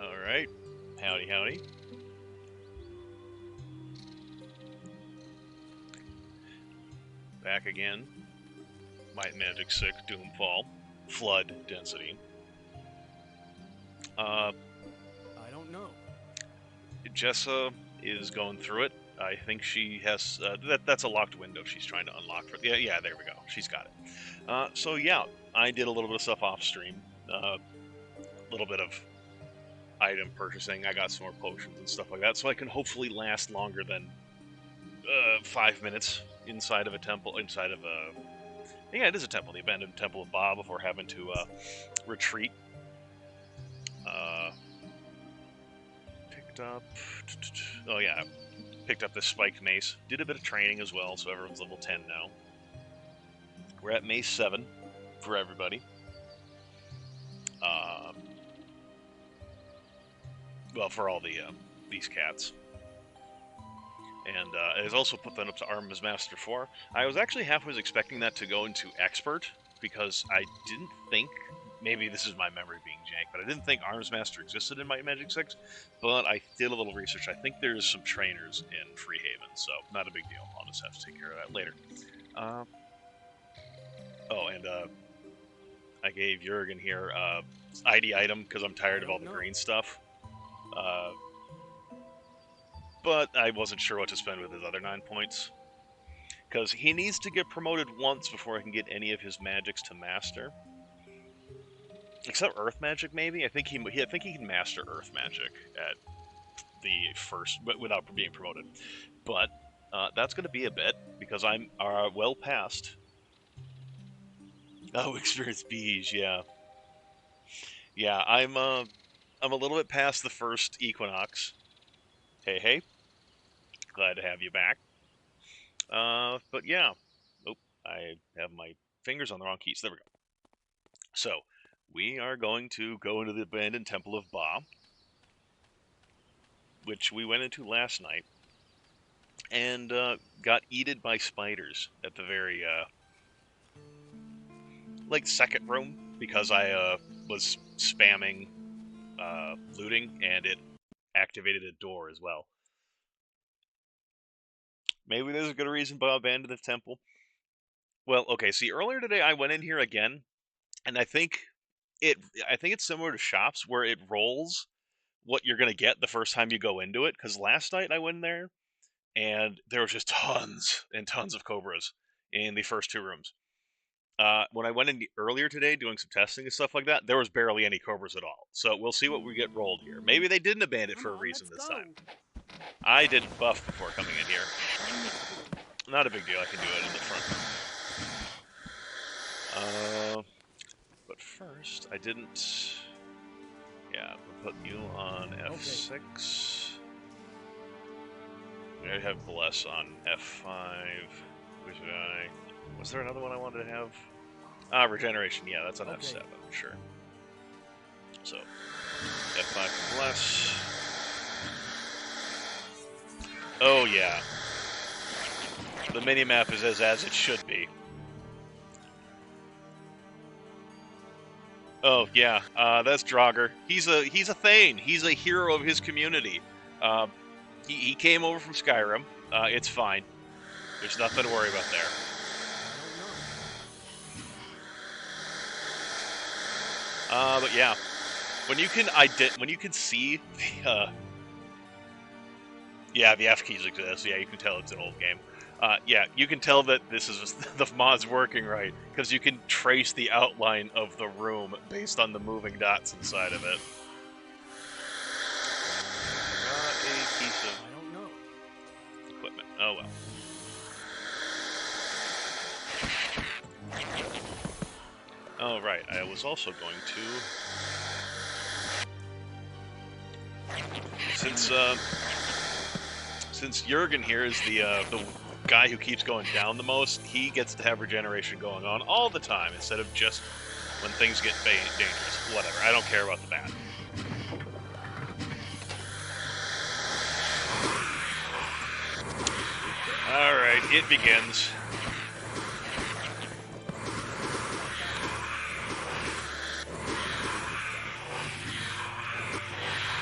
Alright. Howdy, howdy. Back again. Might and Magic 6, Doomfall. Flood density. I don't know. Jessa is going through it. I think she has... that's a locked window she's trying to unlock. Yeah, there we go. She's got it. So yeah, I did a little bit of stuff off stream. A little bit of item purchasing. I got some more potions and stuff like that, so I can hopefully last longer than 5 minutes inside of a temple. Inside of a... Yeah, it is a temple. The abandoned temple of Ba before having to retreat. Picked up... Oh yeah, picked up this spiked mace. Did a bit of training as well, so everyone's level 10 now. We're at Mace 7 for everybody. Well, for all the these cats. And it has also put that up to Arms Master 4. I was actually halfway expecting that to go into Expert, because I didn't think... Maybe this is my memory being jank, but I didn't think Arms Master existed in Might and Magic 6, but I did a little research. I think there's some trainers in Freehaven, so not a big deal. I'll just have to take care of that later. Oh, and I gave Jurgen here ID item, because I'm tired of all the green stuff. But I wasn't sure what to spend with his other 9 points. Because he needs to get promoted once before I can get any of his magics to master. Except Earth Magic, maybe? I think he can master Earth Magic at the first, but without being promoted. But that's going to be a bit, because I'm well past. Oh, Experience Beige, yeah. Yeah, I'm a little bit past the first Equinox. Hey. Glad to have you back. But yeah. Oh, I have my fingers on the wrong keys. There we go. So, we are going to go into the abandoned Temple of Ba, which we went into last night, and got eaten by spiders at the very, second room, because I was spamming looting, and it activated a door as well. Maybe there's a good reason to abandon the temple. Well, okay, see, earlier today I went in here again, and I think it's similar to shops, where it rolls what you're going to get the first time you go into it, because last night I went in there, and there was just tons and tons of cobras in the first 2 rooms. When I went in earlier today doing some testing and stuff like that, there was barely any cobras at all. So we'll see what we get rolled here. Maybe they didn't abandon it for a reason this time. I did buff before coming in here. Not a big deal, I can do it in the front. But first, I didn't... Yeah, we'll put you on F6. I have Bless on F5. Which was there another one I wanted to have? Regeneration, yeah, that's on F7, sure. So, F5 for Bless. Oh, yeah. The minimap is as it should be. Oh, yeah, that's Draugr. He's a Thane. He's a hero of his community. He came over from Skyrim. It's fine. There's nothing to worry about there. But yeah, when you can see the yeah, the F keys exist. Yeah, you can tell it's an old game. Yeah, you can tell that this is the mod's working right, because you can trace the outline of the room based on the moving dots inside of it. Got a piece of I don't know. equipment. Oh well. Oh right, I was also going to since Jurgen here is the guy who keeps going down the most, he gets to have regeneration going on all the time instead of just when things get dangerous. Whatever, I don't care about the bat. Alright, it begins.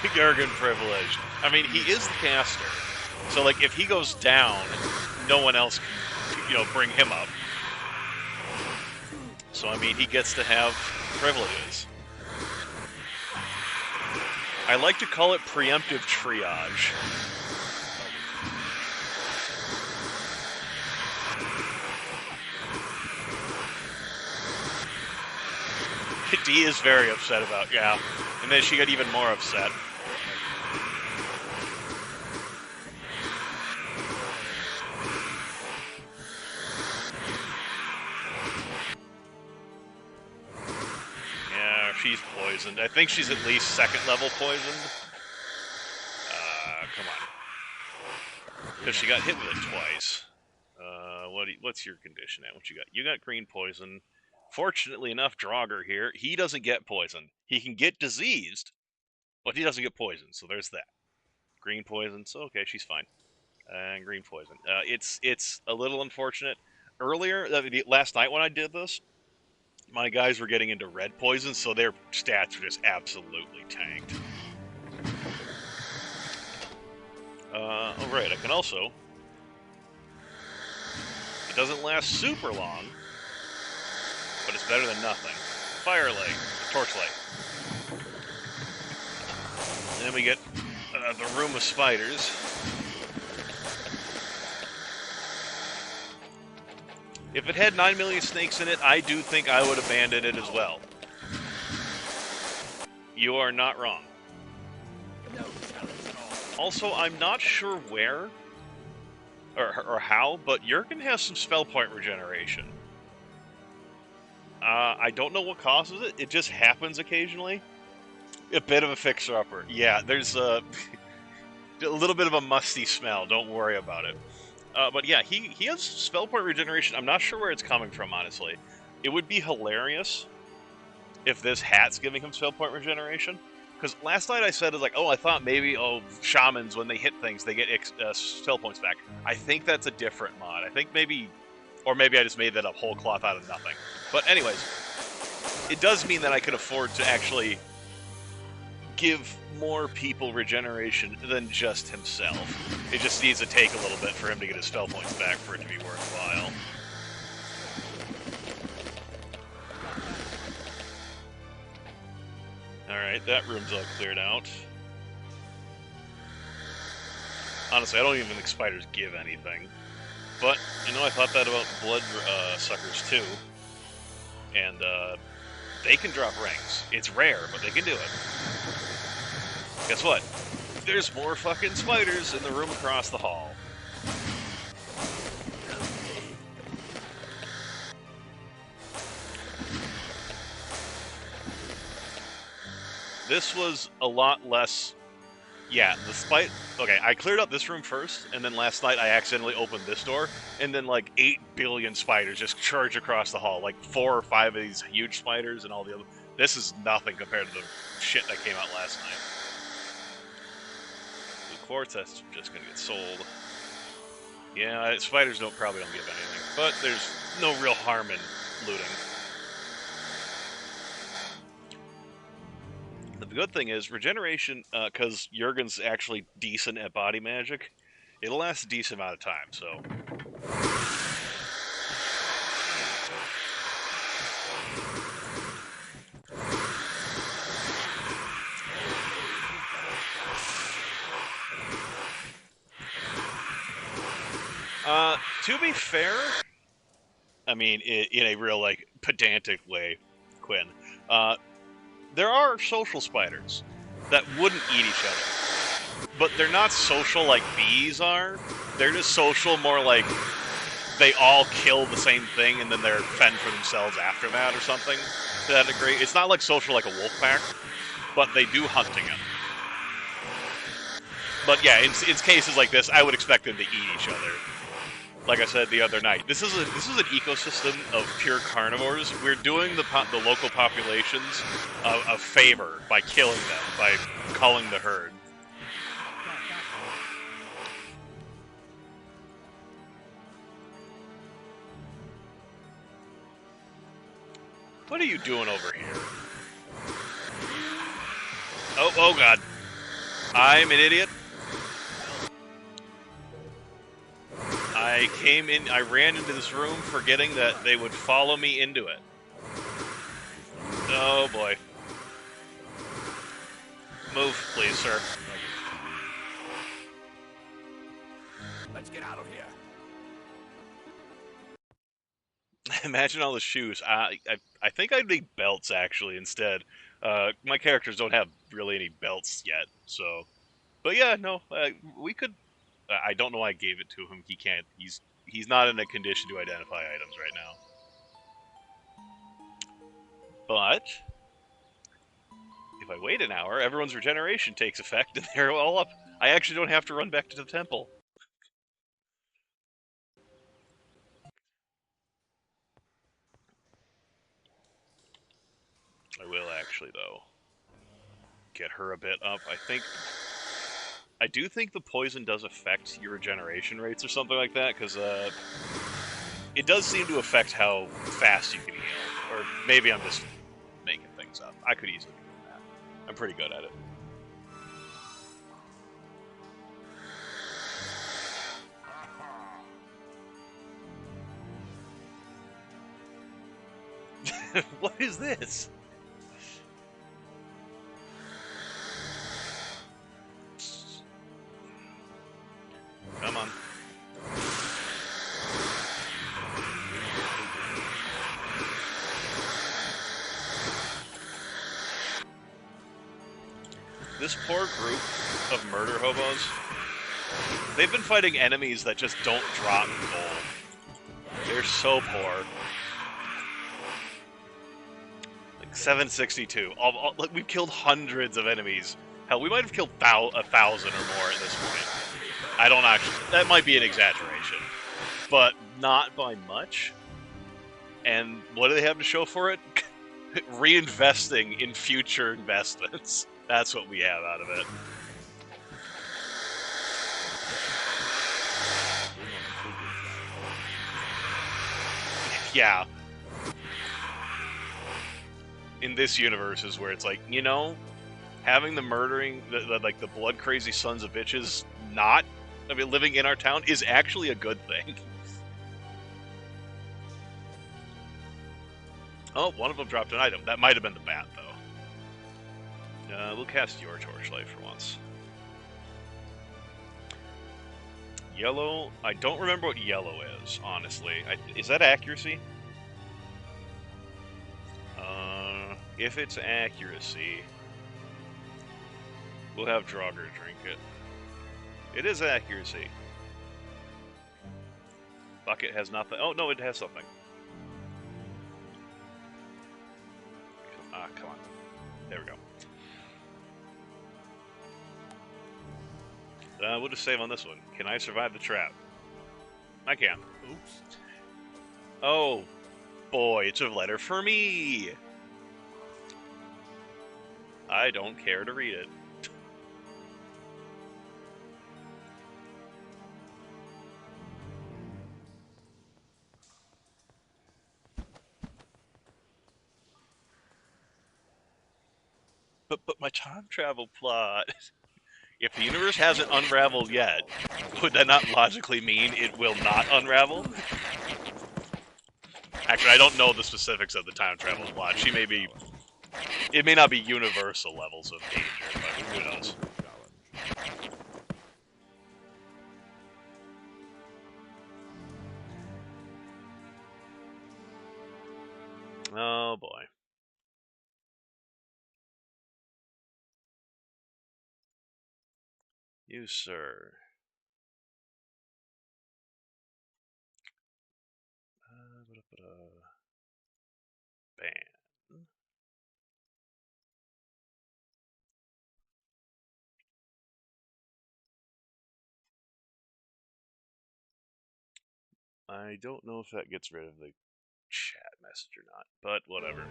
Gargan privilege. I mean, he is the caster. So, like, if he goes down, no one else can, bring him up. So, I mean, he gets to have privileges. I like to call it preemptive triage. D is very upset about, yeah. And then she got even more upset. Yeah, she's poisoned. I think she's at least second level poisoned. Come on. Because she got hit with it twice. What's your condition at? What you got? You got green poison. Fortunately enough, Draugr here, he doesn't get poisoned. He can get diseased, but he doesn't get poisoned, so there's that. Green poison, so okay, she's fine. And green poison. It's a little unfortunate. Earlier, last night when I did this, my guys were getting into red poison, so their stats were just absolutely tanked. Alright, I can also... It doesn't last super long, but it's better than nothing. Fire light, torch light. And then we get the room of spiders. If it had 9 million snakes in it, I do think I would abandon it as well. You are not wrong. Also, I'm not sure where or how, but Jurgen has some spell point regeneration. I don't know what causes it. It just happens occasionally. A bit of a fixer-upper. Yeah, there's a little bit of a musty smell. Don't worry about it. But yeah, he has spell point regeneration. I'm not sure where it's coming from, honestly. It would be hilarious if this hat's giving him spell point regeneration. Because last night I said, I thought maybe, shamans, when they hit things, they get spell points back. I think that's a different mod. I think maybe I just made that up whole cloth out of nothing. But anyways, it does mean that I could afford to actually give more people regeneration than just himself. It just needs to take a little bit for him to get his spell points back for it to be worthwhile. Alright, that room's all cleared out. Honestly, I don't even think spiders give anything. But, I thought that about blood suckers too. And, they can drop rings. It's rare, but they can do it. Guess what? There's more fucking spiders in the room across the hall. This was a lot less... Yeah, the spider... Okay, I cleared out this room first, and then last night I accidentally opened this door, and then 8 billion spiders just charge across the hall. 4 or 5 of these huge spiders and all the other... This is nothing compared to the shit that came out last night. Blue quartz, that's just gonna get sold. Yeah, spiders probably don't give anything, but there's no real harm in looting. The good thing is, regeneration, because Jurgen's actually decent at body magic, it'll last a decent amount of time, so... To be fair, I mean, in a real, pedantic way, Quinn, there are social spiders that wouldn't eat each other. But they're not social like bees are. They're just social more like they all kill the same thing and then they're fend for themselves after that or something. To that degree. It's not like social like a wolf pack, but they do hunting them. But yeah, in cases like this, I would expect them to eat each other. Like I said the other night, this is an ecosystem of pure carnivores. We're doing the local populations a favor by killing them, by culling the herd. What are you doing over here? Oh god. I'm an idiot. I ran into this room forgetting that they would follow me into it. Oh boy. Move, please, sir. Let's get out of here. Imagine all the shoes. I think I'd make belts, actually, instead. My characters don't have really any belts yet, so... But yeah, no, we could... I don't know why I gave it to him. He can't... He's not in a condition to identify items right now. But... if I wait an hour, everyone's regeneration takes effect, and they're all up. I actually don't have to run back to the temple. I will actually, though. Get her a bit up. I do think the poison does affect your regeneration rates or something like that, because it does seem to affect how fast you can heal. Or maybe I'm just making things up. I could easily be doing that. I'm pretty good at it. What is this? Come on. This poor group of murder hobos, they've been fighting enemies that just don't drop gold. They're so poor. Like 762. We've killed hundreds of enemies. Hell, we might have killed 1,000 or more at this point. I don't actually... That might be an exaggeration. But not by much. And what do they have to show for it? Reinvesting in future investments. That's what we have out of it. Yeah. In this universe is where it's like, you know, having the murdering, like the blood crazy sons of bitches living in our town is actually a good thing. Oh, one of them dropped an item. That might have been the bat, though. We'll cast your torchlight for once. Yellow. I don't remember what yellow is, honestly. Is that accuracy? If it's accuracy, we'll have Draugr drink it. It is accuracy. Bucket has nothing. Oh, no, it has something. Come on. There we go. We'll just save on this one. Can I survive the trap? I can. Oops. Oh, boy, it's a letter for me! I don't care to read it. But my time travel plot... If the universe hasn't unraveled yet, would that not logically mean it will not unravel? Actually, I don't know the specifics of the time travel plot. She may be... It may not be universal levels of danger, but who knows? Oh, boy. You, sir. Ban. I don't know if that gets rid of the chat message or not, but whatever.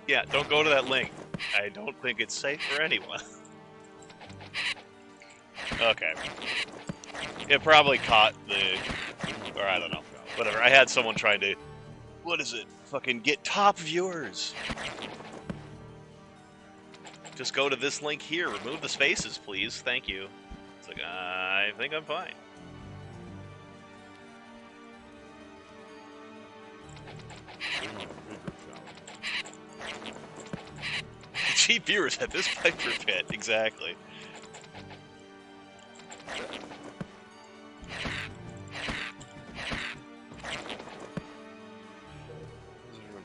Yeah, don't go to that link. I don't think it's safe for anyone. Okay. It probably caught the... Or I don't know. Whatever, I had someone trying to... What is it? Fucking get top viewers! Just go to this link here. Remove the spaces, please. Thank you. It's like, I think I'm fine. Cheap viewers at this Piper Pit, exactly.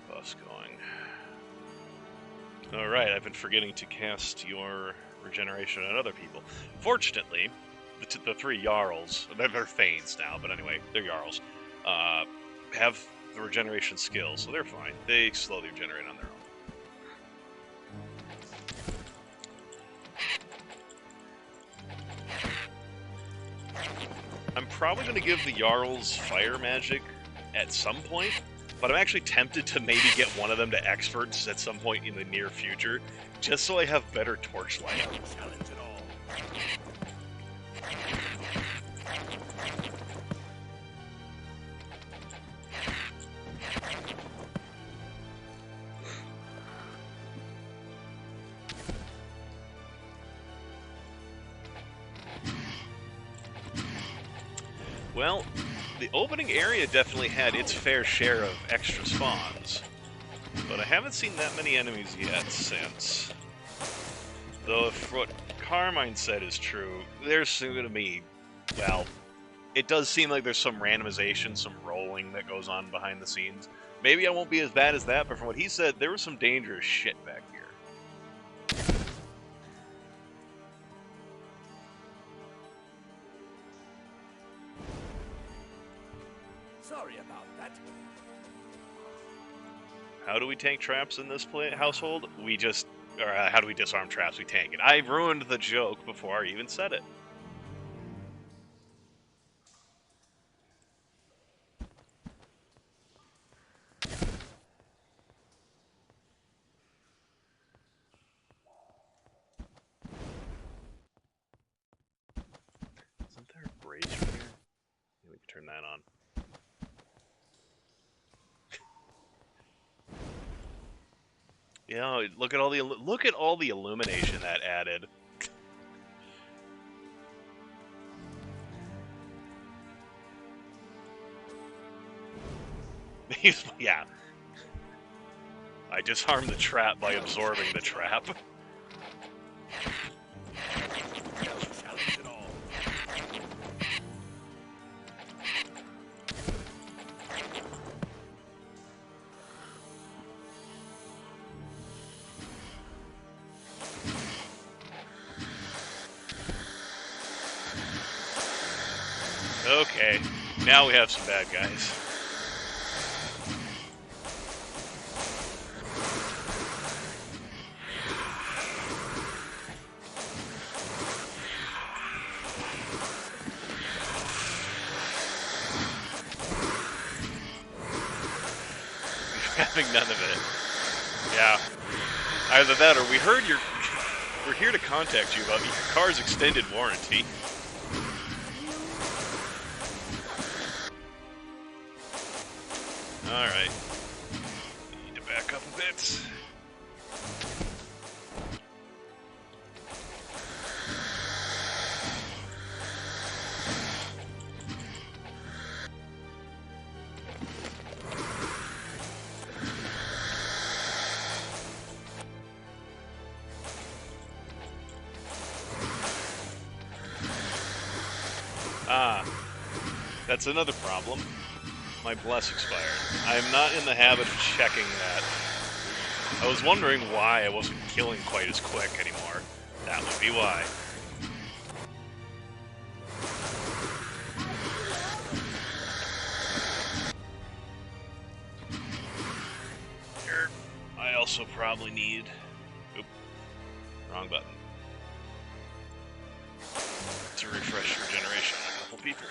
Bus going. Alright, I've been forgetting to cast your regeneration on other people. Fortunately, the three Jarls, they're Thanes now, but anyway, they're Jarls, have the regeneration skills, so they're fine. They slowly regenerate on their own. I'm probably going to give the Jarls Fire Magic at some point, but I'm actually tempted to maybe get one of them to Experts at some point in the near future, just so I have better torchlight. Challenge at all. Well, the opening area definitely had its fair share of extra spawns, but I haven't seen that many enemies yet since. Though if what Carmine said is true, there's going to be, well, it does seem like there's some randomization, some rolling that goes on behind the scenes. Maybe I won't be as bad as that, but from what he said, there was some dangerous shit back here. Sorry about that. How do we tank traps in this household? We just, or how do we disarm traps? We tank it. I ruined the joke before I even said it. Isn't there a brazier here? Yeah, we can turn that on. Yeah, look at all the illumination that added. Yeah. I disarmed the trap by absorbing the trap. Challenge at all. Okay, now we have some bad guys. Having none of it. Yeah. Either that or we're here to contact you about your car's extended warranty. Alright. Need to back up a bit. Ah, that's another problem. My bless expired. I am not in the habit of checking that. I was wondering why I wasn't killing quite as quick anymore. That would be why. Here, I also probably need... Oop, wrong button. To refresh regeneration on a couple people.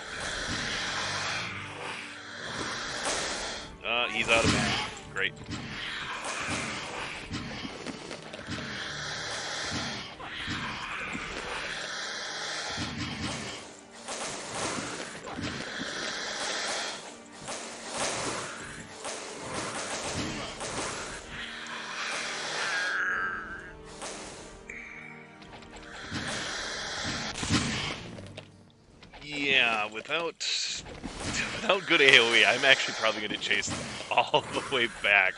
He's out of mana. Great. without good AoE, I'm actually probably going to chase all the way back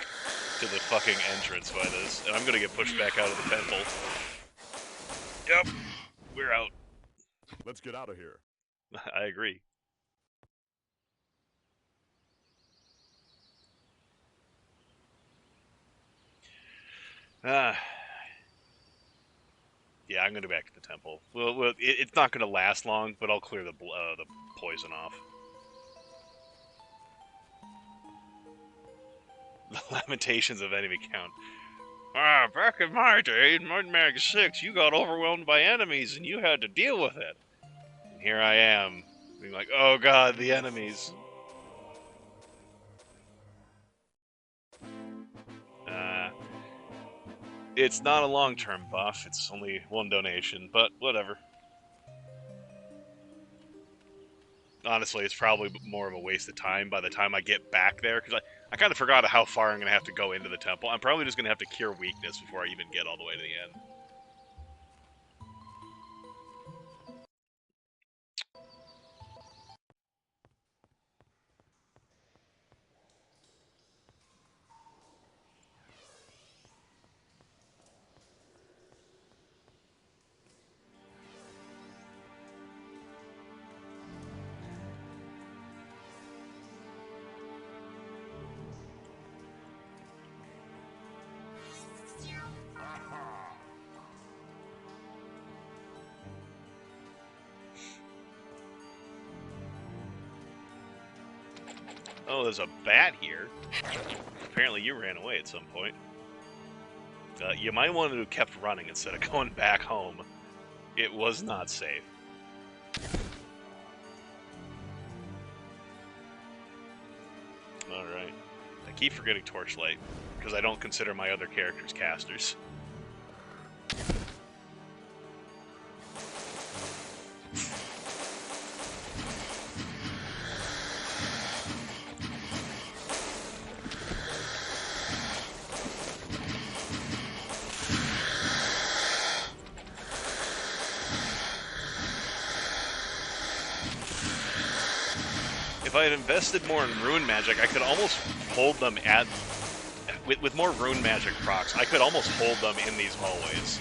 to the fucking entrance by this, and I'm going to get pushed back out of the temple. Yep, we're out. Let's get out of here. I agree. Yeah, I'm gonna back to the temple. Well, it's not gonna last long, but I'll clear the poison off. The lamentations of enemy count. Back in my day, in Might and Magic 6, you got overwhelmed by enemies and you had to deal with it. And here I am, being like, oh god, the enemies. It's not a long-term buff, it's only one donation, but whatever. Honestly, it's probably more of a waste of time by the time I get back there, because I kind of forgot how far I'm going to have to go into the temple. I'm probably just going to have to cure weakness before I even get all the way to the end. Oh, there's a bat here. Apparently you ran away at some point. You might want to have kept running instead of going back home. It was not safe. Alright. I keep forgetting Torchlight, because I don't consider my other characters casters. If I had invested more in rune magic, I could almost hold them at... With more rune magic procs, I could almost hold them in these hallways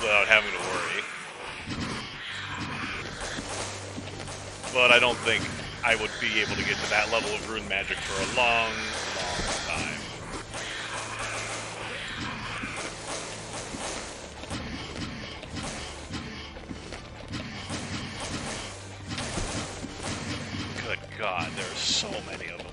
without having to worry. But I don't think I would be able to get to that level of rune magic for a long, long time. Good God, there are so many of them.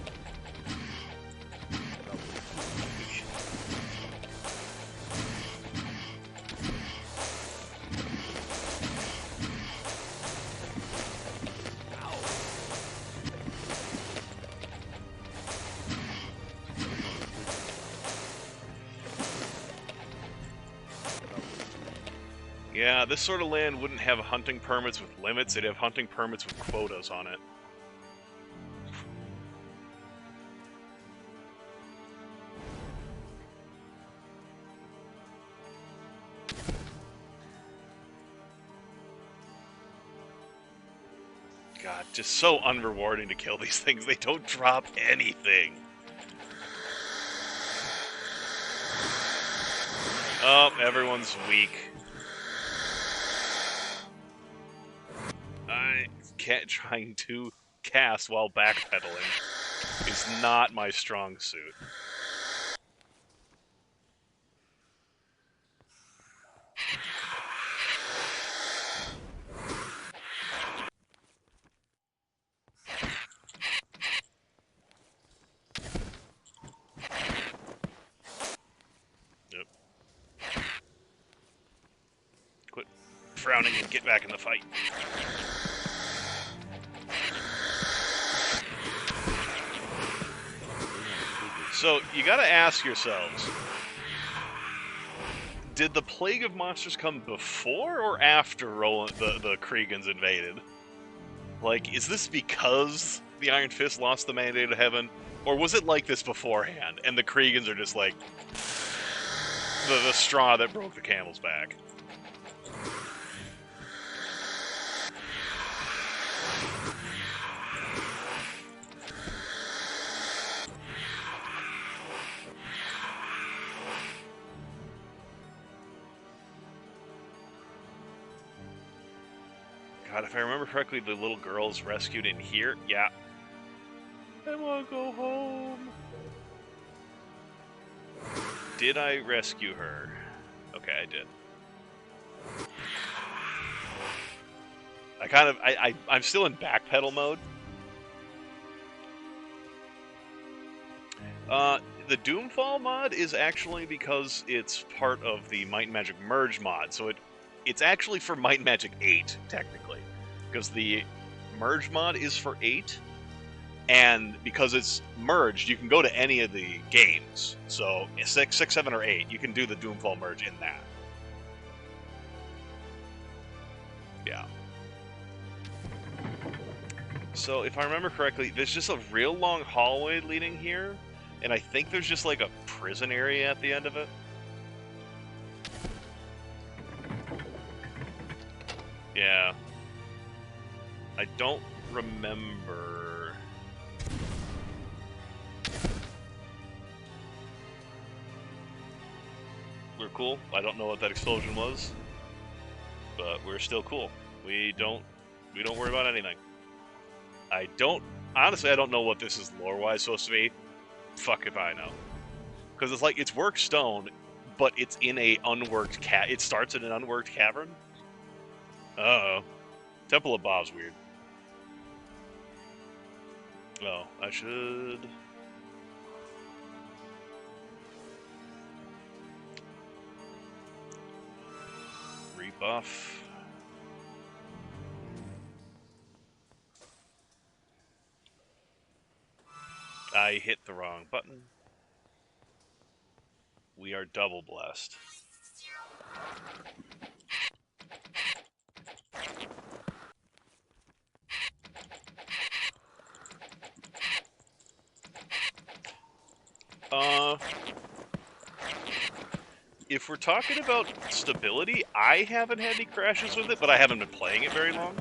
Yeah, this sort of land wouldn't have hunting permits with limits, it'd have hunting permits with quotas on it. God, just so unrewarding to kill these things. They don't drop anything. Oh, everyone's weak. Trying to cast while backpedaling is not my strong suit. Yep. Quit frowning and get back in the fight. So, you gotta ask yourselves, did the Plague of Monsters come before or after the Kriegans invaded? Like, is this because the Iron Fist lost the Mandate of Heaven? Or was it like this beforehand, and the Kriegans are just like the straw that broke the camel's back? God, if I remember correctly, the little girl's rescued in here. Yeah. I want to go home. Did I rescue her? Okay, I did. I'm still in backpedal mode. The Doomfall mod is actually because it's part of the Might and Magic Merge mod, so it's actually for Might and Magic 8, technically. Because the Merge mod is for 8, and because it's merged, you can go to any of the games. So 6, 7, or 8, you can do the Doomfall merge in that. Yeah. So if I remember correctly, there's just a real long hallway leading here, and I think there's just like a prison area at the end of it. Yeah. I don't remember. We're cool. I don't know what that explosion was, but we're still cool. We don't worry about anything. Honestly, I don't know what this is lore-wise supposed to be. Fuck if I know. Because it's like, it's worked stone, but it's in a unworked it starts in an unworked cavern? Uh-oh. Temple of Bob's weird. Oh, I should... rebuff. I hit the wrong button. We are double blessed. If we're talking about stability, I haven't had any crashes with it, but I haven't been playing it very long.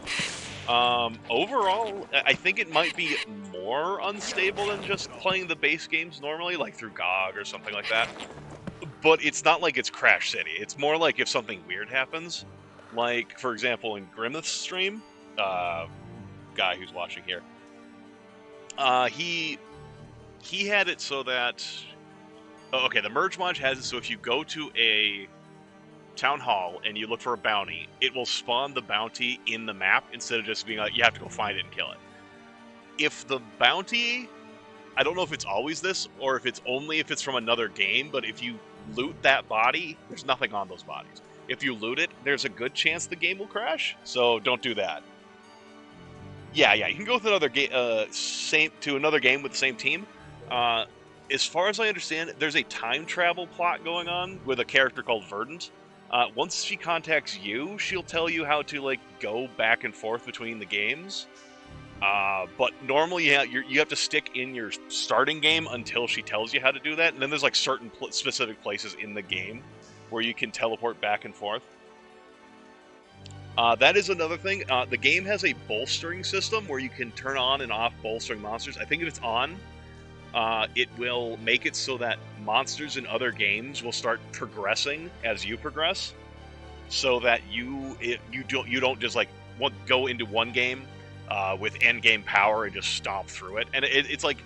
Overall, I think it might be more unstable than just playing the base games normally, like through GOG or something like that. But it's not like it's Crash City. It's more like if something weird happens. Like, for example, in Grimmeth's stream, guy who's watching here, he had it so that... Oh, okay, the Merge mod has it so if you go to a town hall and you look for a bounty, it will spawn the bounty in the map instead of just being like, you have to go find it and kill it. If the bounty... I don't know if it's always this, or if it's only if it's from another game, but if you loot that body, there's nothing on those bodies. If you loot it, there's a good chance the game will crash, so don't do that. Yeah, you can go with another another game with the same team. As far as I understand, there's a time travel plot going on with a character called Verdant. Once she contacts you, she'll tell you how to like go back and forth between the games. But normally, you have to stick in your starting game until she tells you how to do that, and then there's like certain specific places in the game where you can teleport back and forth. That is another thing. The game has a bolstering system where you can turn on and off bolstering monsters. I think if it's on, it will make it so that monsters in other games will start progressing as you progress, so that you don't just like go into one game with end game power and just stomp through it. And it's like,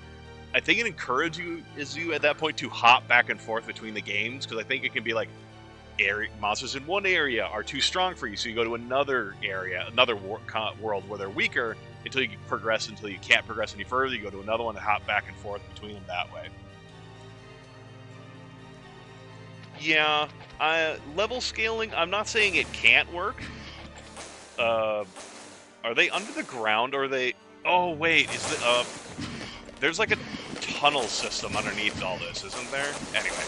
I think it encourages you at that point to hop back and forth between the games, because I think it can be like monsters in one area are too strong for you, so you go to another area, another world where they're weaker until you progress until you can't progress any further. You go to another one and hop back and forth between them that way. Yeah, level scaling, I'm not saying it can't work. Are they under the ground, or are they... Oh, wait, there's like a tunnel system underneath all this, isn't there? Anyway.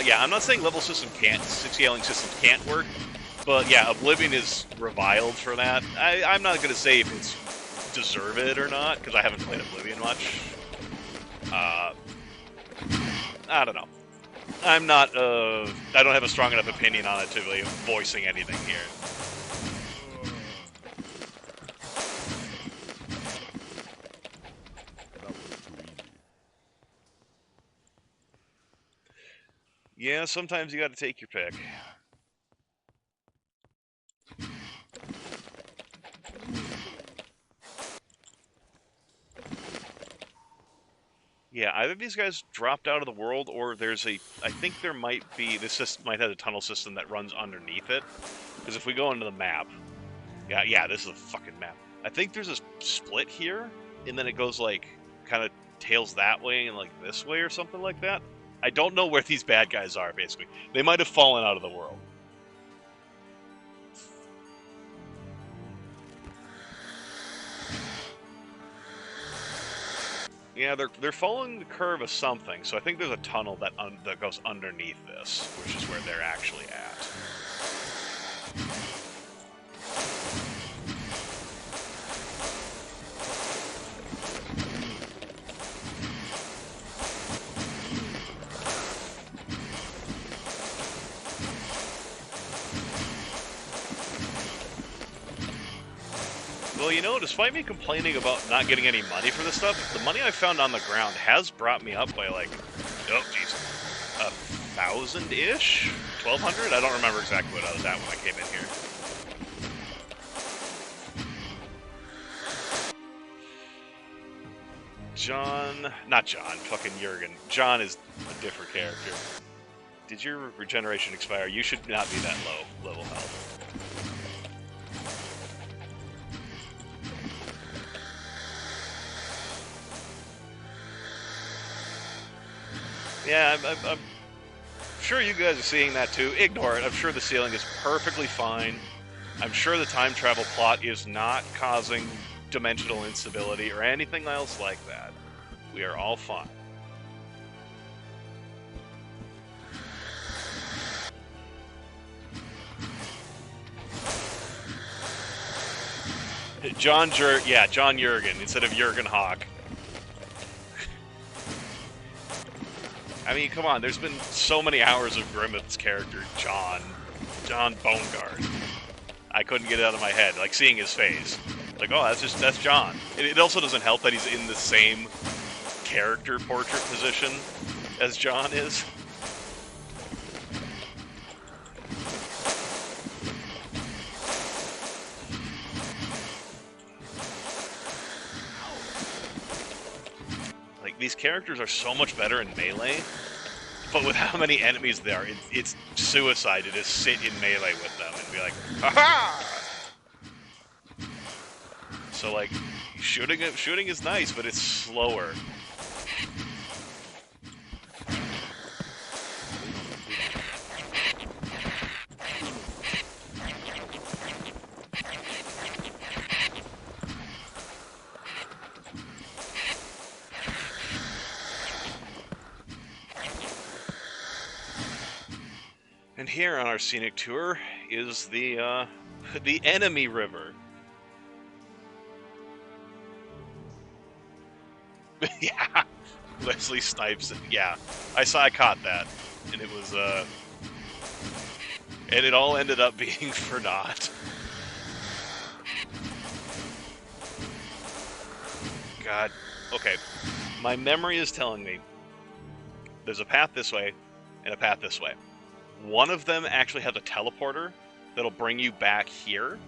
Yeah, I'm not saying scaling systems can't work, but yeah, Oblivion is reviled for that. I'm not going to say if it's deserve it or not, because I haven't played Oblivion much. I don't know. I don't have a strong enough opinion on it to be voicing anything here. Yeah, sometimes you gotta take your pick. either these guys dropped out of the world, or there's a... I think there might be... This system might have a tunnel system that runs underneath it. Because if we go into the map... Yeah, this is a fucking map. I think there's a split here, and then it goes, like, kind of tails that way and, like, this way or something like that. I don't know where these bad guys are, basically. They might have fallen out of the world. Yeah, they're following the curve of something, so I think there's a tunnel that goes underneath this, which is where they're actually at. Well, you know, despite me complaining about not getting any money for this stuff, the money I found on the ground has brought me up by, like, oh, jeez, 1,000-ish? 1,200? I don't remember exactly what I was at when I came in here. Not John, fucking Jurgen. John is a different character. Did your regeneration expire? You should not be that low level health. Yeah, I'm sure you guys are seeing that too. Ignore it. I'm sure the ceiling is perfectly fine. I'm sure the time travel plot is not causing dimensional instability or anything else like that. We are all fine. John Jurgen instead of Jurgen Hawk. I mean, come on, there's been so many hours of Grimmeth's character, John Boneguard. I couldn't get it out of my head, like seeing his face. Like, oh, that's John. It also doesn't help that he's in the same character portrait position as John is. Like, these characters are so much better in melee, but with how many enemies there are, it's suicide to just sit in melee with them and be like, ha-ha! So, like, shooting is nice, but it's slower. And here on our scenic tour is the enemy river. Yeah, Leslie Snipes. Yeah, I caught that, and it was and it all ended up being for naught. God. Okay, my memory is telling me there's a path this way and a path this way. One of them actually has a teleporter that'll bring you back here,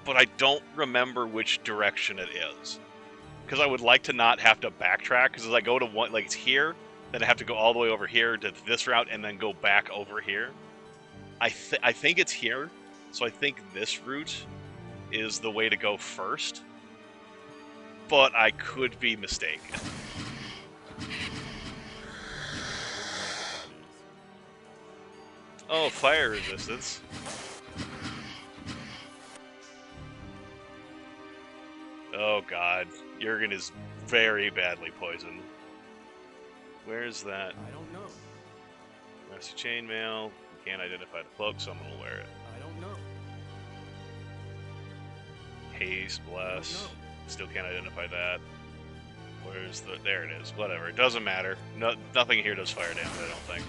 but I don't remember which direction it is. Because I would like to not have to backtrack, because as I go to one, like it's here, then I have to go all the way over here to this route and then go back over here. I think it's here, so I think this route is the way to go first, but I could be mistaken. Oh, fire resistance. Oh god, Jurgen is very badly poisoned. Where's that? I don't know. Master chainmail. Can't identify the cloak, so I'm gonna wear it. I don't know. Haste, bless. I don't know. Still can't identify that. Where's the... There it is. Whatever. It doesn't matter. No, nothing here does fire damage, I don't think.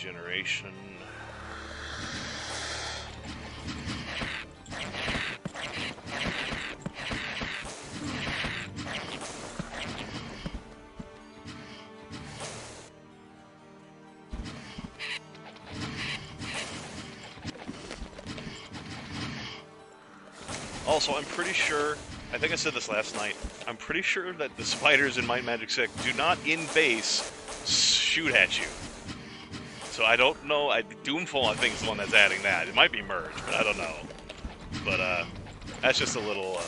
regeneration. Also, I'm pretty sure, I think I said this last night, I'm pretty sure that the spiders in Might and Magic 6 do not, in base, shoot at you. So I don't know, Doomfall I think is the one that's adding that. It might be merged, but I don't know. But, that's just a little,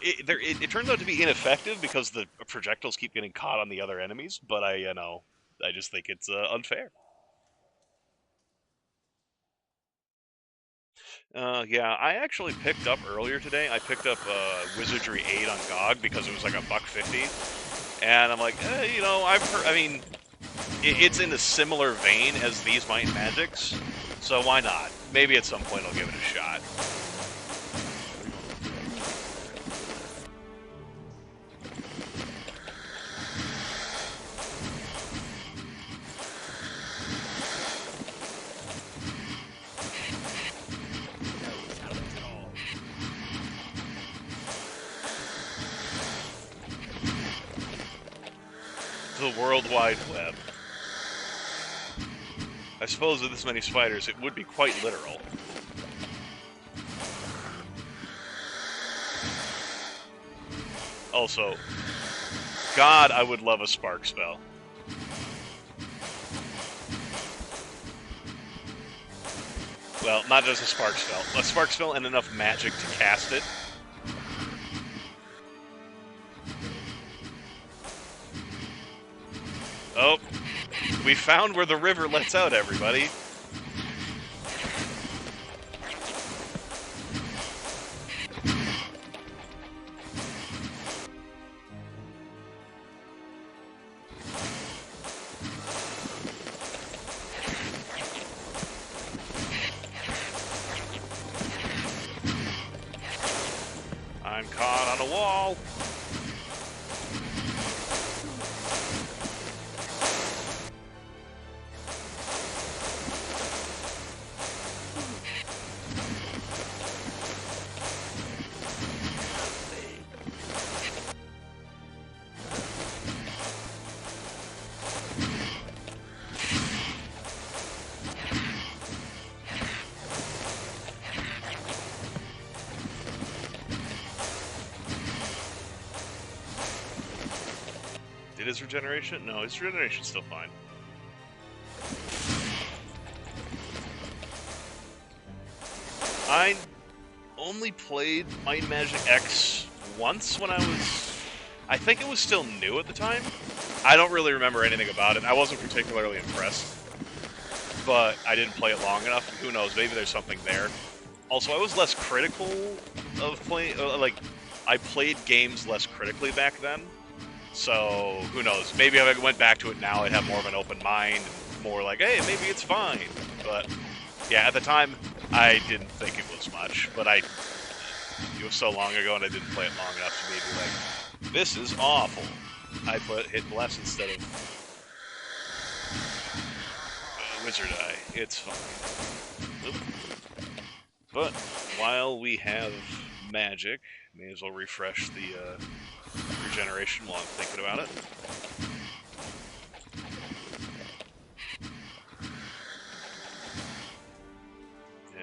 it turns out to be ineffective because the projectiles keep getting caught on the other enemies, but I just think it's unfair. Yeah, I actually picked up earlier today. I picked up Wizardry 8 on GOG because it was like $1.50, and I'm like, you know, I've heard. I mean, it's in a similar vein as these Might and Magics, so why not? Maybe at some point I'll give it a shot. The World Wide Web. I suppose with this many spiders, it would be quite literal. Also, God, I would love a spark spell. Well, not just a spark spell and enough magic to cast it. Oh, we found where the river lets out, everybody. I'm caught on a wall. His regeneration? No, his regeneration's still fine. I only played Might and Magic X once when I think it was still new at the time. I don't really remember anything about it. I wasn't particularly impressed. But I didn't play it long enough. Who knows, maybe there's something there. Also, I was less critical of playing, I played games less critically back then. So, who knows? Maybe if I went back to it now, I'd have more of an open mind, more like, hey, maybe it's fine. But, yeah, at the time, I didn't think it was much. But it was so long ago, and I didn't play it long enough for me to be like, this is awful. I hit bless instead of Wizard Eye. It's fine. Oop. But, while we have magic, may as well refresh the, regeneration while I'm thinking about it.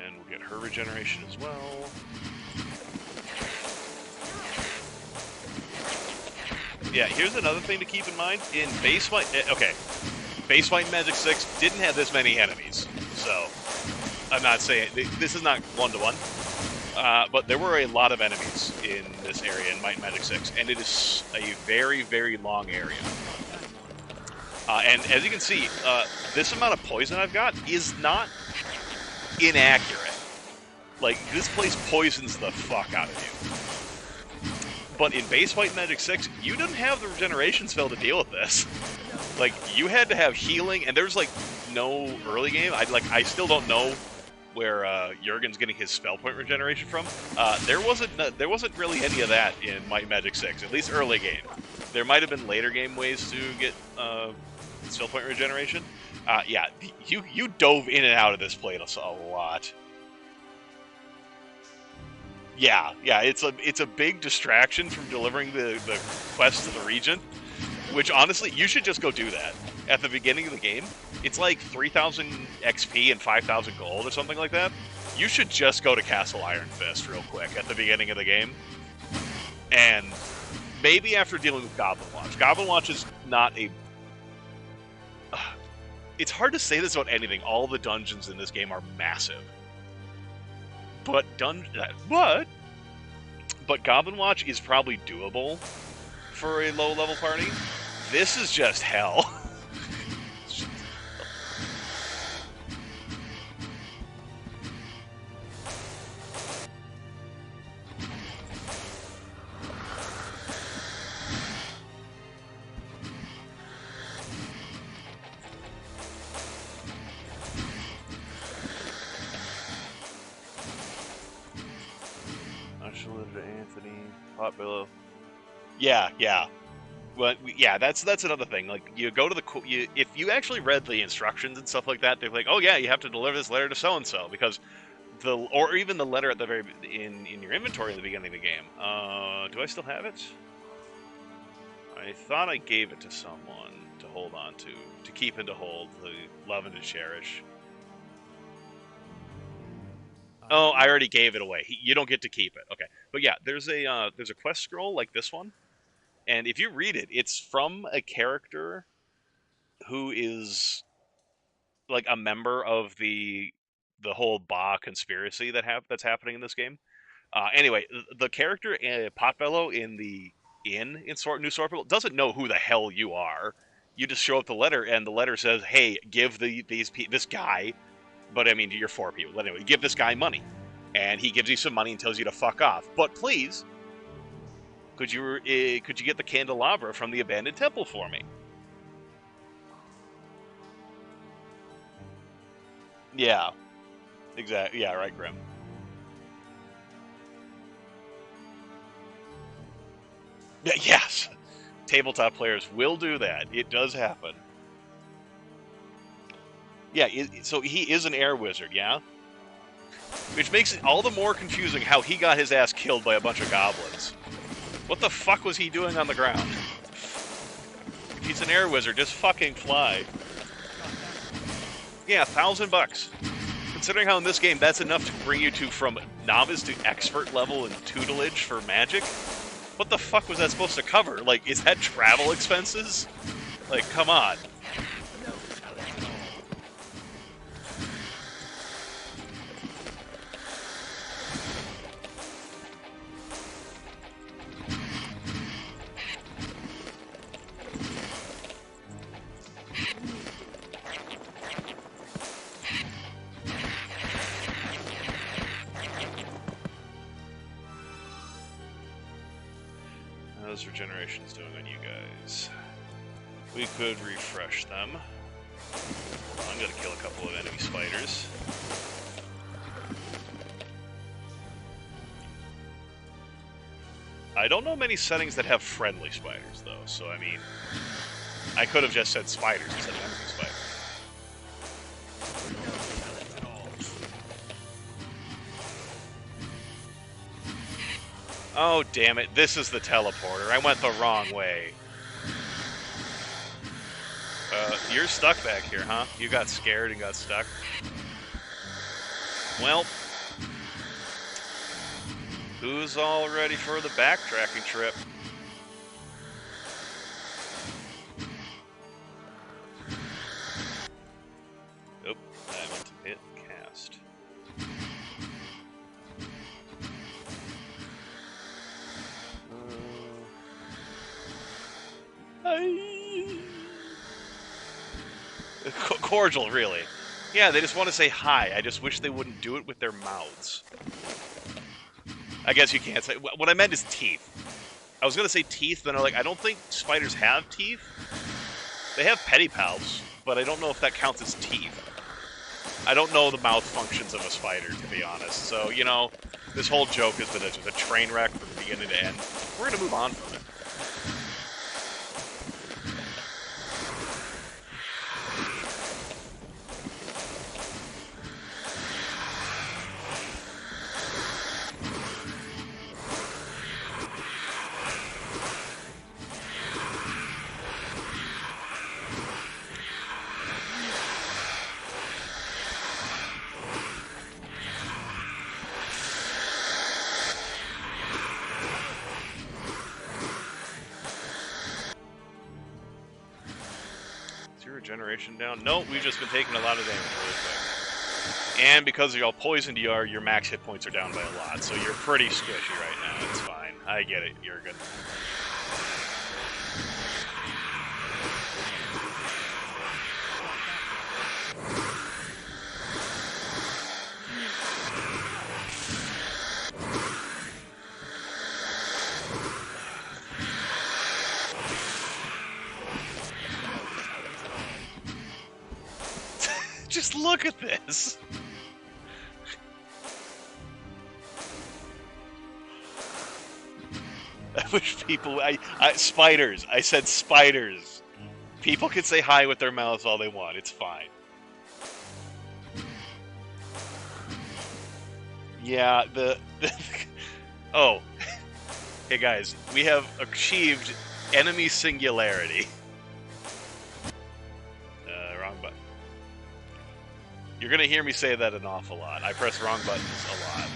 And we'll get her regeneration as well. Yeah, here's another thing to keep in mind. In base Might, base Might and Magic 6 didn't have this many enemies, so I'm not saying this is not one-to-one. But there were a lot of enemies in this area in Might and Magic 6, and it is a very, very long area. And as you can see, this amount of poison I've got is not inaccurate. Like, this place poisons the fuck out of you. But in base Might and Magic 6, you didn't have the regeneration spell to deal with this. Like, you had to have healing, and there's, like, no early game. I still don't know where Jurgen's getting his spell point regeneration from. There wasn't really any of that in Might and Magic 6, at least early game. There might have been later game ways to get skill point regeneration. Yeah, you dove in and out of this plate a lot. Yeah, it's a big distraction from delivering the quest to the Regent, which honestly, you should just go do that at the beginning of the game. It's like 3,000 XP and 5,000 gold or something like that. You should just go to Castle Iron Fist real quick at the beginning of the game. And maybe after dealing with Goblin Watch. Goblin Watch is not a... it's hard to say this about anything. All the dungeons in this game are massive. But Goblin Watch is probably doable for a low-level party. This is just hell. Pot below. Yeah. Well, yeah, that's another thing. Like, you go to if you actually read the instructions and stuff like that, they're like, oh yeah, you have to deliver this letter to so and so because or even the letter at the very in your inventory at the beginning of the game. Do I still have it? I thought I gave it to someone to hold on to keep and to hold, to love and to cherish. Oh, I already gave it away. You don't get to keep it. Okay, but yeah, there's a quest scroll like this one, and if you read it, it's from a character who is like a member of the whole Ba conspiracy that's happening in this game. Anyway, the character Potbellow in the New Sorpile doesn't know who the hell you are. You just show up the letter, and the letter says, "Hey, give this guy." But I mean, you're 4 people. Anyway, give this guy money. And he gives you some money and tells you to fuck off. But please, could you get the candelabra from the abandoned temple for me? Yeah. Exactly. Yeah, right, Grim. Yes. Tabletop players will do that. It does happen. Yeah, so he is an air wizard, yeah? Which makes it all the more confusing how he got his ass killed by a bunch of goblins. What the fuck was he doing on the ground? If he's an air wizard, just fucking fly. Yeah, $1,000. Considering how in this game that's enough to bring you from novice to expert level in tutelage for magic, what the fuck was that supposed to cover? Like, is that travel expenses? Like, come on. How's regeneration's doing on you guys? We could refresh them. I'm gonna kill a couple of enemy spiders. I don't know many settings that have friendly spiders, though, so I mean... I could have just said spiders instead of enemy spiders. Oh, damn it. This is the teleporter. I went the wrong way. You're stuck back here, huh? You got scared and got stuck? Well... Who's all ready for the backtracking trip? Oop, I meant to hit cast. Cordial, really. Yeah, they just want to say hi. I just wish they wouldn't do it with their mouths. I guess you can't say... What I meant is teeth. I was going to say teeth, then I'm like, I don't think spiders have teeth. They have pedipalps, but I don't know if that counts as teeth. I don't know the mouth functions of a spider, to be honest. So, you know, this whole joke has been just a train wreck from beginning to end. We're going to move on from it. regeneration down? No, we've just been taking a lot of damage really quick. And because you're all poisoned, your max hit points are down by a lot, so you're pretty squishy right now. It's fine. I get it, you're good. Just look at this! I wish people... spiders! I said spiders! People can say hi with their mouths all they want, it's fine. Yeah, oh. Hey guys, we have achieved enemy singularity. Wrong button. You're gonna hear me say that an awful lot. I press wrong buttons a lot.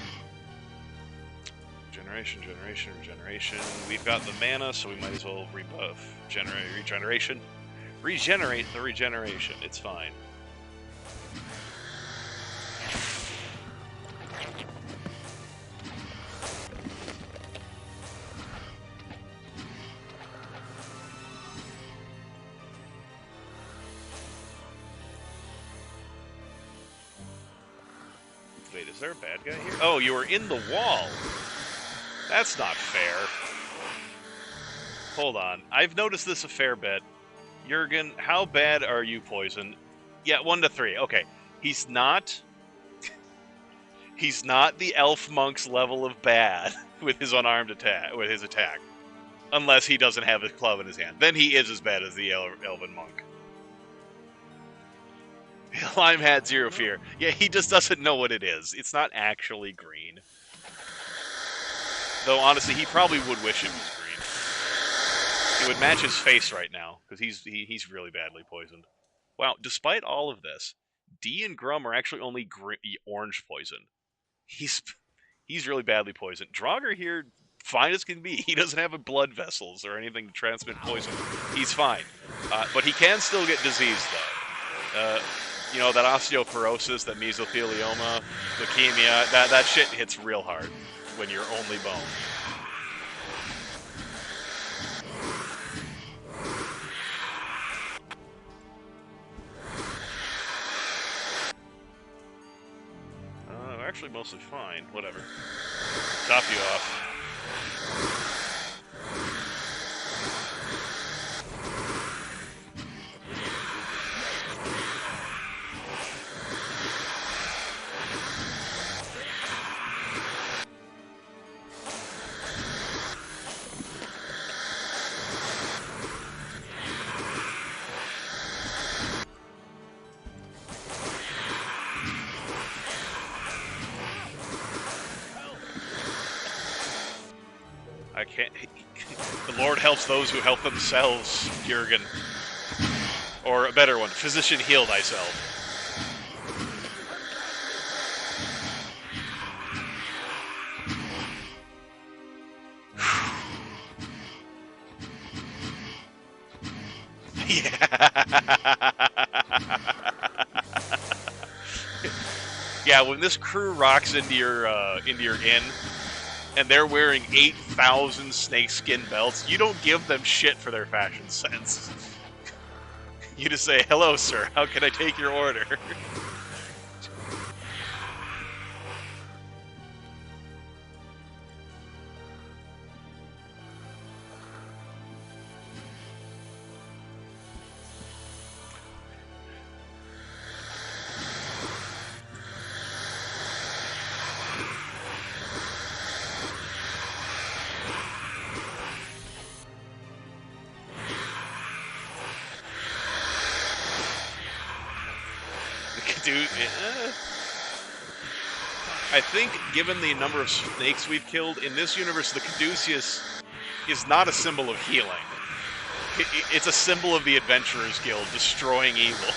Regeneration, regeneration, regeneration. We've got the mana, so we might as well rebuff. Regeneration. Regenerate the regeneration. It's fine. Wait, is there a bad guy here? Oh, you were in the wall. That's not fair. Hold on. I've noticed this a fair bit. Jurgen, how bad are you poisoned? Yeah, 1 to 3. Okay. He's not the elf monk's level of bad with his unarmed attack, with his attack. Unless he doesn't have his club in his hand. Then he is as bad as the elven monk. Lime had zero fear. Yeah, he just doesn't know what it is. It's not actually green. Though, honestly, he probably would wish it was green. It would match his face right now, because he's really badly poisoned. Wow, despite all of this, D and Grum are actually only orange poisoned. He's really badly poisoned. Draugr here, fine as can be. He doesn't have blood vessels or anything to transmit poison. He's fine. But he can still get disease, though. You know, that osteoporosis, that mesothelioma, leukemia, that shit hits real hard when you're only bone. We're actually mostly fine. Whatever. Top you off. I can't... The Lord helps those who help themselves, Jurgen. Or a better one, physician heal thyself. Yeah, when this crew rocks into your inn, and they're wearing 8,000 snakeskin belts, you don't give them shit for their fashion sense. You just say, "Hello, sir. How can I take your order?" Dude, I think, given the number of snakes we've killed, in this universe, the Caduceus is not a symbol of healing. It's a symbol of the Adventurers Guild, destroying evil.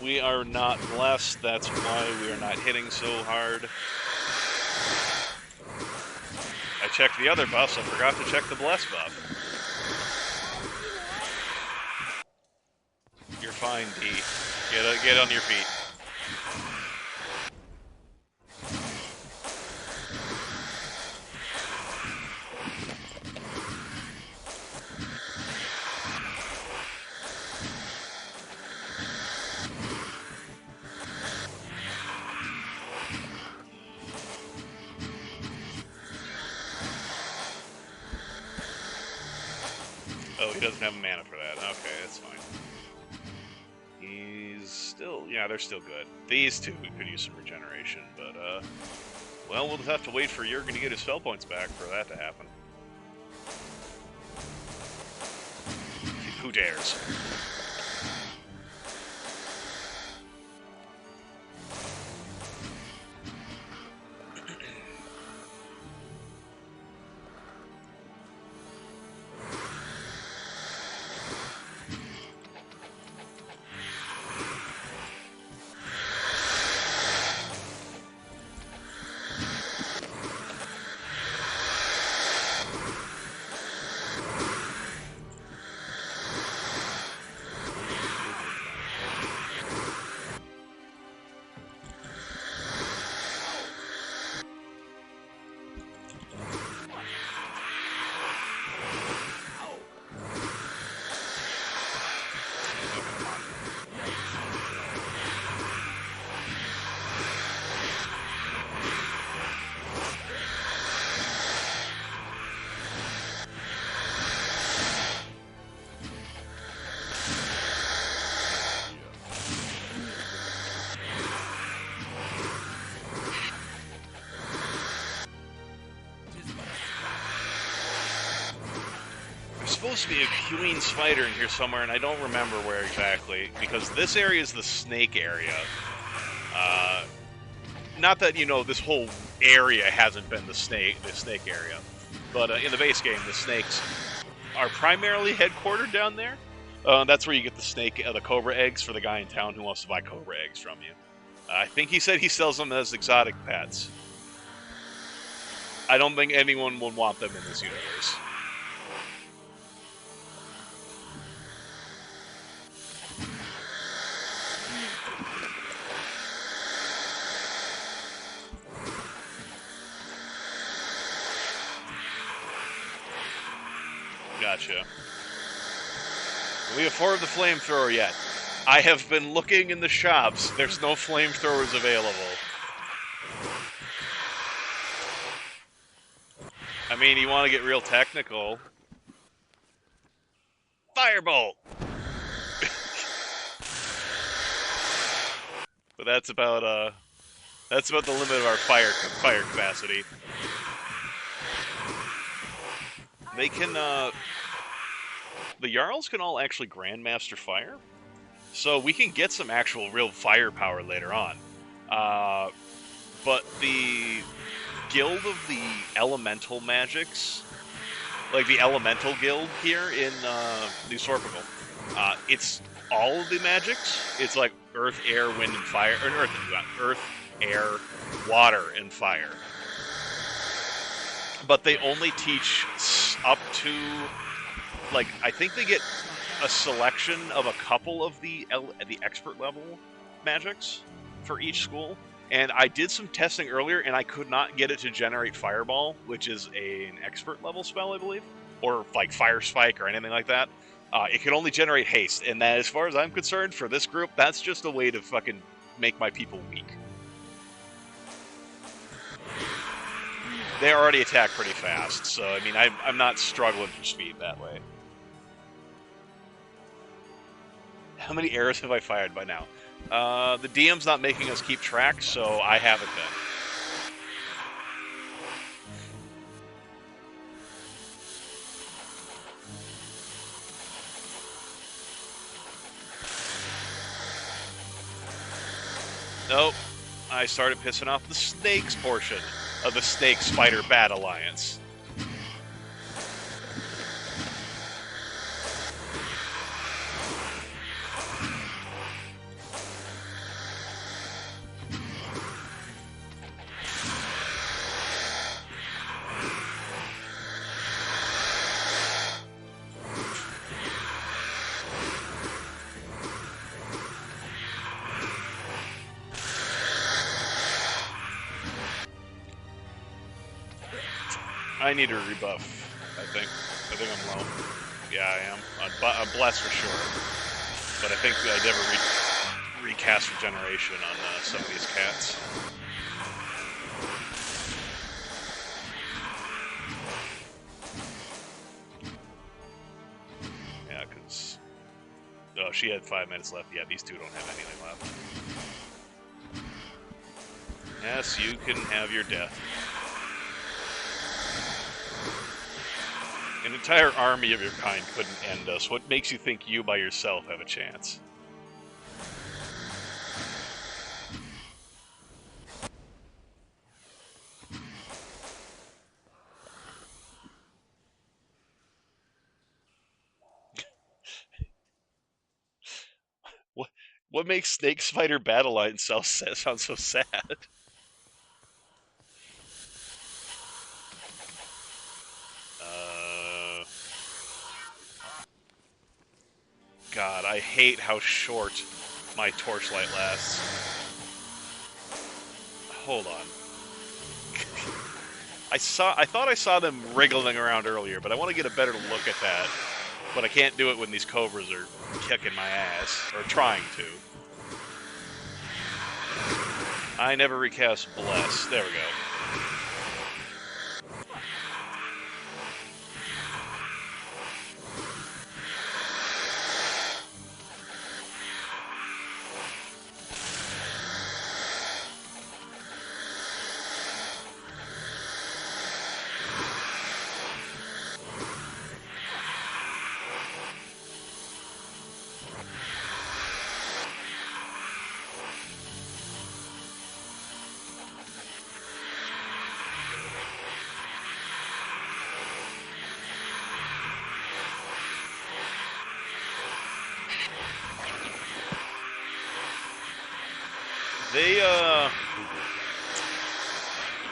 We are not blessed. That's why we are not hitting so hard. I checked the other buffs. I forgot to check the bless buff. You're fine, D. Get on your feet. Oh, he doesn't have mana for that. Okay, that's fine. He's still... Yeah, they're still good. These two could use some regeneration, but, well, we'll just have to wait for Jurgen to get his spell points back for that to happen. Who dares? Supposed to be a queen spider in here somewhere, and I don't remember where exactly, because this area is the snake area. Not that, you know, this whole area hasn't been the snake area, but in the base game, the snakes are primarily headquartered down there. That's where you get the cobra eggs for the guy in town who wants to buy cobra eggs from you. I think he said he sells them as exotic pets. I don't think anyone would want them in this universe. Gotcha. We afford the flamethrower yet. I have been looking in the shops. There's no flamethrowers available. I mean, you want to get real technical. Firebolt! But that's about the limit of our fire capacity. They can, the Jarls can all actually Grandmaster Fire, so we can get some actual real firepower later on. But the Guild of the Elemental Magics, like the Elemental Guild here in New Sorpigal, it's all of the magics. It's like Earth, Air, Wind, and Fire, or Earth, Air, Water, and Fire. But they only teach up to, like, I think they get a selection of a couple of the expert level magics for each school. And I did some testing earlier, and I could not get it to generate Fireball, which is an expert level spell, I believe, or like Fire Spike or anything like that. It can only generate haste, and that, as far as I'm concerned, for this group, that's just a way to fucking make my people weak. They already attack pretty fast, so I mean, I'm not struggling for speed that way. How many arrows have I fired by now? The DM's not making us keep track, so I haven't been. Nope. I started pissing off the snakes portion of the Snake Spider Bat Alliance. I need a rebuff, I think. I think I'm low. Yeah, I am. I'm blessed for sure. But I think I never recast regeneration on some of these cats. Yeah, because... Oh, she had 5 minutes left. Yeah, these two don't have anything left. Yes, you can have your death. An entire army of your kind couldn't end us. What makes you think you by yourself have a chance? What makes Snake Spider Battle Line sound so sad? God, I hate how short my torchlight lasts. Hold on. I thought I saw them wriggling around earlier, but I want to get a better look at that. But I can't do it when these cobras are kicking my ass, or trying to. I never recast Bless. There we go.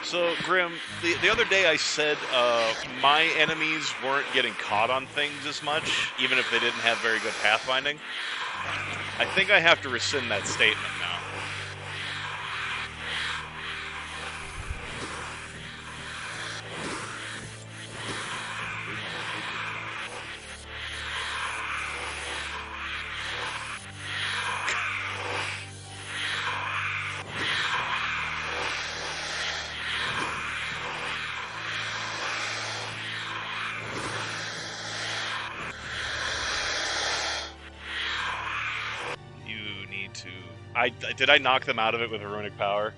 So, Grim, the other day I said my enemies weren't getting caught on things as much, even if they didn't have very good pathfinding. I think I have to rescind that statement now. Did I knock them out of it with runic power?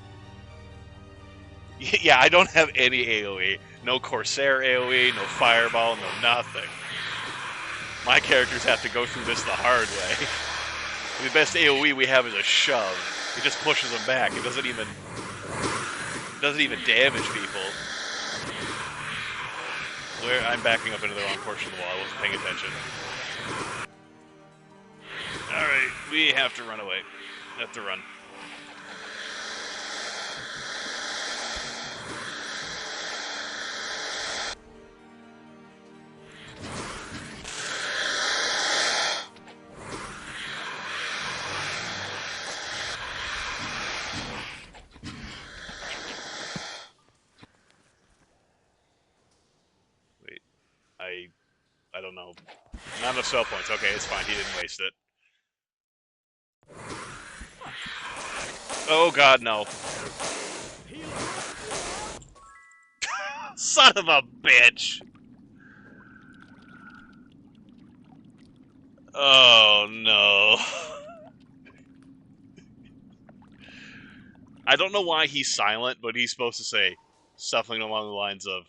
Yeah, I don't have any AoE. No Corsair AoE, no Fireball, no nothing. My characters have to go through this the hard way. The best AoE we have is a shove. It just pushes them back. It doesn't even damage people. I'm backing up into the wrong portion of the wall. I wasn't paying attention. Alright, we have to run away. Have to run. Wait. I don't know. Not enough spell points. Okay, it's fine. He didn't waste it. Oh god, no. Son of a bitch! Oh no. I don't know why he's silent, but he's supposed to say something along the lines of,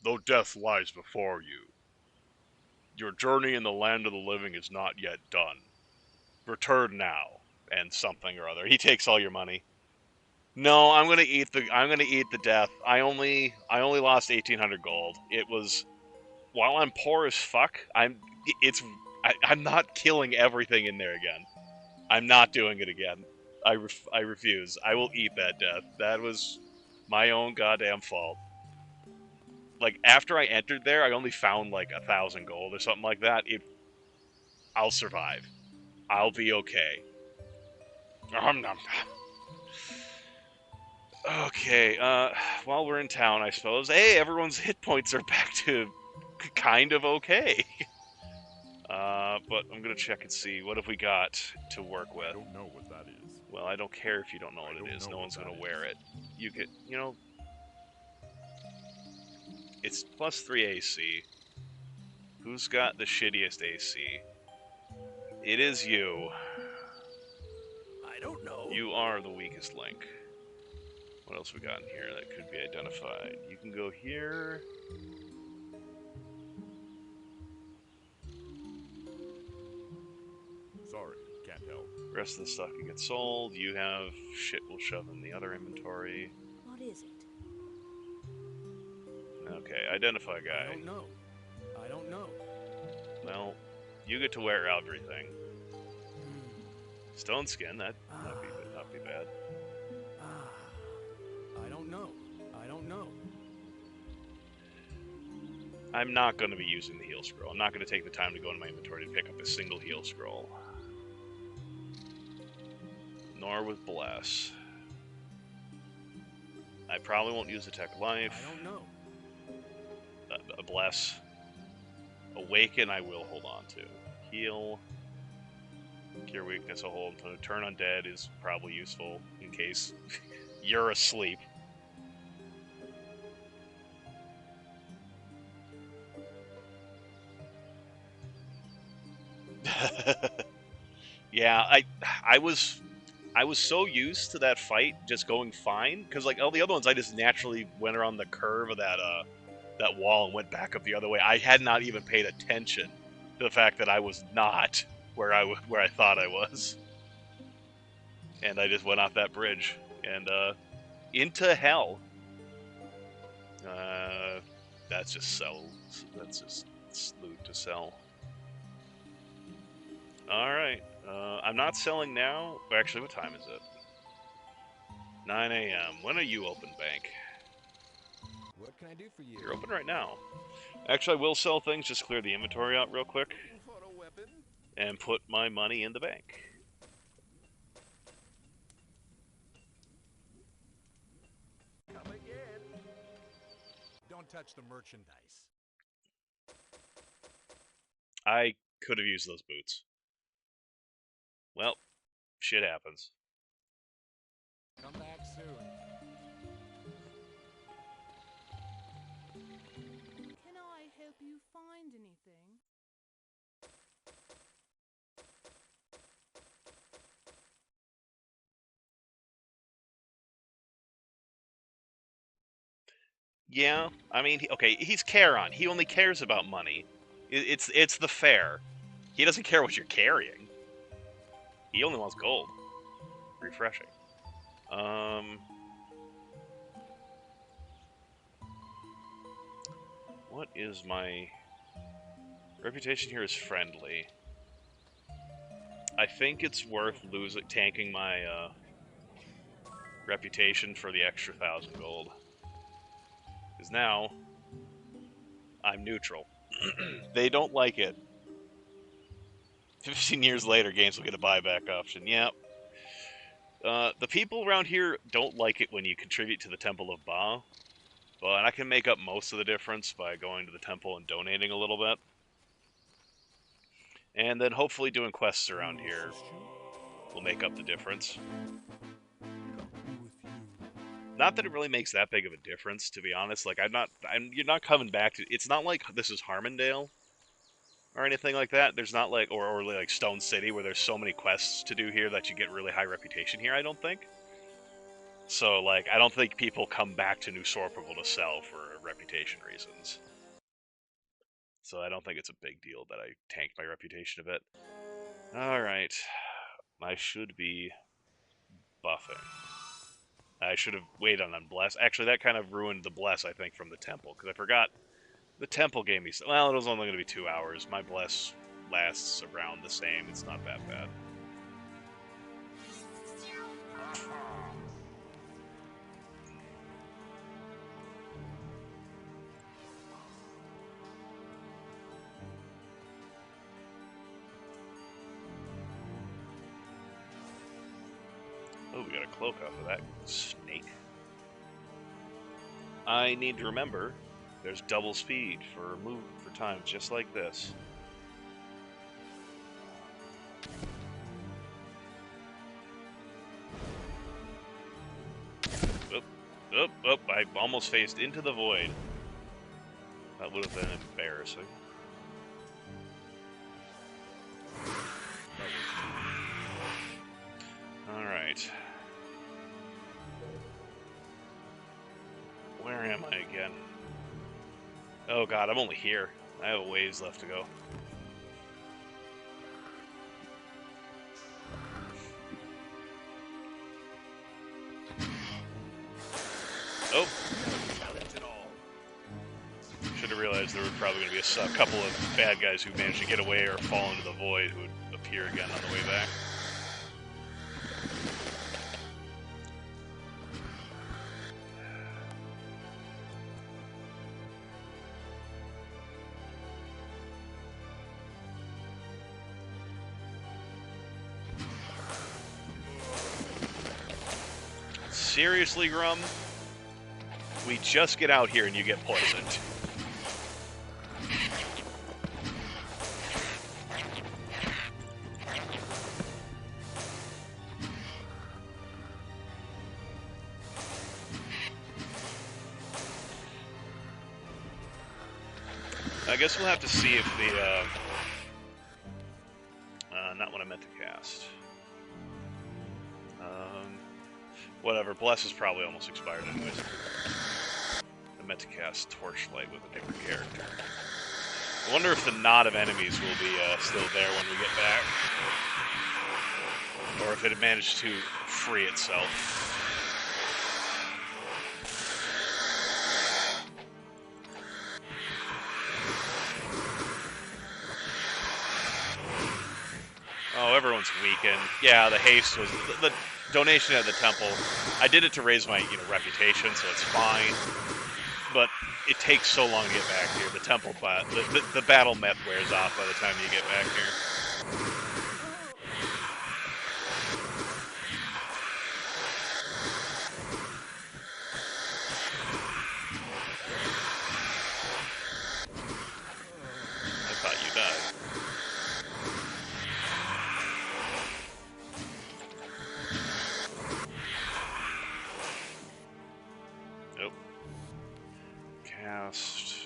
"Though death lies before you, your journey in the land of the living is not yet done. Return now," and something or other. He takes all your money. No, I'm gonna eat the death. I only lost 1,800 gold. It was, while I'm poor as fuck, I'm not killing everything in there again. I'm not doing it again. I refuse. I will eat that death. That was my own goddamn fault. Like, after I entered there, I only found like 1,000 gold or something like that. I'll survive. I'll be okay. Okay, while we're in town, I suppose. Hey, everyone's hit points are back to kind of okay. But I'm gonna check and see what have we got to work I with. don't know what that is. Well, I don't care if you don't know I what don't it is. know No what one's gonna that wear is. it. You get, you know, it's +3 AC. Who's got the shittiest AC? It is you. I don't know. You are the weakest link. What else we got in here that could be identified? You can go here. Sorry, can't help. Rest of the stuff can get sold. You have shit we'll shove in the other inventory. What is it? Okay, identify guy. I don't know. I don't know. Well, you get to wear everything. Stone skin, that not be bad. I don't know. I don't know. I'm not going to be using the heal scroll. I'm not going to take the time to go into my inventory to pick up a single heal scroll. Nor with Bless. I probably won't use Attack Life. I don't know. Bless. Awaken, I will hold on to. Heal. Cure Weakness, I'll hold on to. Turn Undead is probably useful in case you're asleep. Yeah, I was so used to that fight just going fine because like all the other ones I just naturally went around the curve of that wall and went back up the other way. I had not even paid attention to the fact that I was not where I thought I was, and I just went off that bridge and into hell. That's just sell. That's just loot to sell. All right. I'm not selling now. Actually, what time is it? 9 a.m. When are you open, bank? What can I do for you? You're open right now. Actually, I will sell things. Just clear the inventory out real quick For a weapon? and put my money in the bank. Come again. Don't touch the merchandise. I could have used those boots. Well, shit happens. Come back soon. Can I help you find anything? Yeah, I mean, okay, he's Charon. He only cares about money. It's the fair. He doesn't care what you're carrying. He only wants gold. Refreshing. What is my reputation here? Is friendly. I think it's worth tanking my reputation for the extra 1,000 gold. Because now I'm neutral. They don't like it. 15 years later, games will get a buyback option. Yep. The people around here don't like it when you contribute to the Temple of Ba, but I can make up most of the difference by going to the temple and donating a little bit. And then hopefully doing quests around here will make up the difference. Not that it really makes that big of a difference, to be honest. Like, you're not coming back to, it's not like this is Harmondale or anything like that. There's not like, or like Stone City where there's so many quests to do here that you get really high reputation here, I don't think. So, like, I don't think people come back to New Sorpable to sell for reputation reasons. So I don't think it's a big deal that I tanked my reputation a bit. Alright. I should be buffing. I should have waited on Bless. Actually, that kind of ruined the Bless, I think, from the Temple, because I forgot the Temple gave me... Well, it was only going to be 2 hours. My Bless lasts around the same. It's not that bad. Oh, we got a cloak off of that snake. I need to remember there's double speed for times just like this. Oh, I almost faced into the void. That would have been embarrassing. Alright. Where am I again? Oh god, I'm only here. I have a ways left to go. Oh! Should have realized there were probably going to be a couple of bad guys who managed to get away or fall into the void who would appear again on the way back. Seriously, Grum? We just get out here and you get poisoned. I guess we'll have to see if the, not what I meant to cast. Whatever, Bless is probably almost expired anyways. I meant to cast Torchlight with a different character. I wonder if the knot of enemies will be still there when we get back. Or if it had managed to free itself. Oh, everyone's weakened. Yeah, the haste was the donation at the temple. I did it to raise my reputation, so it's fine. But it takes so long to get back here. The temple, the battle meth wears off by the time you get back here. I thought you died.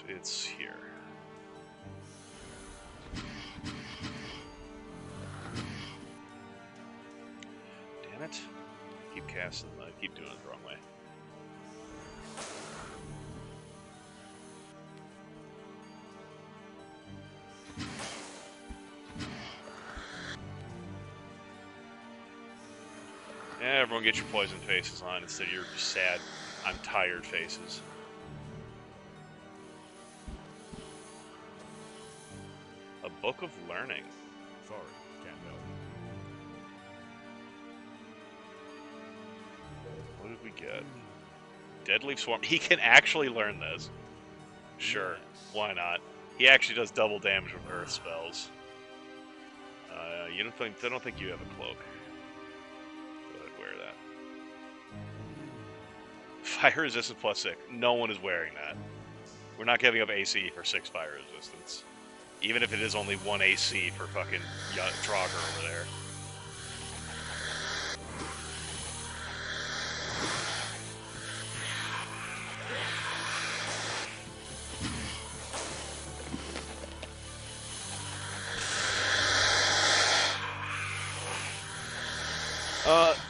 It's here. Damn it. Keep casting, I keep doing it the wrong way. Yeah, everyone get your poison faces on instead of your sad, I'm tired faces. A book of learning. Sorry, can't help. What did we get? Deadly Swarm. He can actually learn this. Sure, Yes. why not? He actually does double damage with earth spells. I don't think you have a cloak. Go ahead, wear that. Fire resistance +6. No one is wearing that. We're not giving up AC for 6 fire resistance. Even if it is only 1 AC for fucking Draugr over there.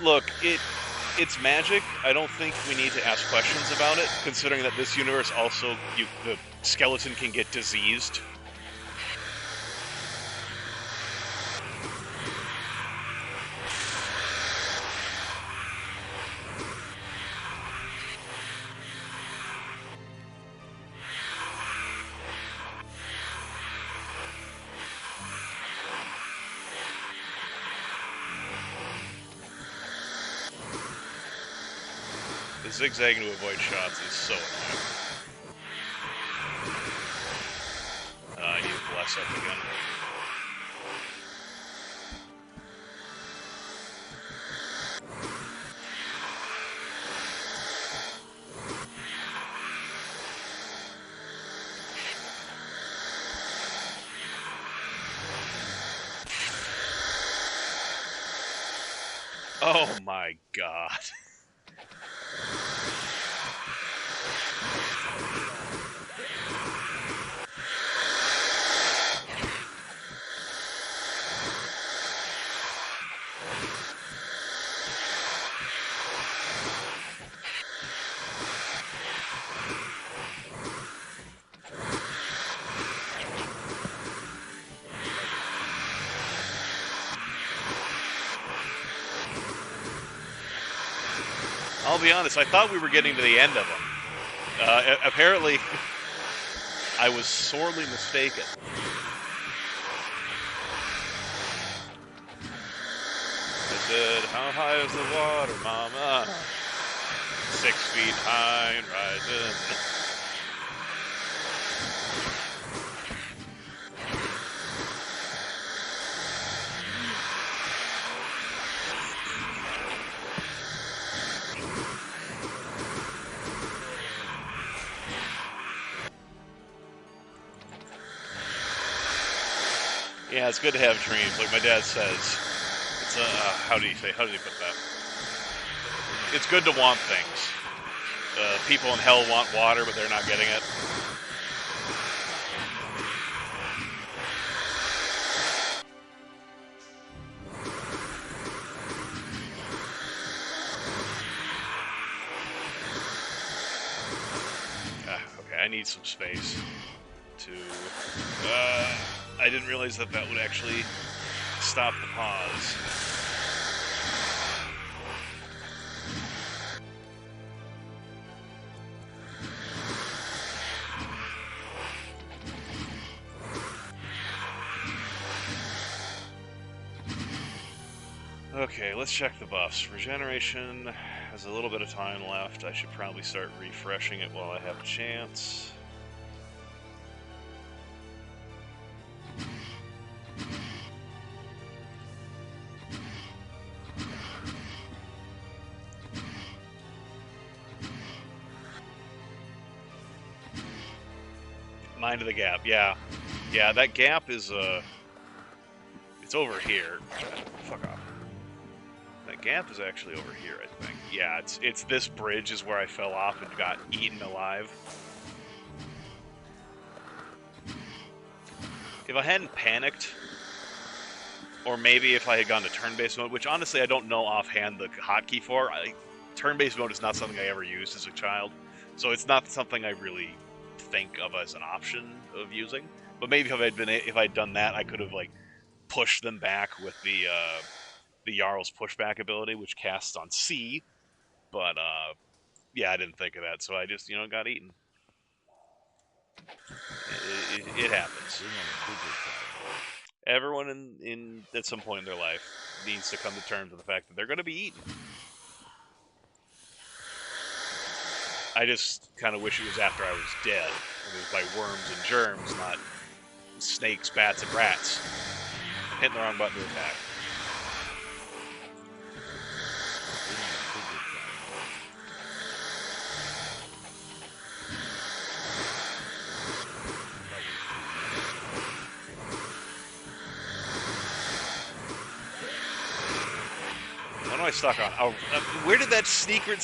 Look, it's magic. I don't think we need to ask questions about it, considering that this universe also, the skeleton can get diseased. Zigzagging to avoid shots is so annoying. I need to bless up again. Oh my god. I'll be honest, I thought we were getting to the end of them. Apparently, I was sorely mistaken. I said, how high is the water, mama? 6 feet high and rising. Yeah, it's good to have dreams, like my dad says. It's how do you put that? It's good to want things. People in hell want water, but they're not getting it. Okay, I need some space to... I didn't realize that would actually stop the pause. Okay, let's check the buffs. Regeneration has a little bit of time left. I should probably start refreshing it while I have a chance. Mind of the gap, yeah. Yeah, that gap is, it's over here. Fuck off. That gap is actually over here, I think. Yeah, it's this bridge is where I fell off and got eaten alive. If I hadn't panicked, or maybe if I had gone to turn-based mode, which honestly I don't know offhand the hotkey for. Turn-based mode is not something I ever used as a child, so it's not something I really think of as an option of using. But maybe if I'd done that, I could have like pushed them back with the Jarls pushback ability, which casts on C. But yeah, I didn't think of that, so I just got eaten. It happens. Everyone in at some point in their life needs to come to terms with the fact that they're going to be eaten. I just kind of wish it was after I was dead. It was by worms and germs, not snakes, bats, and rats. I'm hitting the wrong button to attack. What am I stuck on? Oh, where did that secret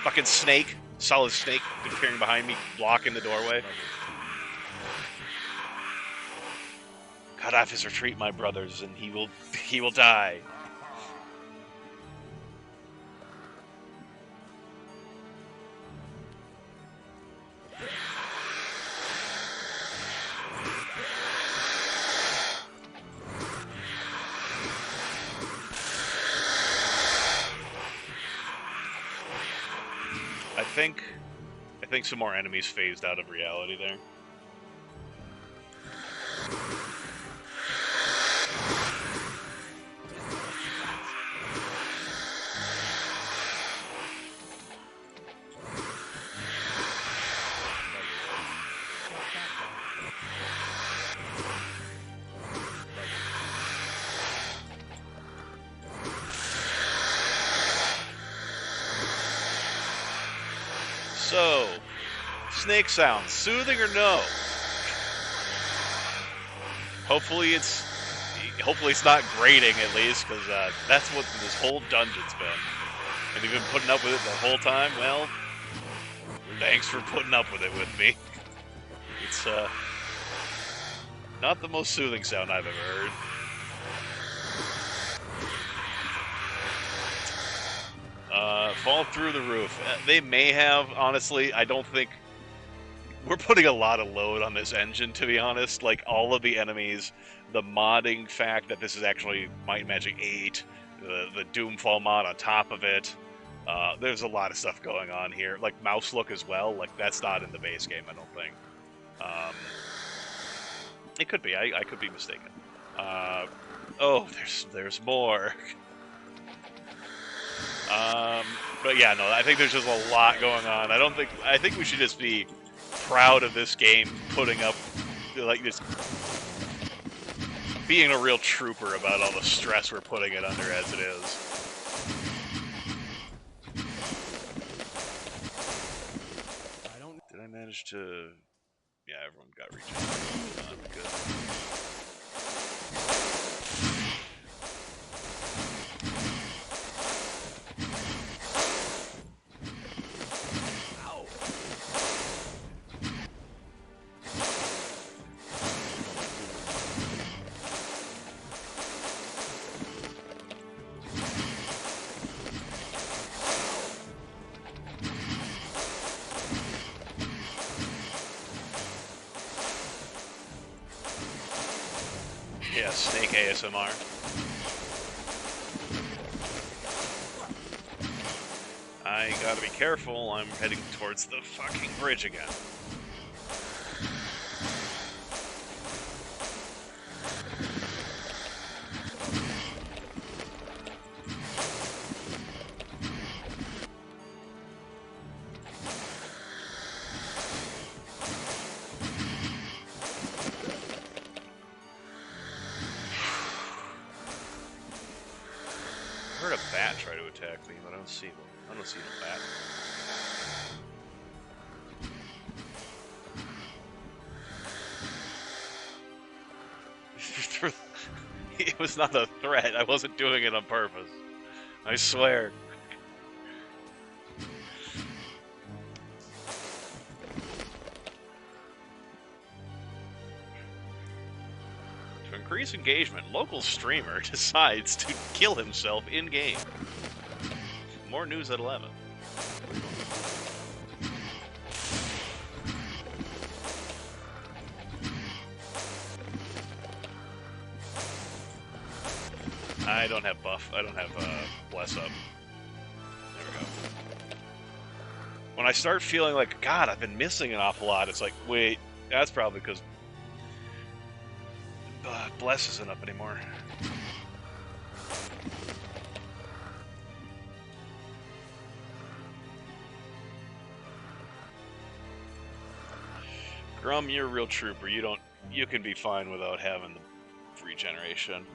fucking snake, solid snake, appearing behind me, blocking the doorway? Cut off his retreat, my brothers, and he will die. I think some more enemies phased out of reality there. So, snake sounds, soothing or no? Hopefully Hopefully it's not grating, at least, because that's what this whole dungeon's been. And you've been putting up with it the whole time? Well, thanks for putting up with it with me. It's, not the most soothing sound I've ever heard. Fall through the roof. They may have, honestly. I don't think... We're putting a lot of load on this engine, to be honest. Like, all of the enemies, the modding fact that this is actually Might and Magic 8, the Doomfall mod on top of it. There's a lot of stuff going on here. Like, mouse look as well. Like, that's not in the base game, I don't think. It could be. I could be mistaken. Oh, there's more. But yeah, no, I think there's just a lot going on. I think we should just be proud of this game putting up, like, this, being a real trooper about all the stress we're putting it under as it is. Did I manage to... Yeah, everyone got regenerated. Good. Yeah, snake ASMR. I gotta be careful, I'm heading towards the fucking bridge again. I heard a bat try to attack me, but I don't see the bat. It was not a threat. I wasn't doing it on purpose. I swear. To increase engagement, local streamer decides to kill himself in-game. More news at 11. I don't have buff. I don't have bless up. There we go. When I start feeling like, God, I've been missing an awful lot, it's like, wait, that's probably because bless isn't up anymore. Grum, you're a real trooper. You can be fine without having the regeneration.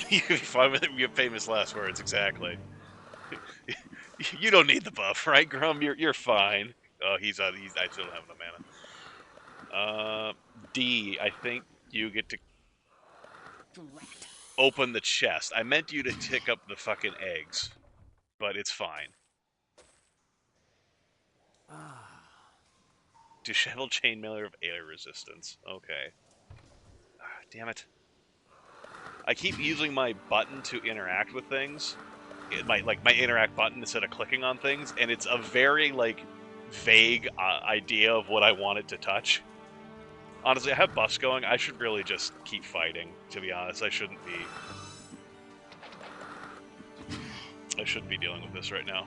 You can be fine with it. Your famous last words, exactly. You don't need the buff, right, Grum? You're fine. Oh, I still don't have enough mana. D, I think you get to open the chest. I meant you to tick up the fucking eggs, but it's fine. Disheveled chainmailer of air resistance. Okay. Damn it. I keep using my button to interact with things. My interact button instead of clicking on things, and it's a very, like, vague idea of what I want it to touch. Honestly, I have buffs going. I should really just keep fighting, to be honest. I shouldn't be dealing with this right now.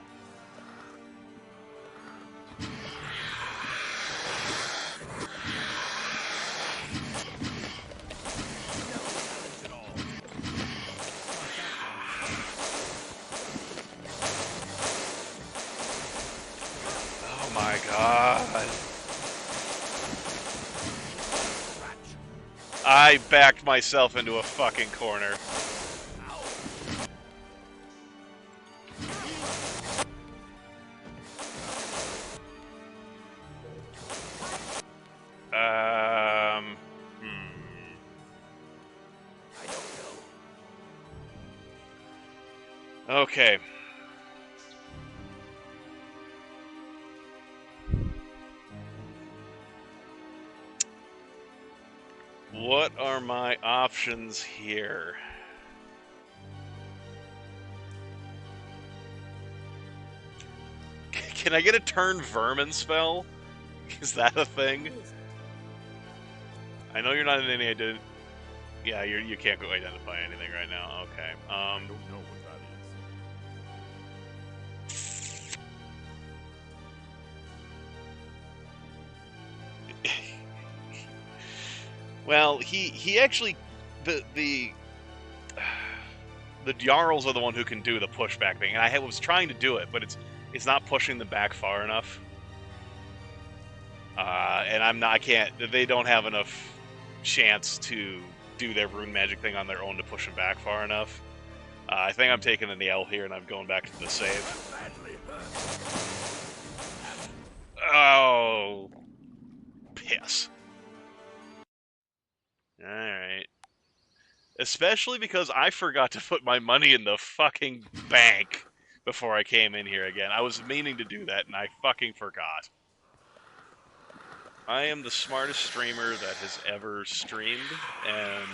God. I backed myself into a fucking corner. Okay. What are my options here? Can I get a turn vermin spell? Is that a thing? I know you're not in any identity. Yeah, you can't go identify anything right now. Okay. I don't know what that is. Well, he actually the Jarls are the one who can do the pushback thing, and I was trying to do it, but it's not pushing them back far enough. And I can't. They don't have enough chance to do their rune magic thing on their own to push them back far enough. I think I'm taking the L here, and I'm going back to the save. Oh, piss. Alright. Especially because I forgot to put my money in the fucking bank before I came in here again. I was meaning to do that, and I fucking forgot. I am the smartest streamer that has ever streamed, and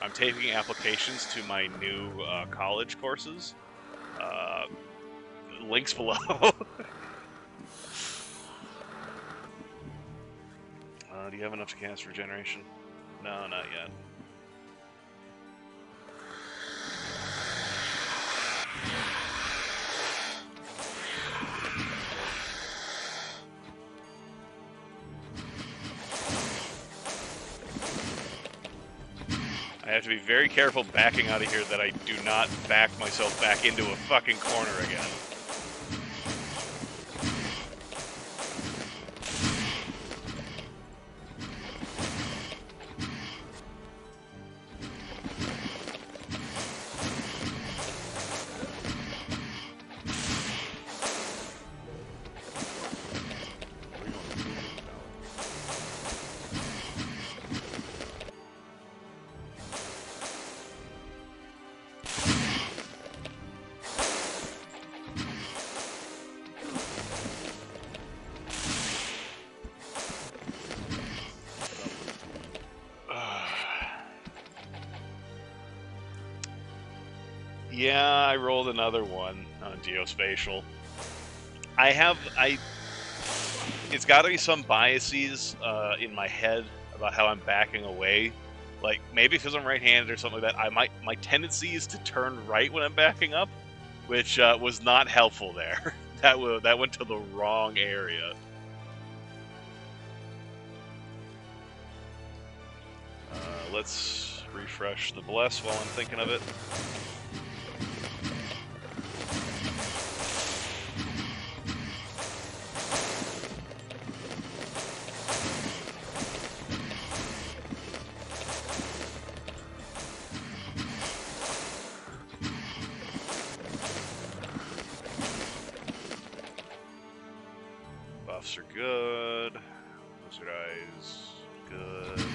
I'm taking applications to my new college courses. Links below. Do you have enough to cast regeneration? No, not yet. I have to be very careful backing out of here that I do not back myself back into a fucking corner again. Yeah, I rolled another one on geospatial. It's got to be some biases in my head about how I'm backing away. Like, maybe because I'm right-handed or something like that, my tendency is to turn right when I'm backing up, which was not helpful there. That went to the wrong area. Let's refresh the bless while I'm thinking of it. Buffs are good. Wizard Eyes, good.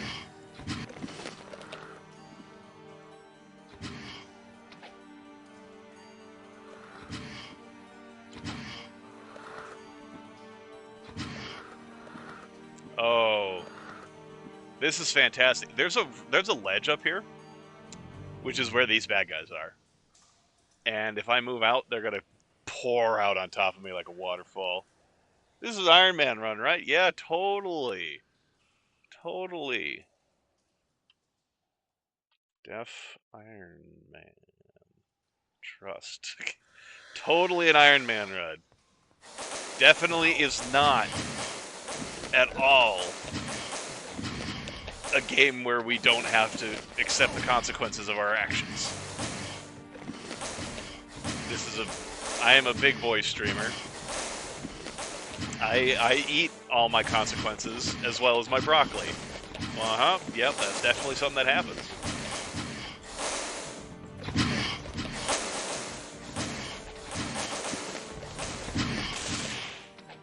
Oh, this is fantastic. There's a ledge up here, which is where these bad guys are. And if I move out, they're gonna pour out on top of me like a waterfall. This is Iron Man run, right? Yeah, totally. Totally. Deaf Iron Man. Trust. Totally an Iron Man run. Definitely is not at all a game where we don't have to accept the consequences of our actions. I am a big boy streamer. I eat all my consequences as well as my broccoli. Yep, that's definitely something that happens.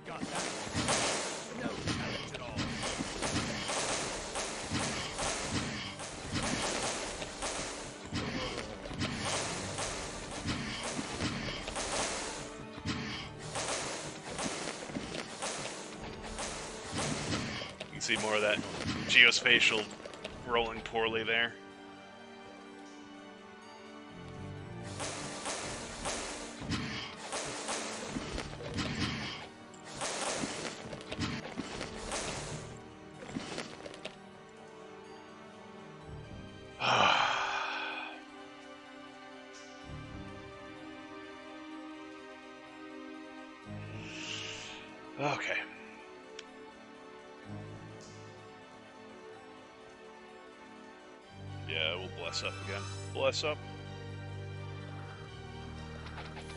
Got that. No challenge at all. You can see more of that geospatial rolling poorly there. Okay. Yeah, we'll bless up again. Bless up.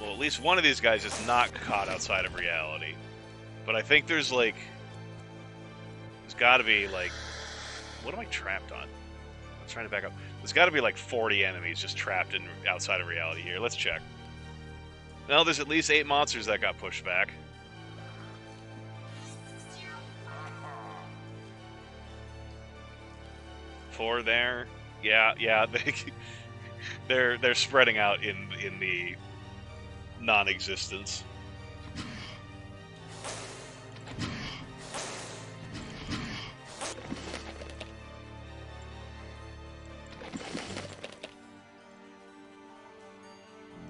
Well, at least one of these guys is not caught outside of reality. But I think there's like... There's gotta be like... What am I trapped on? I'm trying to back up. There's gotta be like 40 enemies just trapped in outside of reality here. Let's check. No, there's at least 8 monsters that got pushed back. 4 there. Yeah, they're spreading out in the non-existence.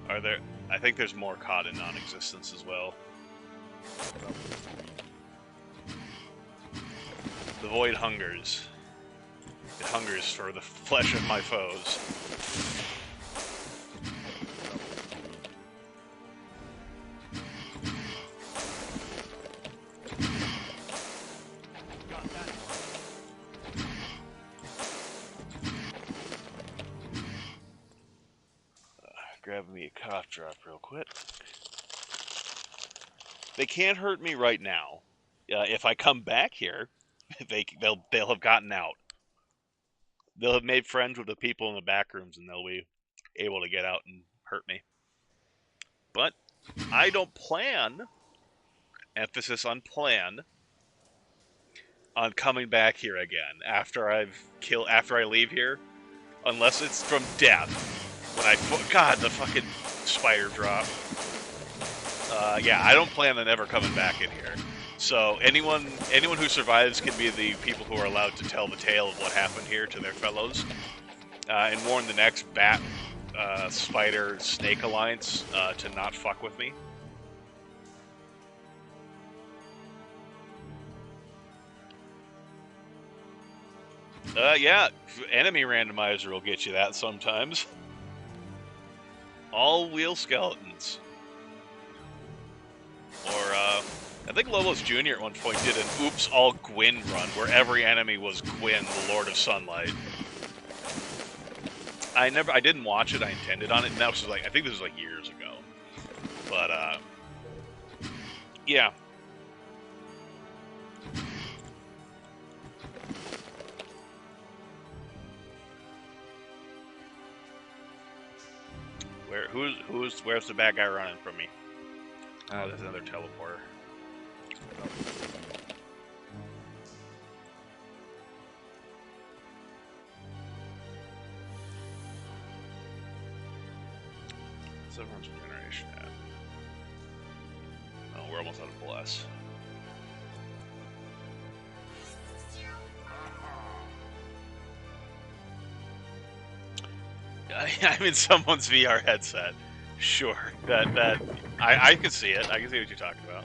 Are there? I think there's more caught in non-existence as well. The void hungers. It hungers for the flesh of my foes. Grab me a cough drop real quick. They can't hurt me right now. If I come back here, they'll have gotten out. They'll have made friends with the people in the back rooms, and they'll be able to get out and hurt me. But I don't plan, emphasis on plan, on coming back here again after I leave here, unless it's from death. God, the fucking spider drop. Yeah, I don't plan on ever coming back in here. So anyone who survives can be the people who are allowed to tell the tale of what happened here to their fellows, and warn the next bat, spider, snake alliance to not fuck with me. Yeah, enemy randomizer will get you that sometimes. All wheel skeletons. Or, I think Lobos Jr. at one point did an Oops All Gwyn run, where every enemy was Gwyn, the Lord of Sunlight. I didn't watch it, I intended on it, and that was like, I think this was like years ago. But, yeah. Where's the bad guy running from me? Oh, there's another teleporter. So everyone's regeneration at. Oh, we're almost out of bless. I'm in someone's VR headset. Sure, I can see it. I can see what you're talking about.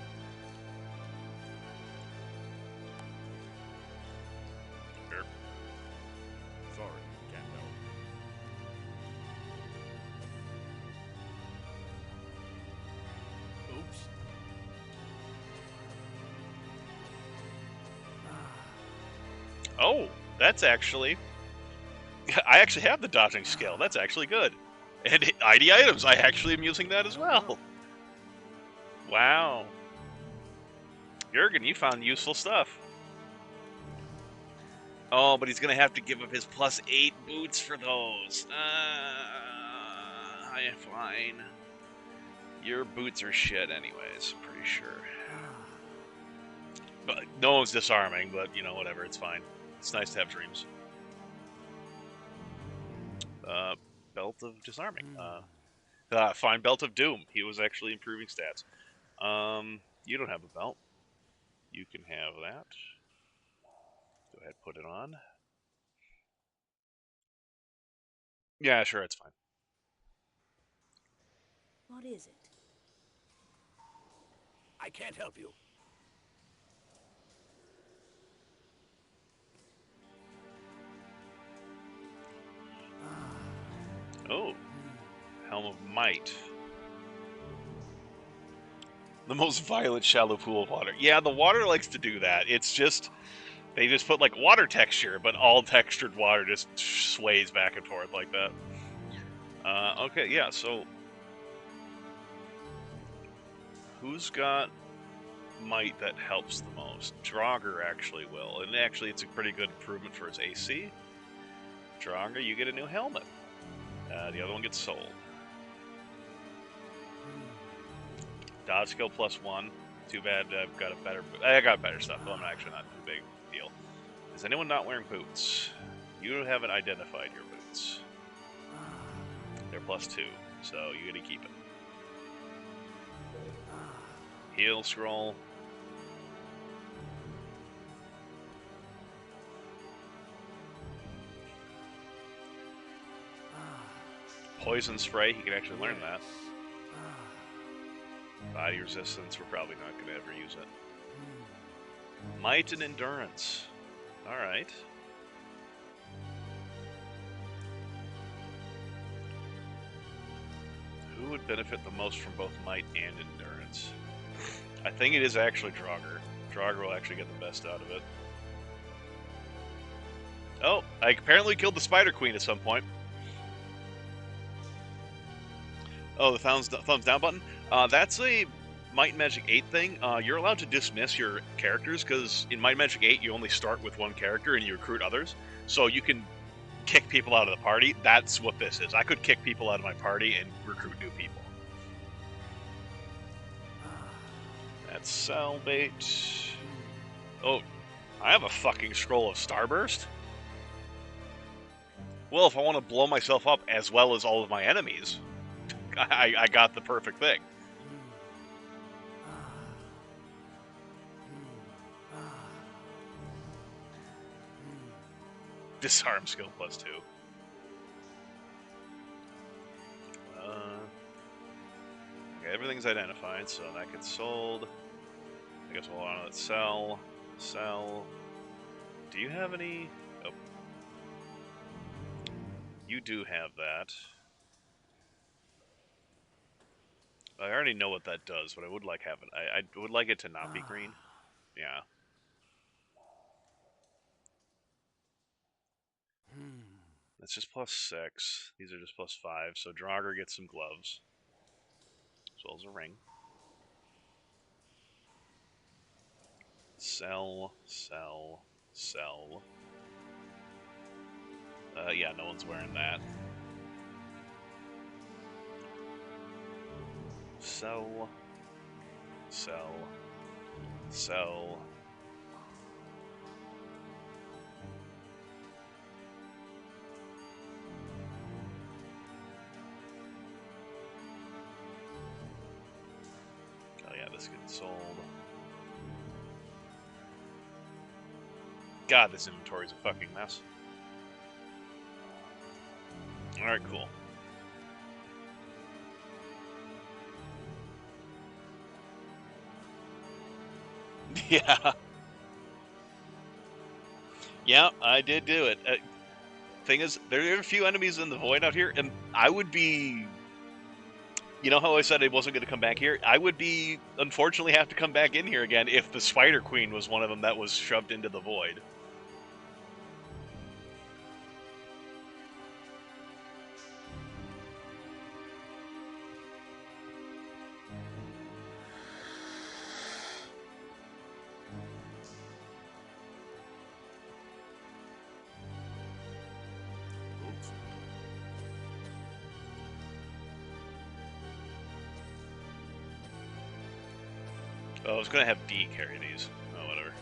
Sure. Sorry, can't help. Oops. Oh, that's actually... I actually have the dodging skill. That's actually good. And ID items, I actually am using that as well. Wow. Jurgen, you found useful stuff. Oh, but he's gonna have to give up his +8 boots for those. Fine. Your boots are shit anyways, I'm pretty sure. But no one's disarming, but, you know, whatever, it's fine. It's nice to have dreams. Belt of disarming. Fine, Belt of Doom. He was actually improving stats. You don't have a belt. You can have that. Go ahead, put it on. Yeah, sure, it's fine. What is it? I can't help you. Oh, Helm of Might. The most violent shallow pool of water. Yeah, the water likes to do that. It's just, they just put like water texture, but all textured water just sways back and forth like that. Okay, yeah, so who's got might that helps the most? Draugr actually will, and actually it's a pretty good improvement for his AC. Draugr, you get a new helmet. The other one gets sold. Dodge skill +1. Too bad I've got a better. I got better stuff, but I'm actually not too big deal. Is anyone not wearing boots? You haven't identified your boots. They're +2, so you gotta keep it. Heal scroll. Poison spray. He can actually learn that. Body resistance. We're probably not gonna ever use it. Might and endurance. All right. Who would benefit the most from both might and endurance? I think it is actually Draugr. Draugr will actually get the best out of it. Oh, I apparently killed the Spider Queen at some point. Oh, the thumbs down button? That's a Might and Magic 8 thing. You're allowed to dismiss your characters, because in Might and Magic 8, you only start with one character and you recruit others. So you can kick people out of the party. That's what this is. I could kick people out of my party and recruit new people. That's cell bait. Oh, I have a fucking scroll of Starburst. Well, if I want to blow myself up as well as all of my enemies, I got the perfect thing. Disarm skill +2. Okay, everything's identified, so that gets sold. I guess we'll on it. Sell. Sell. Do you have any? Oh. You do have that. I already know what that does, but I would like having. I would like it to not be green. Yeah. That's just +6. These are just +5. So Draugr gets some gloves, as well as a ring. Sell, sell, sell. Yeah, no one's wearing that. Sell, sell, sell. Oh yeah, this gets sold. God, this inventory's a fucking mess. Alright, cool. Yeah. Yeah, I did do it. Thing is, there are a few enemies in the void out here, and I would be... You know how I said I wasn't going to come back here? I would be, unfortunately, have to come back in here again if the Spider Queen was one of them that was shoved into the void. Oh, I was gonna have D carry these. Oh, whatever.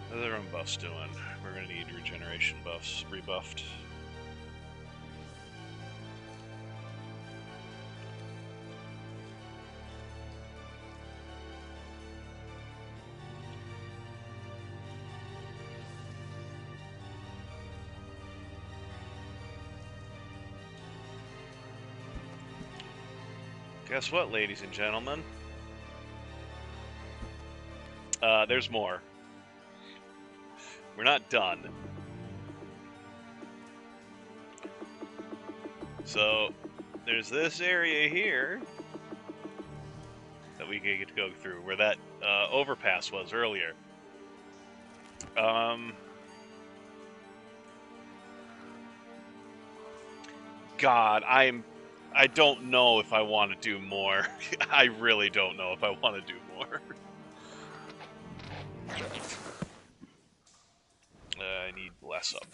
What are their own buffs doing? We're gonna need regeneration buffs rebuffed. Guess what, ladies and gentlemen? There's more. We're not done. So, there's this area here that we get to go through, where that overpass was earlier. God, I don't know if I want to do more. I really don't know if I want to do more. I need bless up.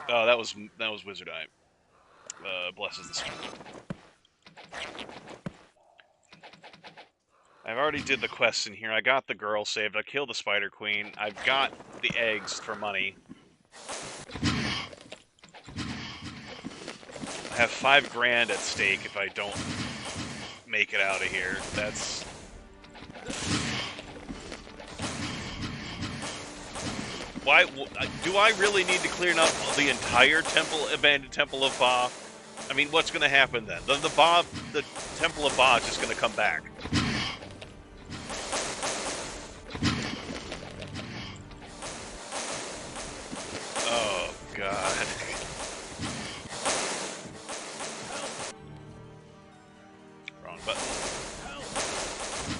Oh, that was Wizard Eye. Blesses the spell. I've already did the quests in here. I got the girl saved. I killed the Spider Queen. I've got the eggs for money. I have $5 grand at stake if I don't make it out of here. That's... Why do I really need to clear up the entire abandoned temple of Ba? I mean, what's going to happen then? The temple of Ba is just going to come back. Oh God. Wrong button.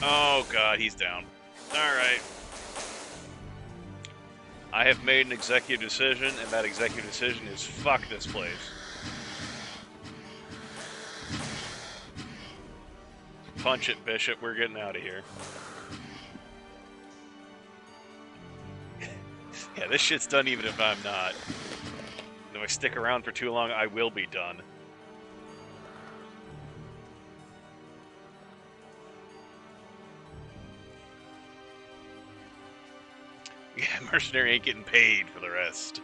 Oh God, he's down. All right. I have made an executive decision, and that executive decision is fuck this place. Punch it, Bishop. We're getting out of here. Yeah, this shit's done even if I'm not. If I stick around for too long, I will be done. Yeah, mercenary ain't getting paid for the rest.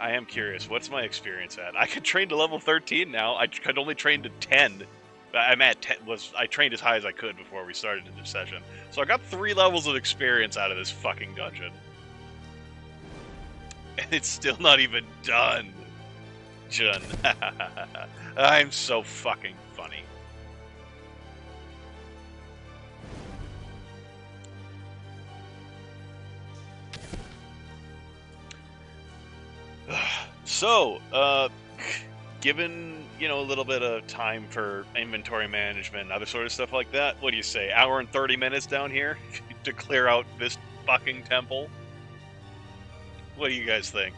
I am curious, what's my experience at? I could train to level 13 now. I could only train to 10. I'm at 10. I trained as high as I could before we started the session. So I got 3 levels of experience out of this fucking dungeon. And it's still not even done. Jun. I'm so fucking funny. So, given, you know, a little bit of time for inventory management and other sort of stuff like that, what do you say? Hour and 30 minutes down here to clear out this fucking temple? What do you guys think?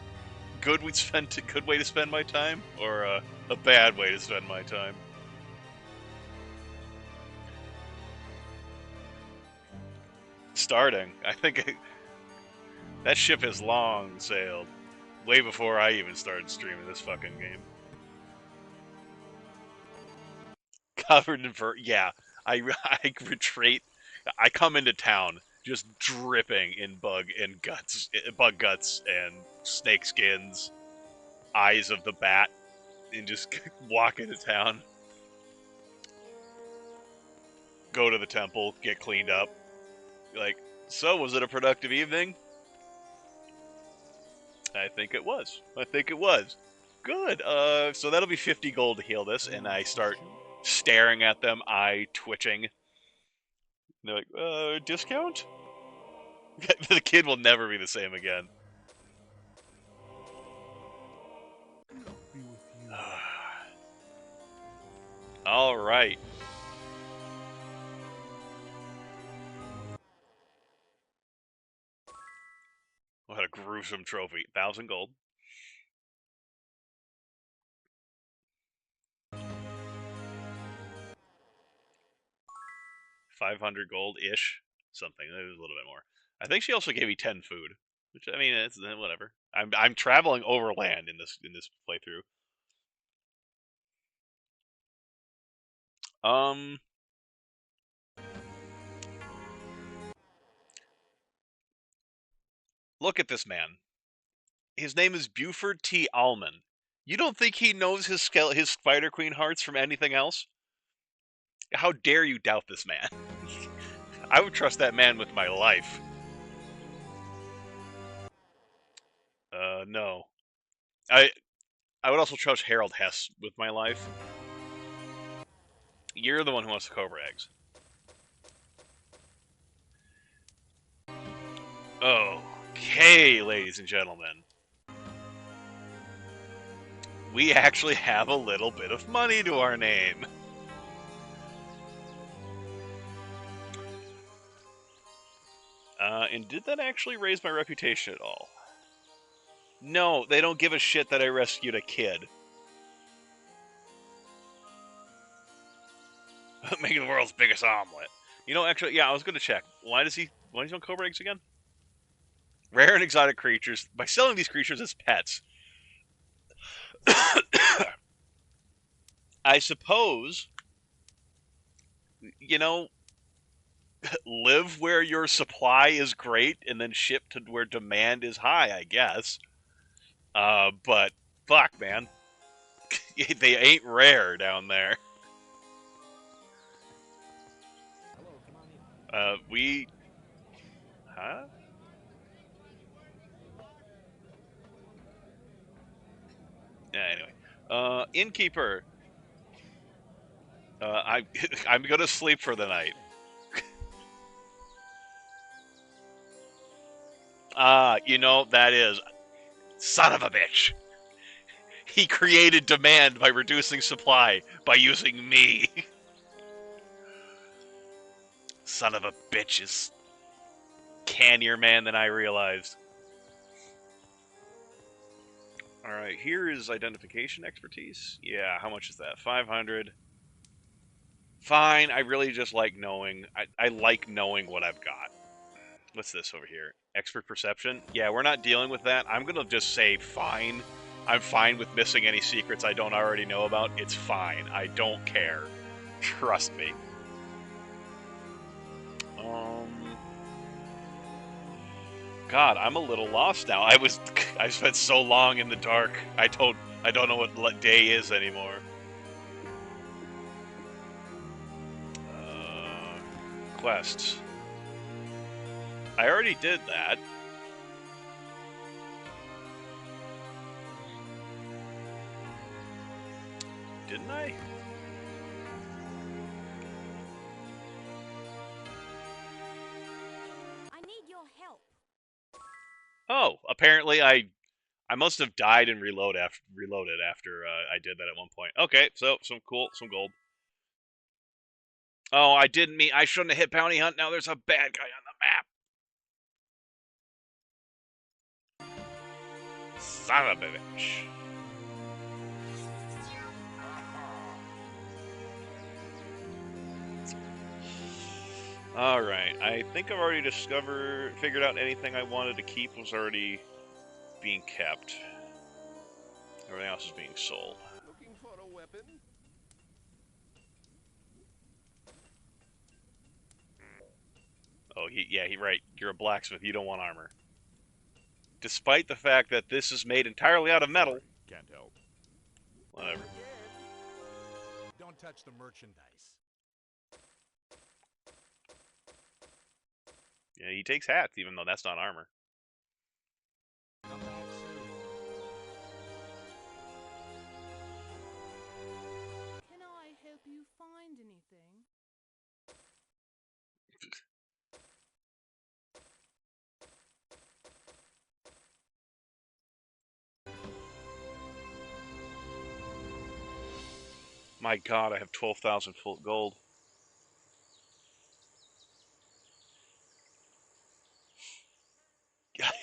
Good way to spend my time, or a bad way to spend my time? Starting. I think that ship has long sailed. Way before I even started streaming this fucking game. Covered in fur. Yeah, I retreat. I come into town just dripping in bug guts and snake skins, eyes of the bat, and just walk into town. Go to the temple, get cleaned up. Like, so was it a productive evening? I think it was. Good. So that'll be 50 gold to heal this, and I start staring at them, eye twitching. And they're like, discount? The kid will never be the same again. All right. What a gruesome trophy. 1,000 gold. 500 gold-ish. Something. It was a little bit more. I think she also gave me 10 food. Which, I mean, it's whatever. I'm traveling overland in this playthrough. Look at this man. His name is Buford T. Allman. You don't think he knows his Spider Queen hearts from anything else? How dare you doubt this man? I would trust that man with my life. No. I would also trust Harold Hess with my life. You're the one who wants the Cobra eggs. Okay, ladies and gentlemen. We actually have a little bit of money to our name. And did that actually raise my reputation at all? No, they don't give a shit that I rescued a kid. Making the world's biggest omelet. You know, actually, yeah, I was gonna check. Why does he want Cobra eggs again? Rare and exotic creatures. By selling these creatures as pets. I suppose, you know, live where your supply is great and then ship to where demand is high, I guess. But fuck, man. They ain't rare down there. We... Huh? Yeah, anyway. Innkeeper. I'm gonna sleep for the night. You know, that is... Son of a bitch. He created demand by reducing supply by using me. Son of a bitch is cannier man than I realized. Alright, here is identification expertise. Yeah, how much is that? 500. Fine, I really just like knowing. I like knowing what I've got. What's this over here? Expert perception? Yeah, we're not dealing with that. I'm gonna just say fine. I'm fine with missing any secrets I don't already know about. It's fine. I don't care. Trust me. God, I'm a little lost now. I spent so long in the dark. I don't know what day is anymore. Quests. I already did that. Didn't I? I need your help. Oh, apparently I must have died and reloaded after I did that at one point. Okay, so some gold. Oh, I didn't mean I shouldn't have hit bounty hunt. Now there's a bad guy on the map. Son of a bitch. Alright, I think I've already figured out anything I wanted to keep was already being kept. Everything else is being sold. Looking for a weapon? Oh, right. You're a blacksmith. You don't want armor. Despite the fact that this is made entirely out of metal. Sorry, can't help. Whatever. Don't touch the merchandise. Yeah, he takes hats, even though that's not armor. Come back soon. Can I help you find anything? My god, I have 12,000 full gold.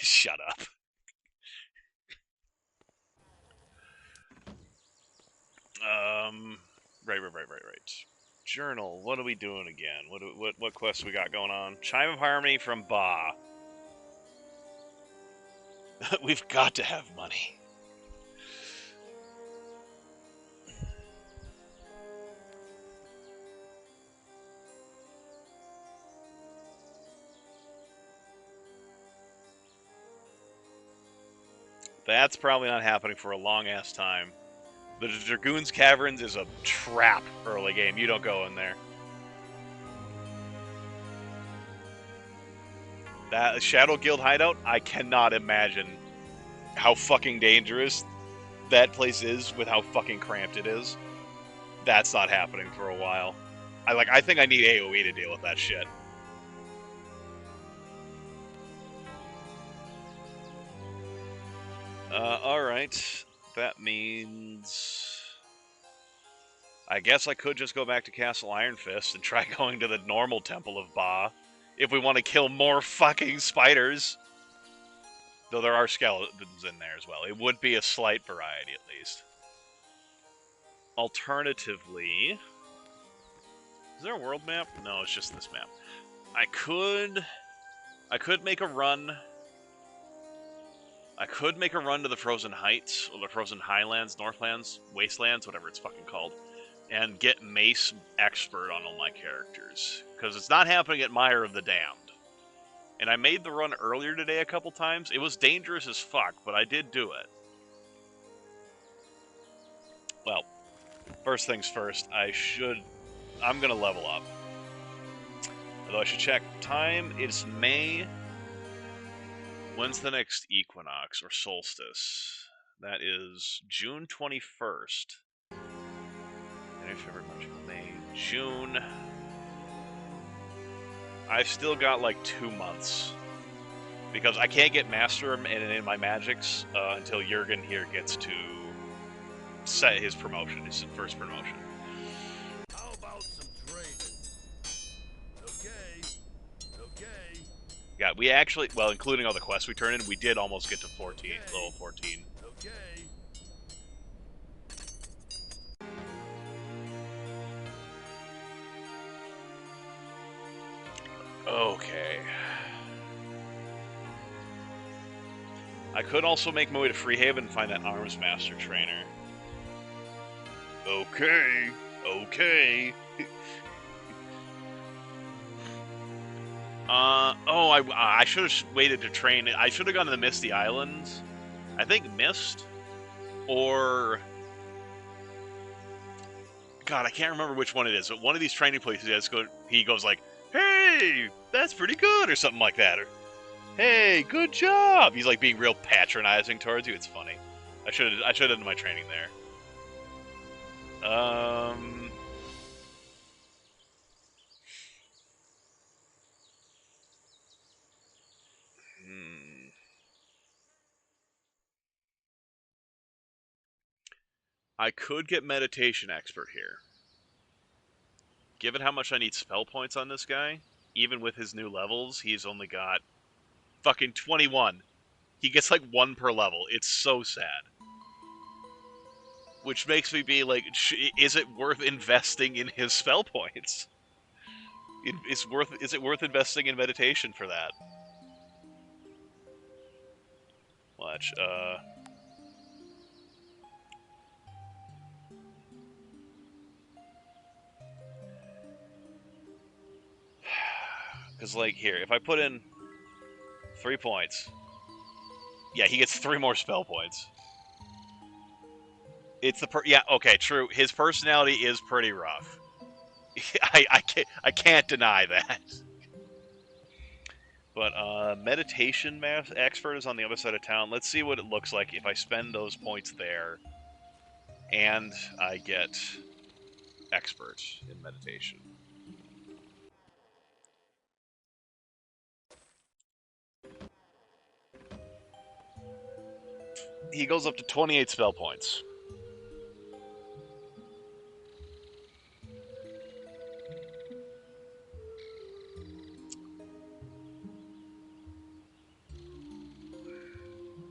Shut up. Right. Journal. What are we doing again? What quests we got going on? Chime of Harmony from Ba. We've got to have money. That's probably not happening for a long-ass time. The Dragoon's Caverns is a trap early game. You don't go in there. That Shadow Guild hideout, I cannot imagine how fucking dangerous that place is with how fucking cramped it is. That's not happening for a while. I think I need AoE to deal with that shit. Alright. That means... I guess I could just go back to Castle Iron Fist and try going to the normal Temple of Ba. If we want to kill more fucking spiders. Though there are skeletons in there as well. It would be a slight variety, at least. Alternatively... Is there a world map? No, it's just this map. I could make a run... I could make a run to the Frozen Heights, or the Frozen Highlands, Northlands, Wastelands, whatever it's fucking called, and get Mace Expert on all my characters. Because it's not happening at Mire of the Damned. And I made the run earlier today a couple times. It was dangerous as fuck, but I did do it. Well, first things first, I'm gonna level up. Although I should check time, it's May. When's the next equinox or solstice? That is June 21st. January, February, March, May, June. I've still got like 2 months. Because I can't get Master in my magics until Jurgen here gets to set his promotion, his first promotion. How about some trading? Okay. Yeah, we actually, well, including all the quests we turned in, we did almost get to 14, level 14. Okay. Okay. I could also make my way to Freehaven and find that Arms Master trainer. Okay. I should have waited to train. I should have gone to the Misty Islands. I think Mist, or... God, I can't remember which one it is, but one of these training places, he goes like, hey, that's pretty good, or something like that, or, hey, good job. He's like being real patronizing towards you. It's funny. I should have done my training there. I could get Meditation Expert here. Given how much I need spell points on this guy, even with his new levels, he's only got fucking 21. He gets like 1 per level. It's so sad. Which makes me be like, is it worth investing in his spell points? Is it worth investing in meditation for that? Watch, because, like, here, if I put in 3 points... Yeah, he gets 3 more spell points. It's the yeah, okay, true. His personality is pretty rough. I can't deny that. But, Meditation Expert is on the other side of town. Let's see what it looks like if I spend those points there, and I get Expert in Meditation. He goes up to 28 spell points.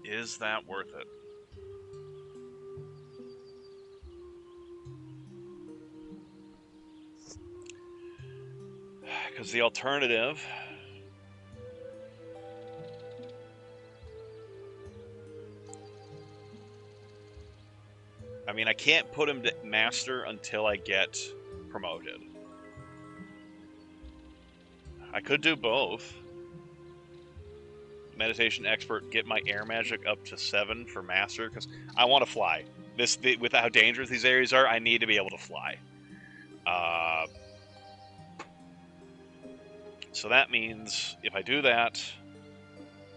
Is that worth it? Because the alternative... I mean, I can't put him to Master until I get promoted. I could do both. Meditation expert, get my air magic up to 7 for master, because I want to fly. With how dangerous these areas are, I need to be able to fly. So that means if I do that,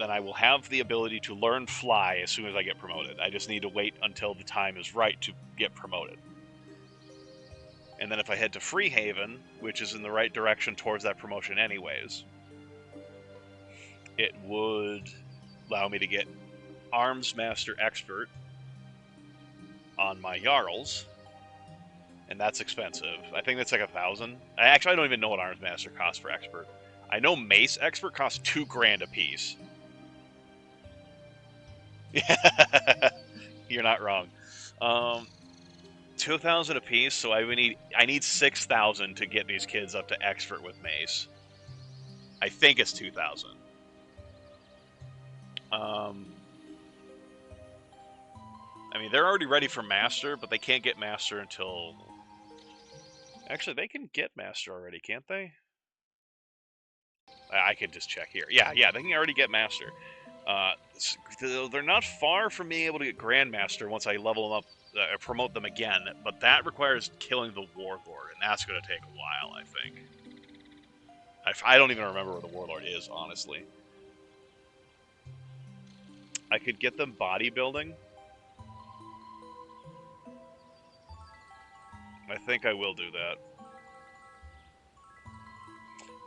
then I will have the ability to learn fly as soon as I get promoted. I just need to wait until the time is right to get promoted. And then if I head to Freehaven, which is in the right direction towards that promotion anyways, it would allow me to get Arms Master Expert on my Jarls, and that's expensive. I think that's like 1,000. I don't even know what Arms Master costs for Expert. I know Mace Expert costs $2,000 a piece. You're not wrong. 2,000 a piece, so I need 6,000 to get these kids up to Expert with Mace. I think it's 2,000. I mean, they're already ready for Master, but they can't get Master until... Actually, they can get Master already, can't they? I could just check here. Yeah, they can already get Master. They're not far from being able to get Grandmaster once I level them up, promote them again, but that requires killing the Warlord, and that's going to take a while, I think. I don't even remember where the Warlord is, honestly. I could get them bodybuilding. I think I will do that.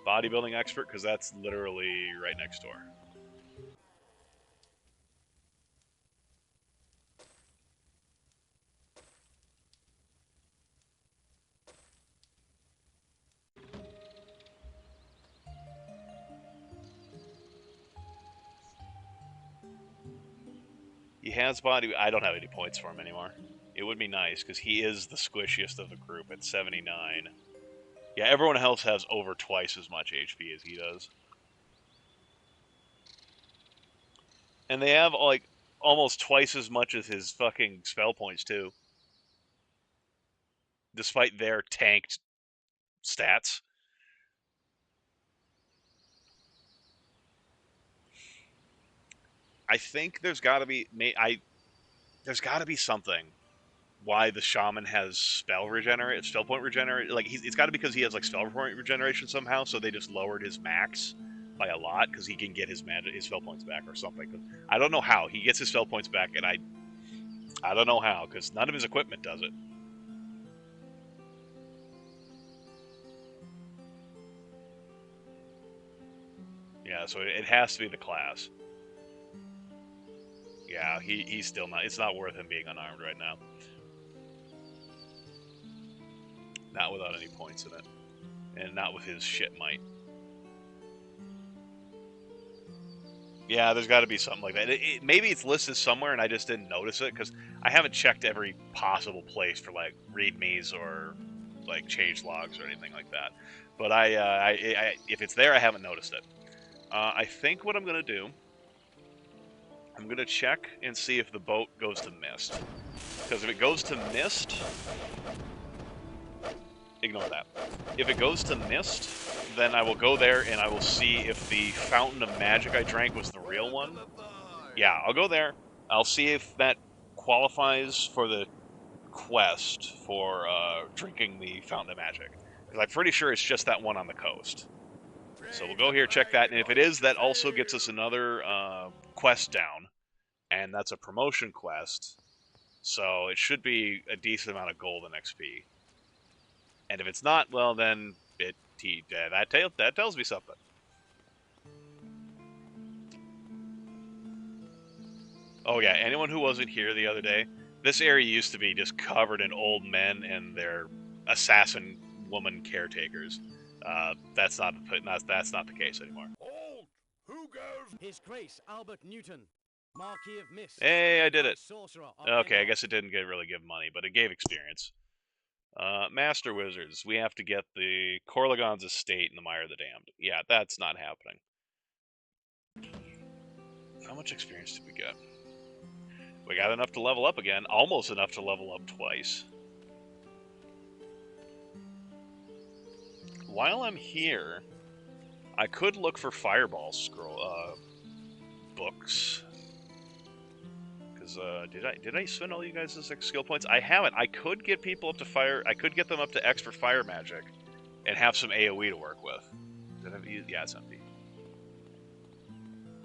Bodybuilding expert, because that's literally right next door. He has body... I don't have any points for him anymore. It would be nice, because he is the squishiest of the group at 79. Yeah, everyone else has over twice as much HP as he does. And they have, like, almost twice as much as his fucking spell points, too. Despite their tanked stats. I think there's got to be... There's got to be something why the Shaman has spell point regenerate. Like, it's got to be because he has, like, spell point regeneration somehow, so they just lowered his max by a lot, because he can get his spell points back or something. I don't know how. He gets his spell points back, and I don't know how, because none of his equipment does it. Yeah, so it has to be the class. Yeah, he's still not... It's not worth him being unarmed right now. Not without any points in it. And not with his shit might. Yeah, there's got to be something like that. Maybe it's listed somewhere and I just didn't notice it, because I haven't checked every possible place for, like, readmes or, like, change logs or anything like that. But if it's there, I haven't noticed it. I think what I'm going to do... I'm going to check and see if the boat goes to Mist. Because if it goes to Mist... Ignore that. If it goes to Mist, then I will go there and I will see if the Fountain of Magic I drank was the real one. Yeah, I'll go there. I'll see if that qualifies for the quest for drinking the Fountain of Magic. Because I'm pretty sure it's just that one on the coast. So we'll go here, check that, and if it is, that also gets us another quest down. And that's a promotion quest. So it should be a decent amount of gold and XP. And if it's not, well, then that tells me something. Oh yeah, anyone who wasn't here the other day, this area used to be just covered in old men and their assassin woman caretakers. That's not the case anymore. Hold! Who goes? His Grace Albert Newton, Marquis of Mist. Hey, I did it. Sorcerer of Okay, I Bengal. guess it didn't really give money, but it gave experience. Master Wizards. We have to get the Corlegon's estate in the Mire of the Damned. Yeah, that's not happening. How much experience did we get? We got enough to level up again. Almost enough to level up twice. While I'm here, I could look for Fireball books. Because did I spend all you guys' skill points? I haven't. I could get people up to fire. I could get them up to X for fire magic, and have some AOE to work with. Did I have used? Yeah, it's empty.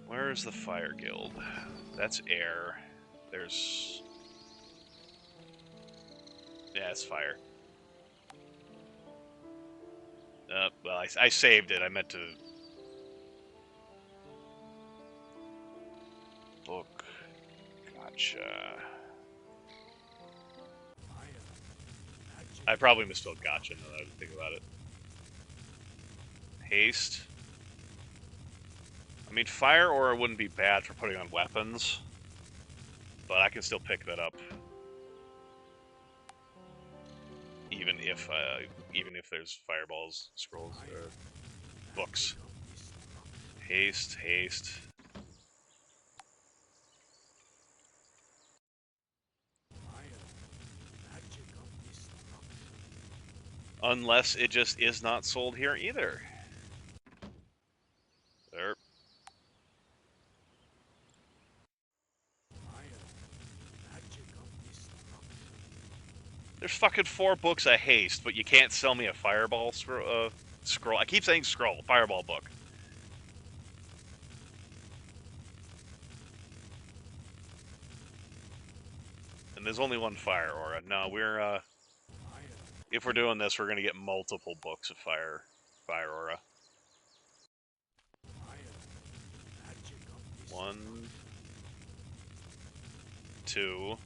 Where's the fire guild? That's air. There's. Yeah, it's fire. Well, I saved it. I meant to. Book. Gotcha. I probably misspelled gotcha now that I think about it. Haste. I mean, fire aura wouldn't be bad for putting on weapons, but I can still pick that up. Even if there's fireballs, scrolls, or books. Haste. Unless it just is not sold here either. There. There's fucking 4 books of haste, but you can't sell me a fireball scroll. I keep saying scroll. Fireball book. And there's only one fire aura. No, we're, if we're doing this, we're gonna get multiple books of fire aura. 1, 2.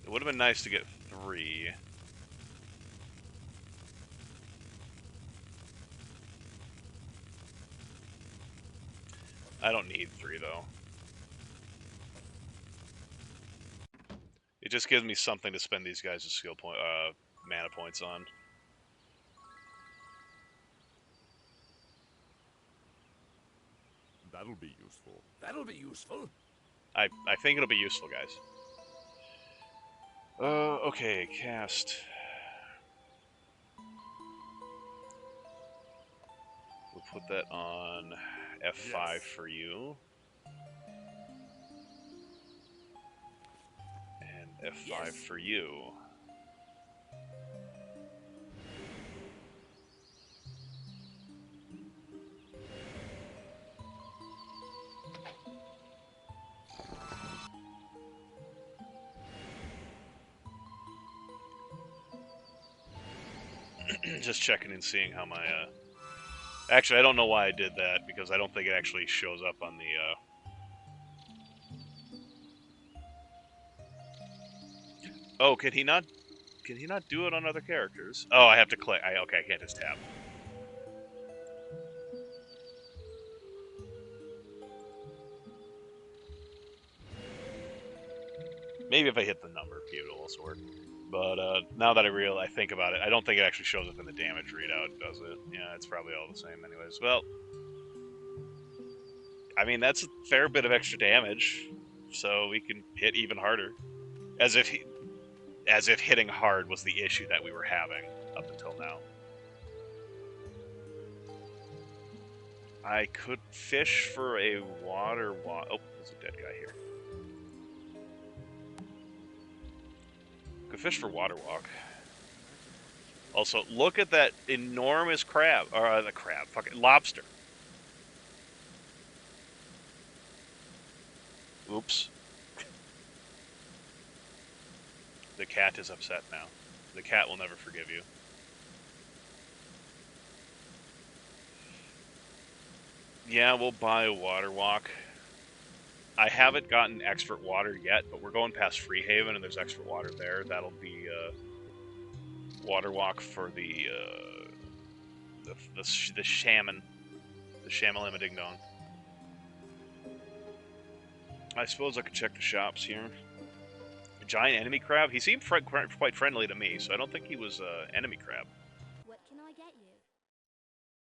It would have been nice to get 3. I don't need 3 though. It just gives me something to spend these guys' skill point, mana points on. That'll be useful. That'll be useful. I think it'll be useful, guys. Okay, cast. We'll put that on F5 for you. And F5 for you. Just checking and seeing how my, Actually, I don't know why I did that, because I don't think it actually shows up on the, Oh, can he not do it on other characters? Oh, I have to click. Okay, I can't just tap. Maybe if I hit the number key, it'll also work. But now that I think about it, I don't think it actually shows up in the damage readout, does it? Yeah, it's probably all the same anyways. Well, I mean, that's a fair bit of extra damage, so we can hit even harder. As if hitting hard was the issue that we were having up until now. I could fish for a water walk. Oh, there's a dead guy here. Could fish for water walk. Also, look at that enormous crab, or the crab, fucking lobster. Oops. The cat is upset now. The cat will never forgive you. Yeah, we'll buy a water walk. I haven't gotten expert water yet, but we're going past Freehaven and there's expert water there. That'll be water walk for the Shaman. The Shamalama Ding Dong. I suppose I could check the shops here. A giant enemy crab? He seemed quite friendly to me, so I don't think he was enemy crab. What can I get you?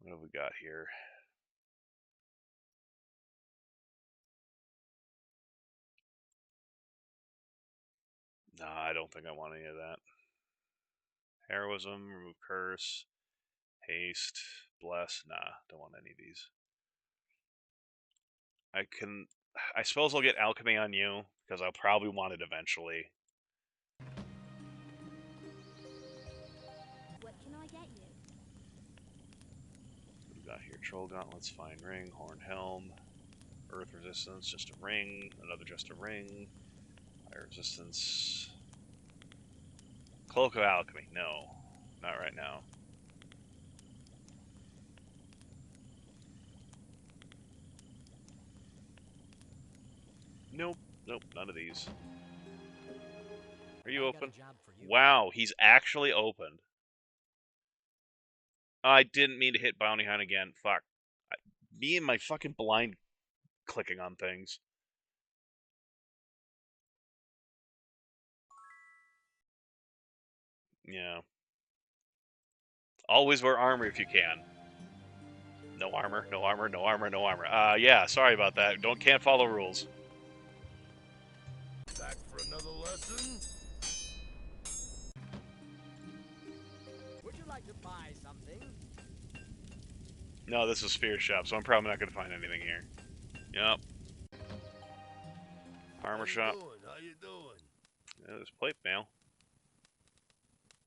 What have we got here? Nah, I don't think I want any of that. Heroism, remove curse, haste, bless. Nah, don't want any of these. I suppose I'll get alchemy on you, because I'll probably want it eventually. What can I get you? What do we got here? Troll gauntlets, fine ring, horn helm, earth resistance, just a ring, another just a ring, fire resistance, cloak of alchemy. No, not right now. Nope, nope, none of these. Are you I got a open? job for you. Wow, he's actually opened. I didn't mean to hit bounty hunt again. Fuck. Me and my fucking blind clicking on things. Yeah. Always wear armor if you can. No armor, no armor, no armor, no armor. Yeah, sorry about that. Can't follow rules. Back for another lesson? Would you like to buy something? No, this is Spear Shop, so I'm probably not going to find anything here. Yep. Armor shop. How you doing? Yeah, there's plate mail.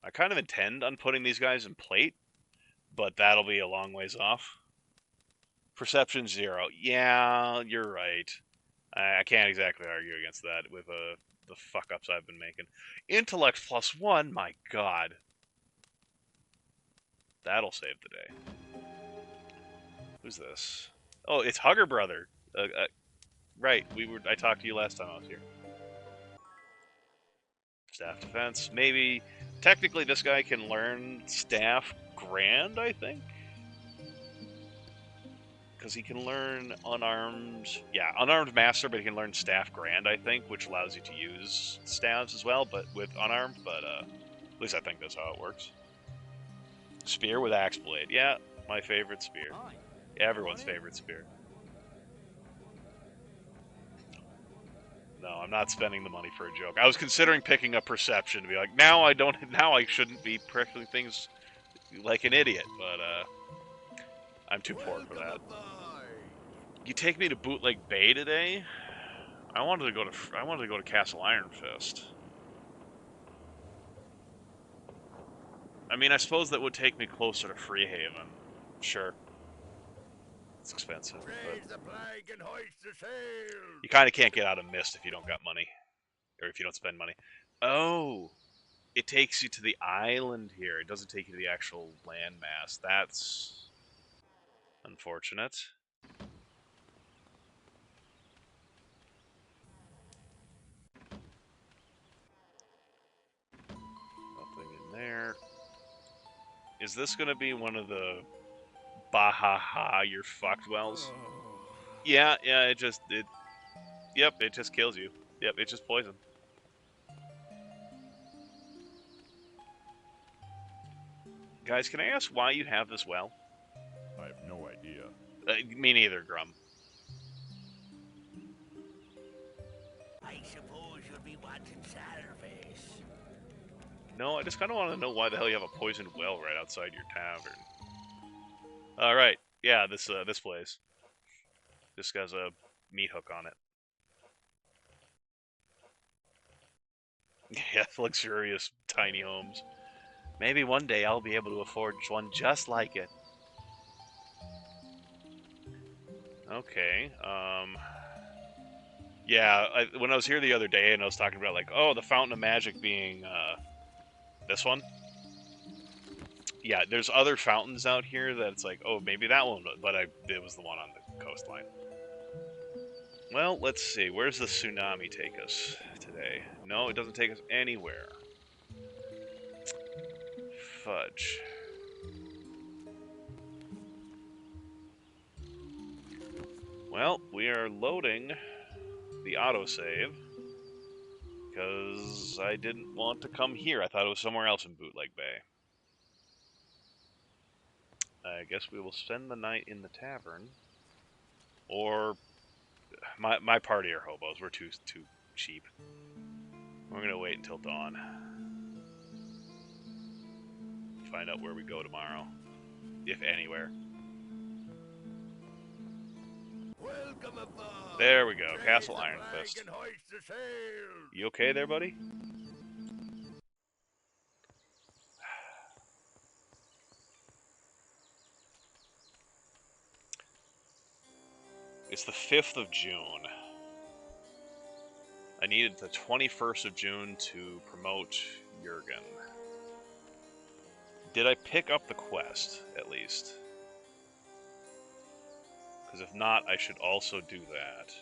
I kind of intend on putting these guys in plate, but that'll be a long ways off. Perception 0. Yeah, you're right. I can't exactly argue against that with the fuck-ups I've been making. Intellect +1? My god. That'll save the day. Who's this? Oh, it's Hugger Brother. Right, I talked to you last time I was here. Staff defense. Maybe. Technically, this guy can learn staff grand, I think? Because he can learn unarmed... Yeah, unarmed master, but he can learn staff grand, I think, which allows you to use staves as well, but with unarmed, but at least I think that's how it works. Spear with axe blade. Yeah, my favorite spear. Hi. Everyone's favorite spear. No, I'm not spending the money for a joke. I was considering picking up perception to be like, now I shouldn't be pricking things like an idiot, but I'm too poor for that. You take me to Bootleg Bay today? I wanted to go to Castle Iron Fist. I mean, I suppose that would take me closer to Freehaven. Sure. It's expensive, Raise but the flag and hoist the sail! you kind of can't get out of Mist if you don't got money. Or if you don't spend money. Oh! It takes you to the island here. It doesn't take you to the actual landmass. That's unfortunate. Nothing in there. Is this going to be one of the Bahaha, you're fucked wells? Yeah, it just kills you. Yep, it's just poison. Guys, can I ask why you have this well? I have no idea. Me neither, Grum. I suppose you'll be watching Satterface. No, I just kind of want to know why the hell you have a poisoned well right outside your tavern. All right, yeah, this place. This has a meat hook on it. Yeah, luxurious tiny homes. Maybe one day I'll be able to afford one just like it. Okay, yeah, when I was here the other day and I was talking about, like, oh, the Fountain of Magic being, this one. Yeah, there's other fountains out here that it's like, oh, maybe that one, but it was the one on the coastline. Well, let's see, where's the tsunami take us today? No, it doesn't take us anywhere. Fudge. Well, we are loading the autosave because I didn't want to come here. I thought it was somewhere else in Bootleg Bay. I guess we will spend the night in the tavern, or my party are hobos. We're too cheap. We're gonna wait until dawn. Find out where we go tomorrow, if anywhere. Welcome aboard. There we go. Raise Castle the Iron flag Fist. and hoist the sails. You okay there, buddy? It's the 5th of June. I needed the 21st of June to promote Jurgen. Did I pick up the quest, at least? Because if not, I should also do that.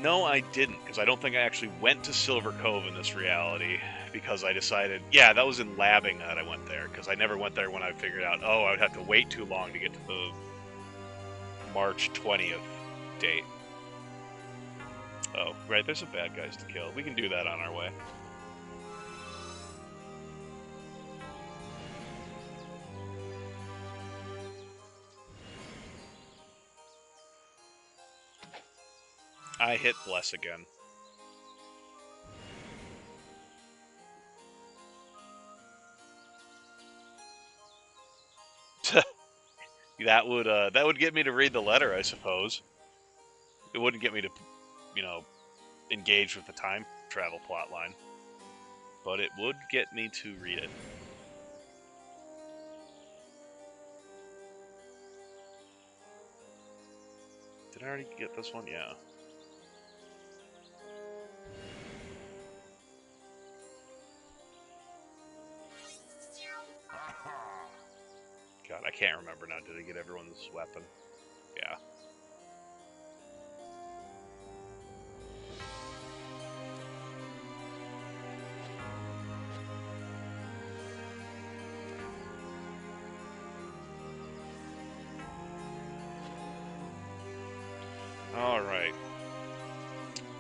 No, I didn't, because I don't think I actually went to Silver Cove in this reality, because I decided, yeah, that was in Labbing that I went there, because I never went there when I figured out, oh, I would have to wait too long to get to the March 20th date. Oh, right, there's some bad guys to kill. We can do that on our way. I hit Bless again. that would get me to read the letter, I suppose. It wouldn't get me to, you know, engage with the time travel plotline, but it would get me to read it. Did I already get this one? Yeah. God, I can't remember now. Did I get everyone's weapon? Yeah. Alright.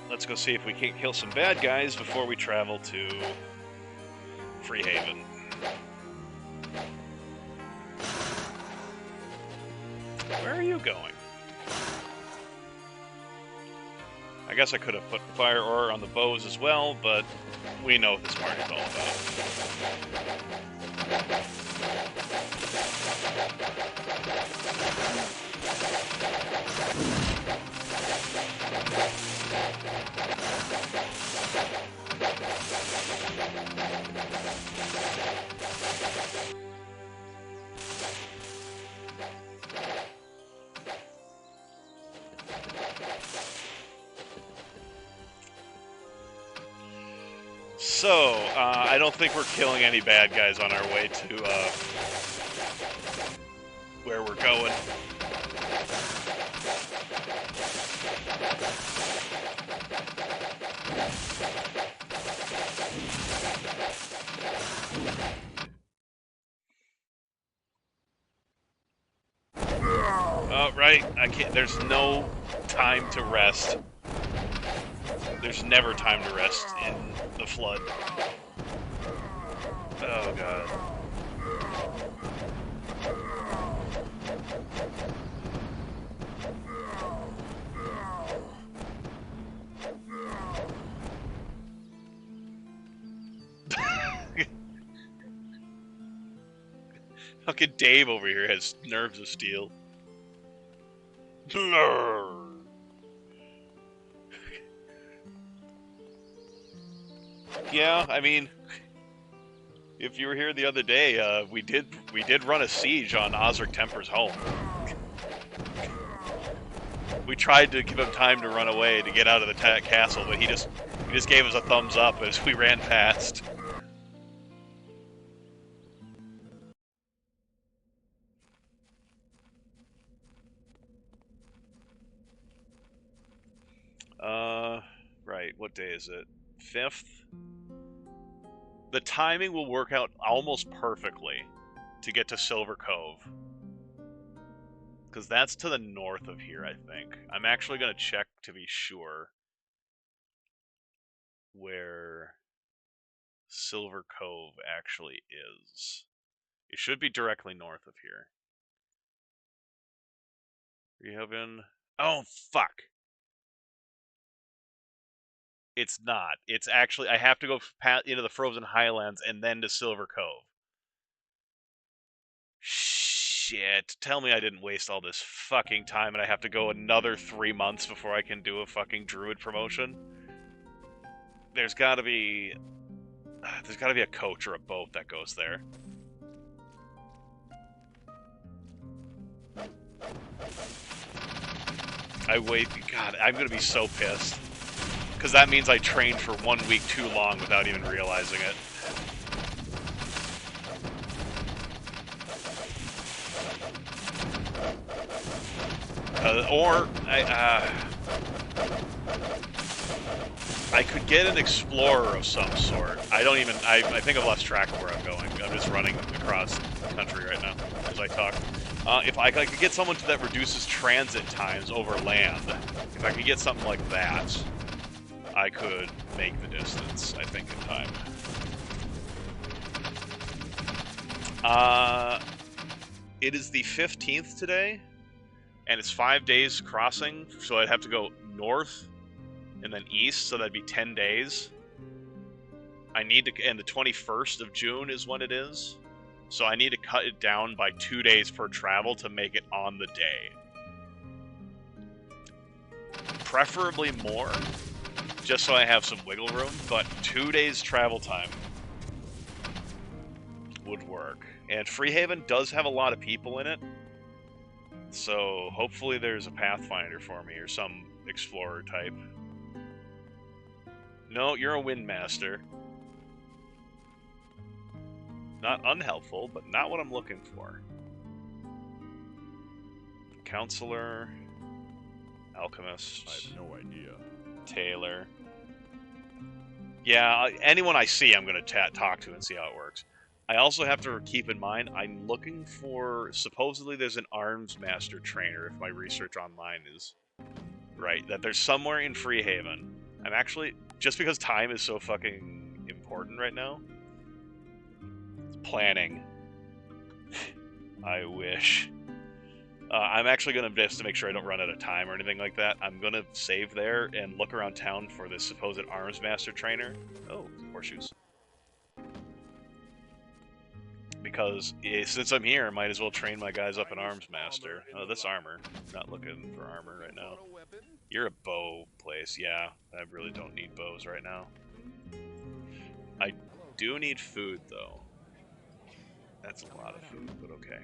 Let's go see if we can't kill some bad guys before we travel to Freehaven. Where are you going? I guess I could have put fire ore on the bows as well, but we know what this party's all about. So, I don't think we're killing any bad guys on our way to where we're going. Oh, right. I can't. There's no time to rest. There's never time to rest in the flood. Oh, God. Fucking Dave over here has nerves of steel. Yeah, I mean, if you were here the other day, we did run a siege on Osric Temper's home. We tried to give him time to run away to get out of the castle, but he just gave us a thumbs up as we ran past. Right, what day is it? 5th? The timing will work out almost perfectly to get to Silver Cove. Because that's to the north of here, I think. I'm actually going to check to be sure where Silver Cove actually is. It should be directly north of here. We have in... Oh, fuck! It's not. It's actually, I have to go into the Frozen Highlands and then to Silver Cove. Shit. Tell me I didn't waste all this fucking time and I have to go another 3 months before I can do a fucking druid promotion. There's gotta be a coach or a boat that goes there. God, I'm gonna be so pissed. Because that means I trained for 1 week too long without even realizing it. I could get an explorer of some sort. I think I've lost track of where I'm going. I'm just running across the country right now as I talk. If I could get someone that reduces transit times over land, if I could get something like that, I could make the distance, I think, in time. It is the 15th today, and it's 5 days crossing, so I'd have to go north and then east, so that'd be 10 days. And the 21st of June is when it is, so I need to cut it down by 2 days per travel to make it on the day. Preferably more, just so I have some wiggle room, but 2 days travel time would work. And Freehaven does have a lot of people in it, so hopefully there's a Pathfinder for me or some explorer type. No, you're a Windmaster. Not unhelpful, but not what I'm looking for. Counselor, Alchemist. I have no idea. Tailor. Yeah, anyone I see I'm going to talk to and see how it works. I also have to keep in mind, I'm looking for, supposedly there's an arms master trainer, if my research online is right, that there's somewhere in Freehaven. I'm actually, just because time is so fucking important right now, it's planning. I wish. I'm actually going to, just to make sure I don't run out of time or anything like that, I'm going to save there and look around town for this supposed arms master trainer. Oh, horseshoes. Because since I'm here, I might as well train my guys up in arms master. Oh, this armor. Not looking for armor right now. You're a bow place, yeah. I really don't need bows right now. I do need food, though. That's a lot of food, but okay.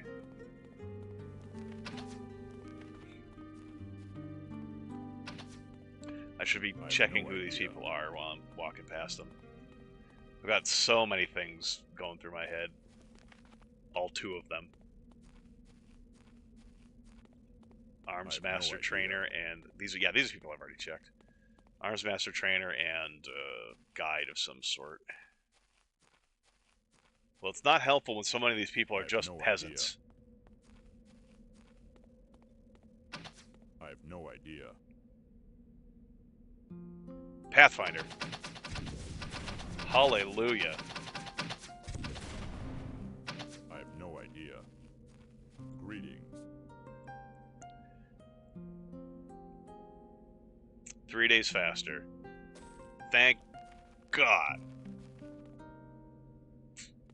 I should be checking who these people are while I'm walking past them. I've got so many things going through my head. All 2 of them. Arms Master Trainer and these are people I've already checked. Arms Master Trainer and guide of some sort. Well, it's not helpful when so many of these people are just peasants. I have no idea. Pathfinder. Hallelujah. I have no idea. Greetings. 3 days faster. Thank God.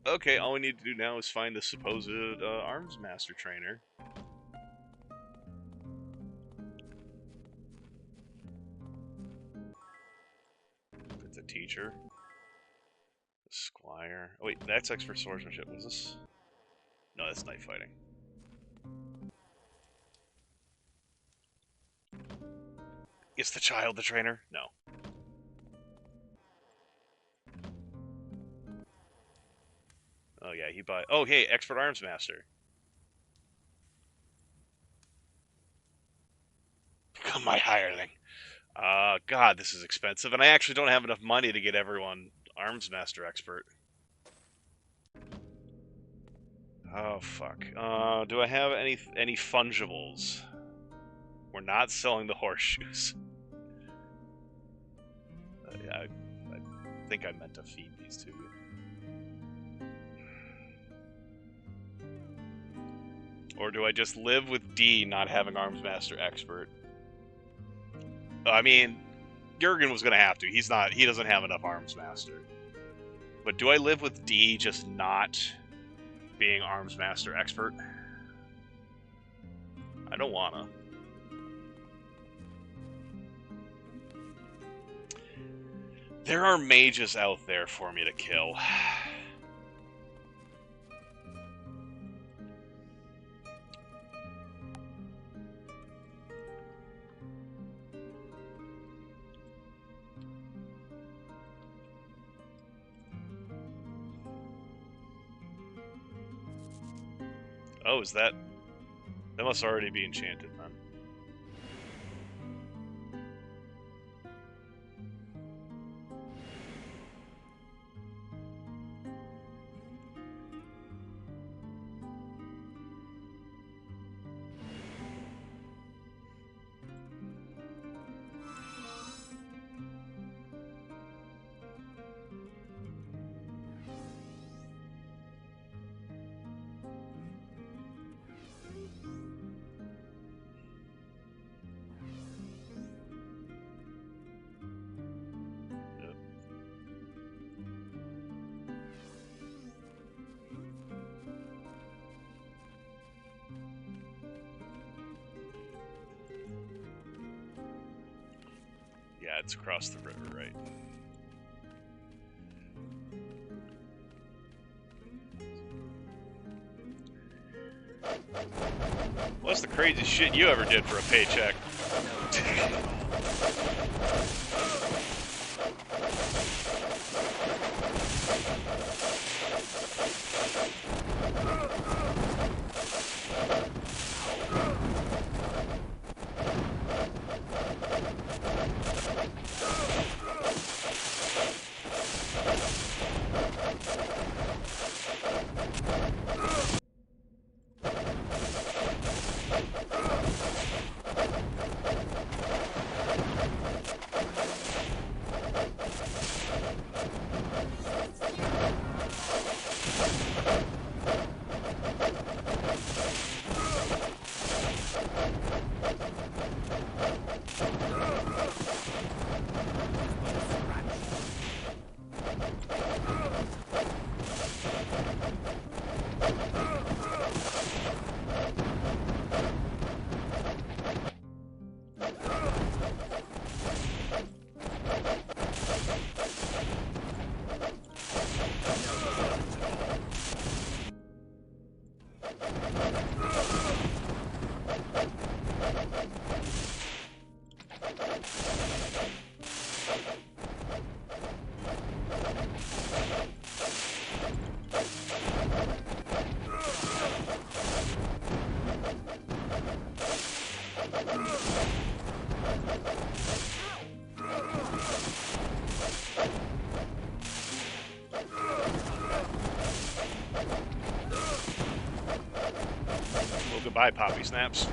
Okay, all we need to do now is find the supposed arms master trainer. It's a teacher. A squire. Oh wait, that's expert swordsmanship. Was this? No, that's knife fighting. Is the child the trainer? No. Oh yeah, he buy. Oh hey, expert arms master. Become my hireling. God, this is expensive, and I actually don't have enough money to get everyone arms master expert. Oh fuck. Do I have any fungibles? We're not selling the horseshoes. I think I meant to feed these to you. Or do I just live with D not having arms master expert? I mean, Jurgen was gonna have to. He doesn't have enough Arms Master. But do I live with D just not being Arms Master expert? I don't wanna. There are mages out there for me to kill. Oh, is that... That must already be enchanted, then. Yeah, it's across the river, right? What's the craziest shit you ever did for a paycheck? Goodbye, Poppy Snaps.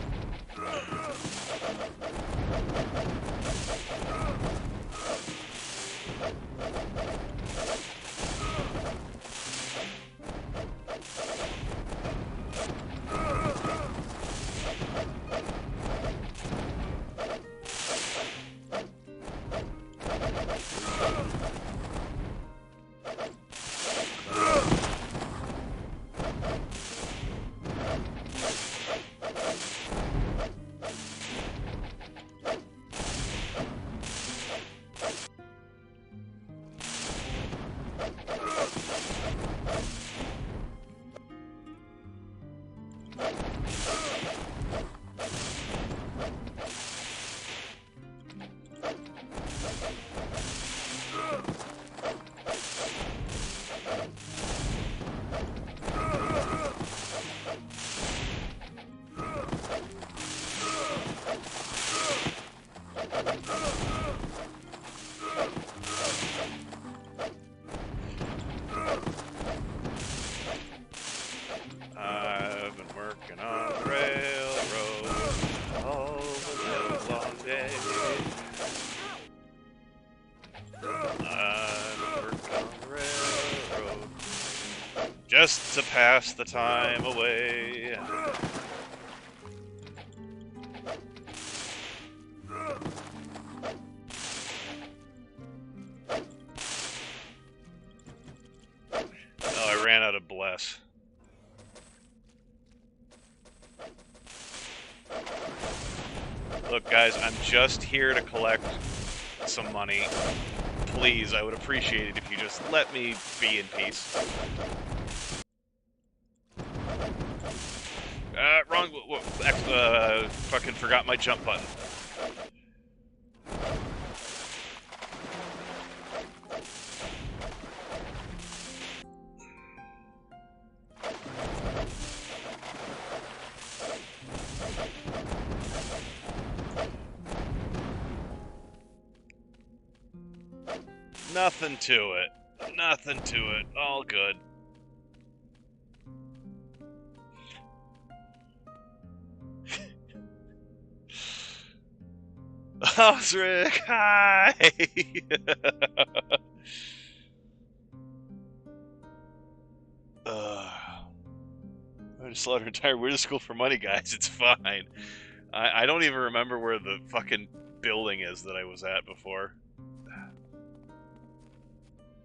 Just to pass the time away. less. Look, guys, I'm just here to collect some money. Please, I would appreciate it if you just let me be in peace. Wrong. Fucking forgot my jump button. Nothing to it. Nothing to it. All good. Osric, hi! I just slaughtered an entire weird school for money, guys. It's fine. I don't even remember where the fucking building is that I was at before.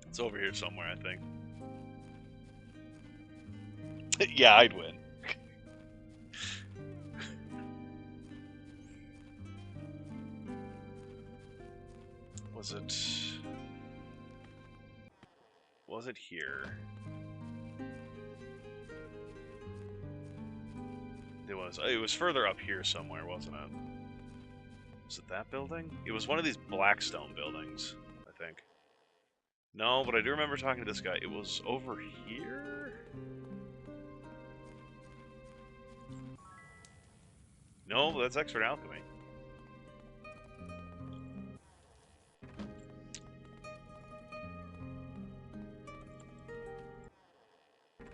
It's over here somewhere, I think. Yeah, I'd win. Was it here? It was further up here somewhere, wasn't it? Was it that building? It was one of these Blackstone buildings, I think. No, but I do remember talking to this guy. It was over here? No, that's Expert Alchemy.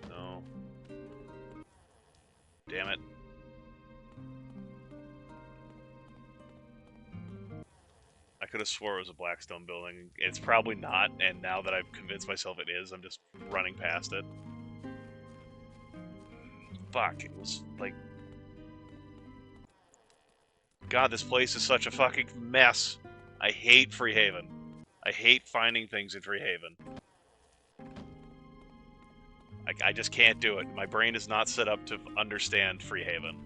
No. Damn it. I could have swore it was a Blackstone building. It's probably not, and now that I've convinced myself it is, I'm just running past it. Fuck, it was like... God, this place is such a fucking mess. I hate Freehaven. I hate finding things in Freehaven. I just can't do it. My brain is not set up to understand Freehaven.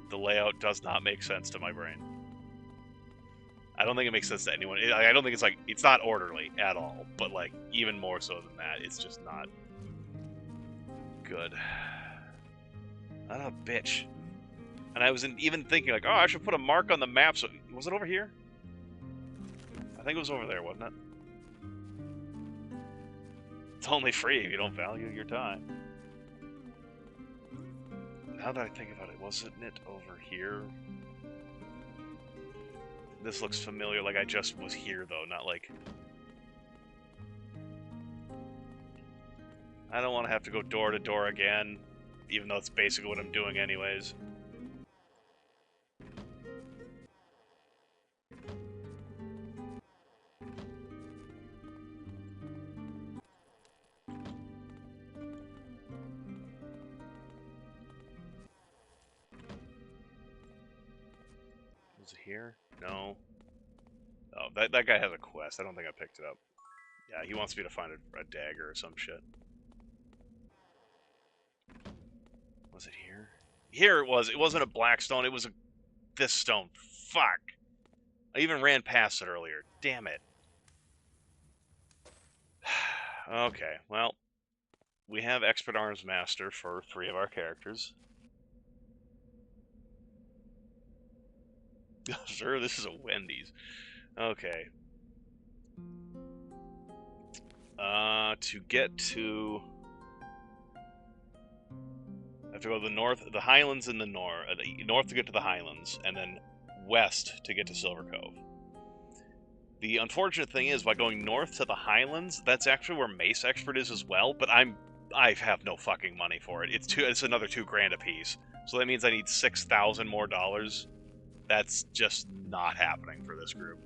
The layout does not make sense to my brain. I don't think it makes sense to anyone. I don't think it's like, it's not orderly at all, but like, even more so than that, it's just not good. What a bitch. And I was even thinking like, oh, I should put a mark on the map. So, was it over here? I think it was over there, wasn't it? It's only free if you don't value your time. Now that I think about it, wasn't it over here? This looks familiar, like I just was here, though, not like... I don't want to have to go door to door again, even though it's basically what I'm doing anyways. Was it here? No. Oh, that guy has a quest. I don't think I picked it up. Yeah, he wants me to find a dagger or some shit. Was it here? Here it was. It wasn't a Blackstone. It was this stone. Fuck. I even ran past it earlier. Damn it. Okay, well, we have Expert Arms Master for 3 of our characters. Sure, this is a Wendy's. Okay. To get to... I have to go to the north, the Highlands in the north to get to the Highlands, and then west to get to Silver Cove. The unfortunate thing is, by going north to the Highlands, that's actually where Mace Expert is as well, but I have no fucking money for it. It's another $2,000 a piece. So that means I need $6,000 more dollars. That's just not happening for this group.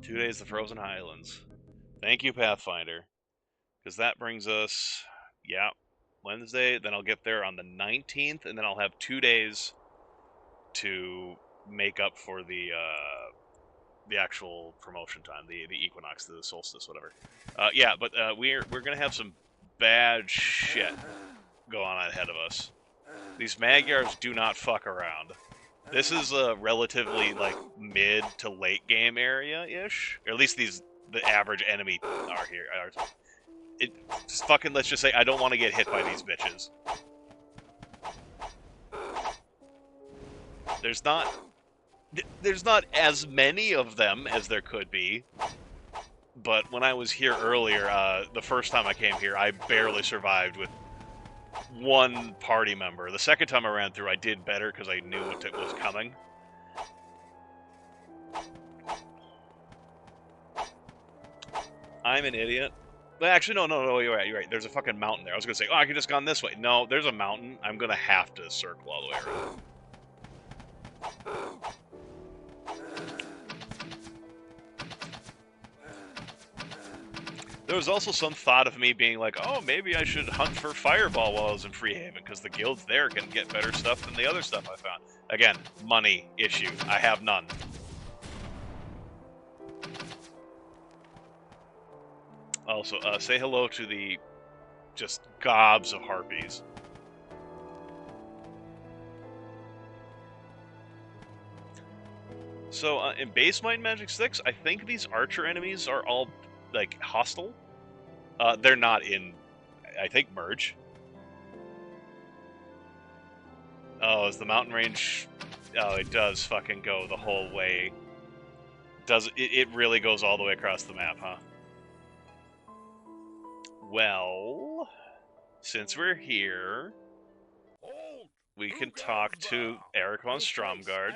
Two days to Frozen Highlands. Thank you, Pathfinder. Because that brings us, yeah, Wednesday. Then I'll get there on the 19th, and then I'll have 2 days to make up for the the actual promotion time, the equinox, the solstice, whatever. Yeah, but we're gonna have some bad shit going on ahead of us. These Magyars do not fuck around. This is a relatively like mid to late game area ish, or at least the average enemy are here. Just fucking, let's just say I don't want to get hit by these bitches. There's not as many of them as there could be, but when I was here earlier, the first time I came here, I barely survived with one party member. The second time I ran through, I did better because I knew what was coming. I'm an idiot. Actually, no, you're right. There's a fucking mountain there. I was gonna say, oh, I could just gone this way. No, there's a mountain. I'm gonna have to circle all the way around. There was also some thought of me being like, oh, maybe I should hunt for Fireball while I was in Freehaven, because the guilds there can get better stuff than the other stuff I found. Again, money issue. I have none. Also, say hello to the just gobs of harpies. So, in base Might and Magic 6, I think these archer enemies are all, like, hostile. They're not in, I think, Merge. Oh, is the mountain range... Oh, it does fucking go the whole way. It really goes all the way across the map, huh? Well, since we're here, we can talk to Eric von Stromgard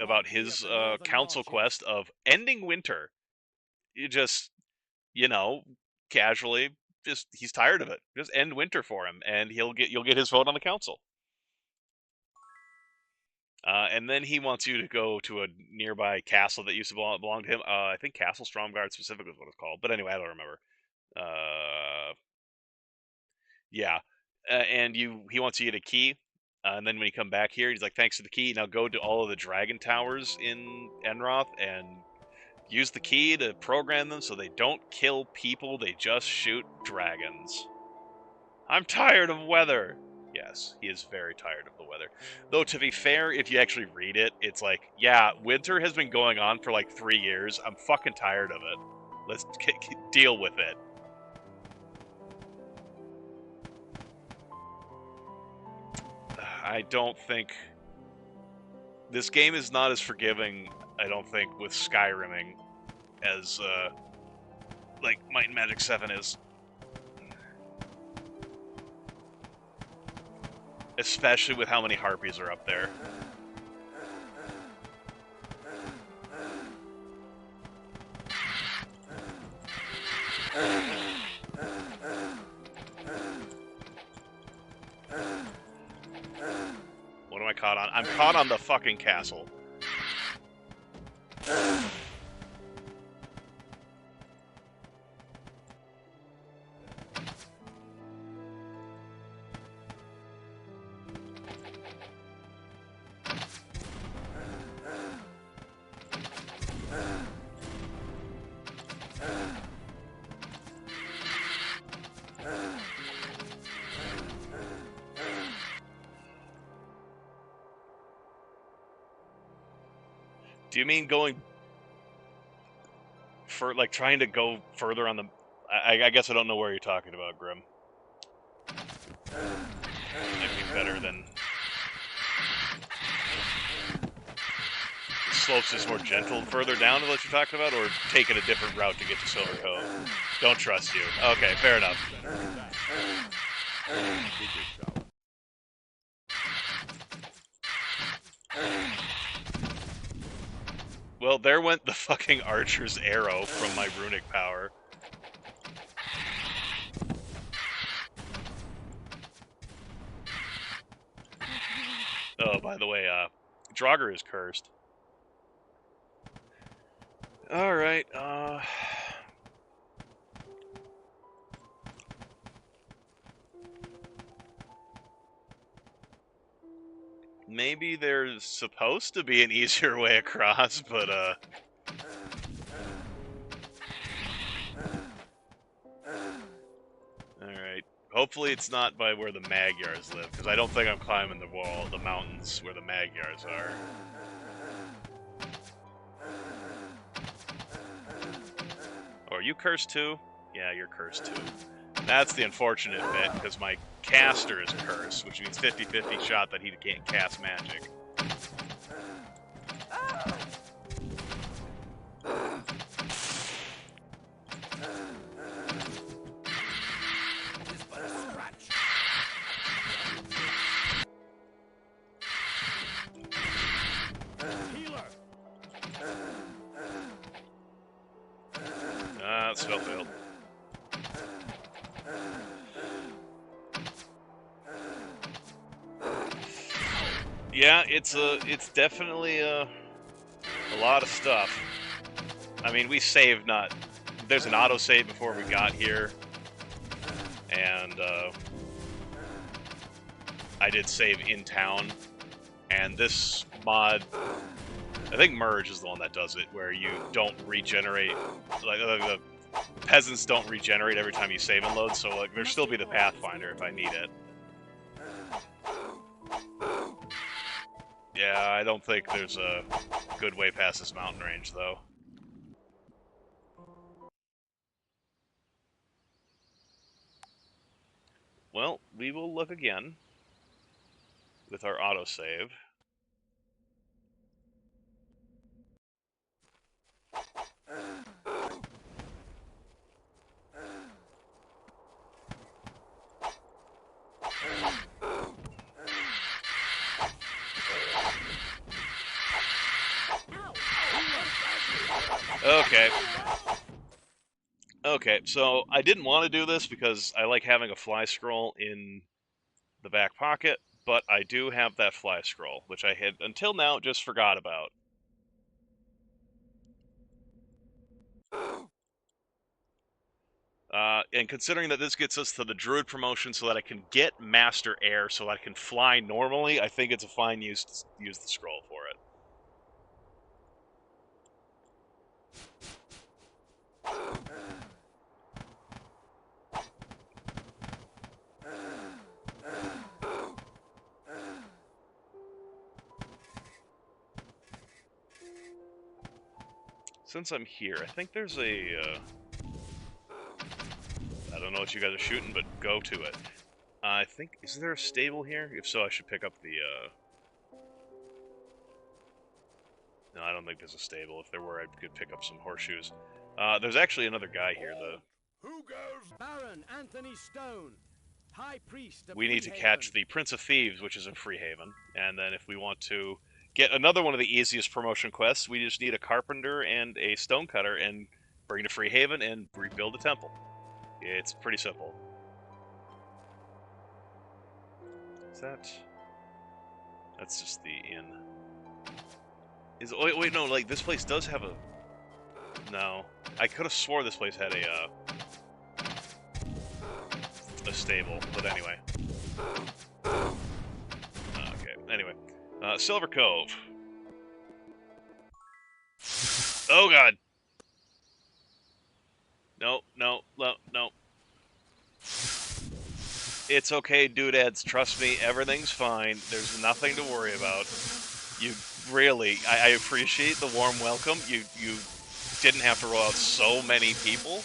about his council quest of ending winter. You just, casually, he's tired of it. Just end winter for him, and you'll get his vote on the council. And then he wants you to go to a nearby castle that used to belong to him. I think Castle Stromgard specifically is what it's called. But anyway, I don't remember. Yeah. And he wants you to get a key. And then when you come back here, he's like, thanks for the key. Now go to all of the dragon towers in Enroth and use the key to program them so they don't kill people, they just shoot dragons. I'm tired of weather. Yes, he is very tired of the weather. Though, to be fair, if you actually read it, it's like, yeah, winter has been going on for like 3 years. I'm fucking tired of it. Let's deal with it. I don't think... This game is not as forgiving, I don't think, with Skyriming as, like, Might and Magic 7 is. Especially with how many harpies are up there. What am I caught on? I'm caught on the fucking castle. Do you mean going for, like, trying to go further on the... I guess I don't know where you're talking about, Grim. Might be better than... The slopes is more gentle further down to what you're talking about, or taking a different route to get to Silver Cove? Don't trust you. Okay, fair enough. Well, there went the fucking archer's arrow from my runic power. Oh, by the way, Draugr is cursed. Alright, maybe there's supposed to be an easier way across, but, alright. Hopefully it's not by where the Magyars live, because I don't think I'm climbing the mountains where the Magyars are. Oh, are you cursed too? Yeah, you're cursed too. That's the unfortunate bit, because my caster is cursed, which means 50-50 shot that he can't cast magic. Just but a scratch. Healer. Spell failed. Yeah, it's definitely a lot of stuff. I mean, we saved there's an autosave before we got here, and I did save in town, and this mod, I think Merge is the one that does it, where you don't regenerate, like the peasants don't regenerate every time you save and load, so like there'll still be the Pathfinder if I need it. Yeah, I don't think there's a good way past this mountain range, though. Well, we will look again with our autosave. Okay. Okay, so I didn't want to do this because I like having a fly scroll in the back pocket, but I do have that fly scroll, which I had until now just forgot about. And considering that this gets us to the Druid promotion so that I can get Master Air so that I can fly normally, I think it's a fine use to use the scroll for it. Since I'm here, I think there's a, I don't know what you guys are shooting, but go to it. I think, is there a stable here? If so, I should pick up the, no, I don't think there's a stable. If there were, I could pick up some horseshoes. There's actually another guy here, though. Who goes? Baron Anthony Stone, High Priest of We need to Freehaven. catch the Prince of Thieves, which is in Freehaven. And then if we want to get another one of the easiest promotion quests, we just need a carpenter and a stonecutter and bring to Freehaven and rebuild a temple. It's pretty simple. Is that... That's just the inn. Wait, no, like, this place does have a... No. I could have swore this place had a stable, but anyway. Okay, anyway. Silver Cove. Oh, God! No, no, no, no. It's okay, doodads. Trust me, everything's fine. There's nothing to worry about. You really... I appreciate the warm welcome. You didn't have to roll out so many people.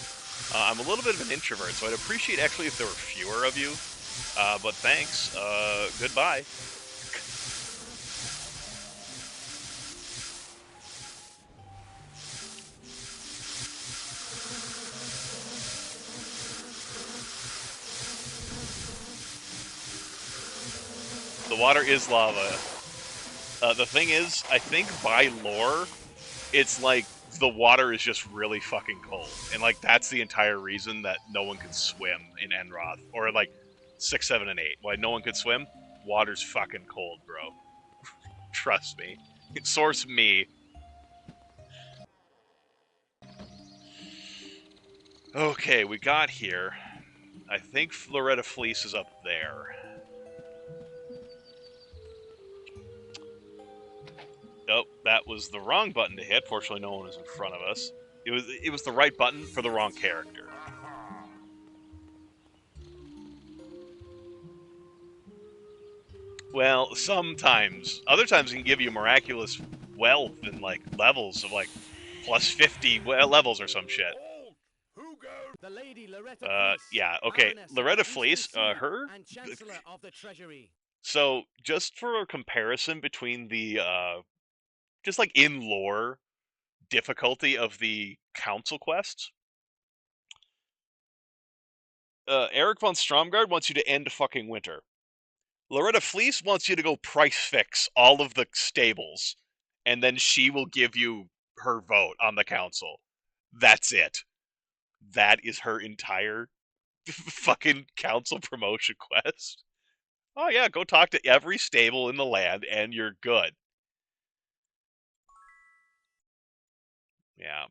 I'm a little bit of an introvert, so I'd appreciate actually if there were fewer of you. But thanks. Goodbye. The water is lava. The thing is, I think by lore, it's like the water is just really fucking cold. And like that's the entire reason that no one can swim in Enroth. Or like 6, 7, and 8. Why no one could swim? Water's fucking cold, bro. Trust me. Source me. Okay, we got here. I think Loretta Fleece is up there. that was the wrong button to hit. Fortunately, no one was in front of us. It was the right button for the wrong character. Well, sometimes. Other times it can give you miraculous wealth and, like, levels of, like, plus 50 levels or some shit. Who goes? The Lady Loretta Fleece, Yeah, okay. Baroness of Loretta the Fleece, Eastern Sea her... and Chancellor of the Treasury. So, just for a comparison between the, just like in lore, difficulty of the council quests, Eric von Stromgard wants you to end fucking winter. Loretta Fleece wants you to go price fix all of the stables, and then she will give you her vote on the council. That's it. That is her entire fucking council promotion quest. Oh yeah, go talk to every stable in the land and you're good. Yeah.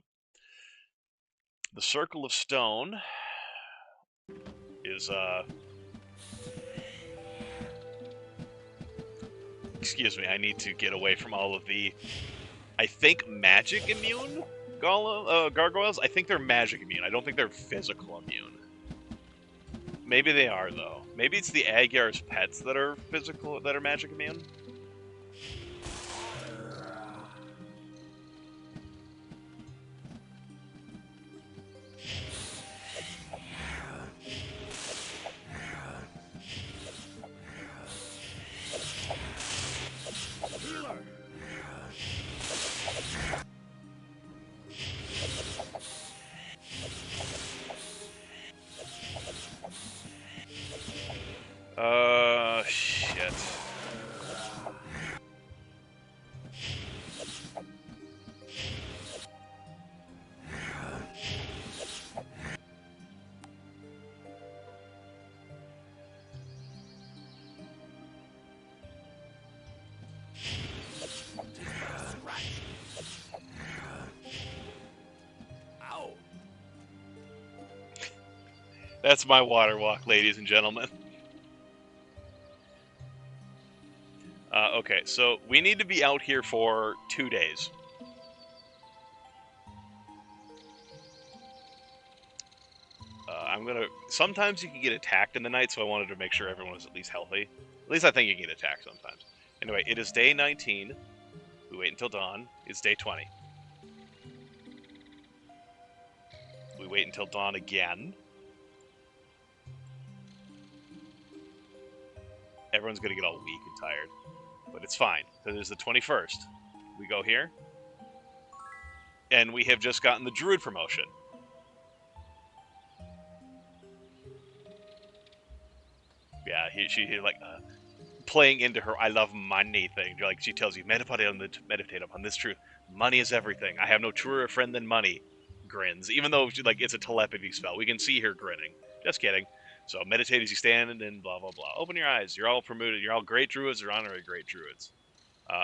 The Circle of Stone is, excuse me, I need to get away from all of the, I think, magic immune gargoyles. I think they're magic immune. I don't think they're physical immune. Maybe they are, though. Maybe it's the Agyar's pets that are magic immune. Shit. Ow. That's my water walk, ladies and gentlemen. Okay, so we need to be out here for 2 days. Sometimes you can get attacked in the night, so I wanted to make sure everyone was at least healthy. At least I think you can get attacked sometimes. Anyway, it is day 19. We wait until dawn. It's day 20. We wait until dawn again. Everyone's gonna get all weak and tired. But it's fine, because it's the 21st. We go here. And we have just gotten the Druid promotion. Yeah, she like playing into her "I love money" thing. Like she tells you, meditate upon this truth. Money is everything. I have no truer friend than money. Grins, even though it's a telepathy spell. We can see her grinning. Just kidding. So meditate as you stand, and then blah blah blah. Open your eyes. You're all promoted. You're all great druids or honorary great druids.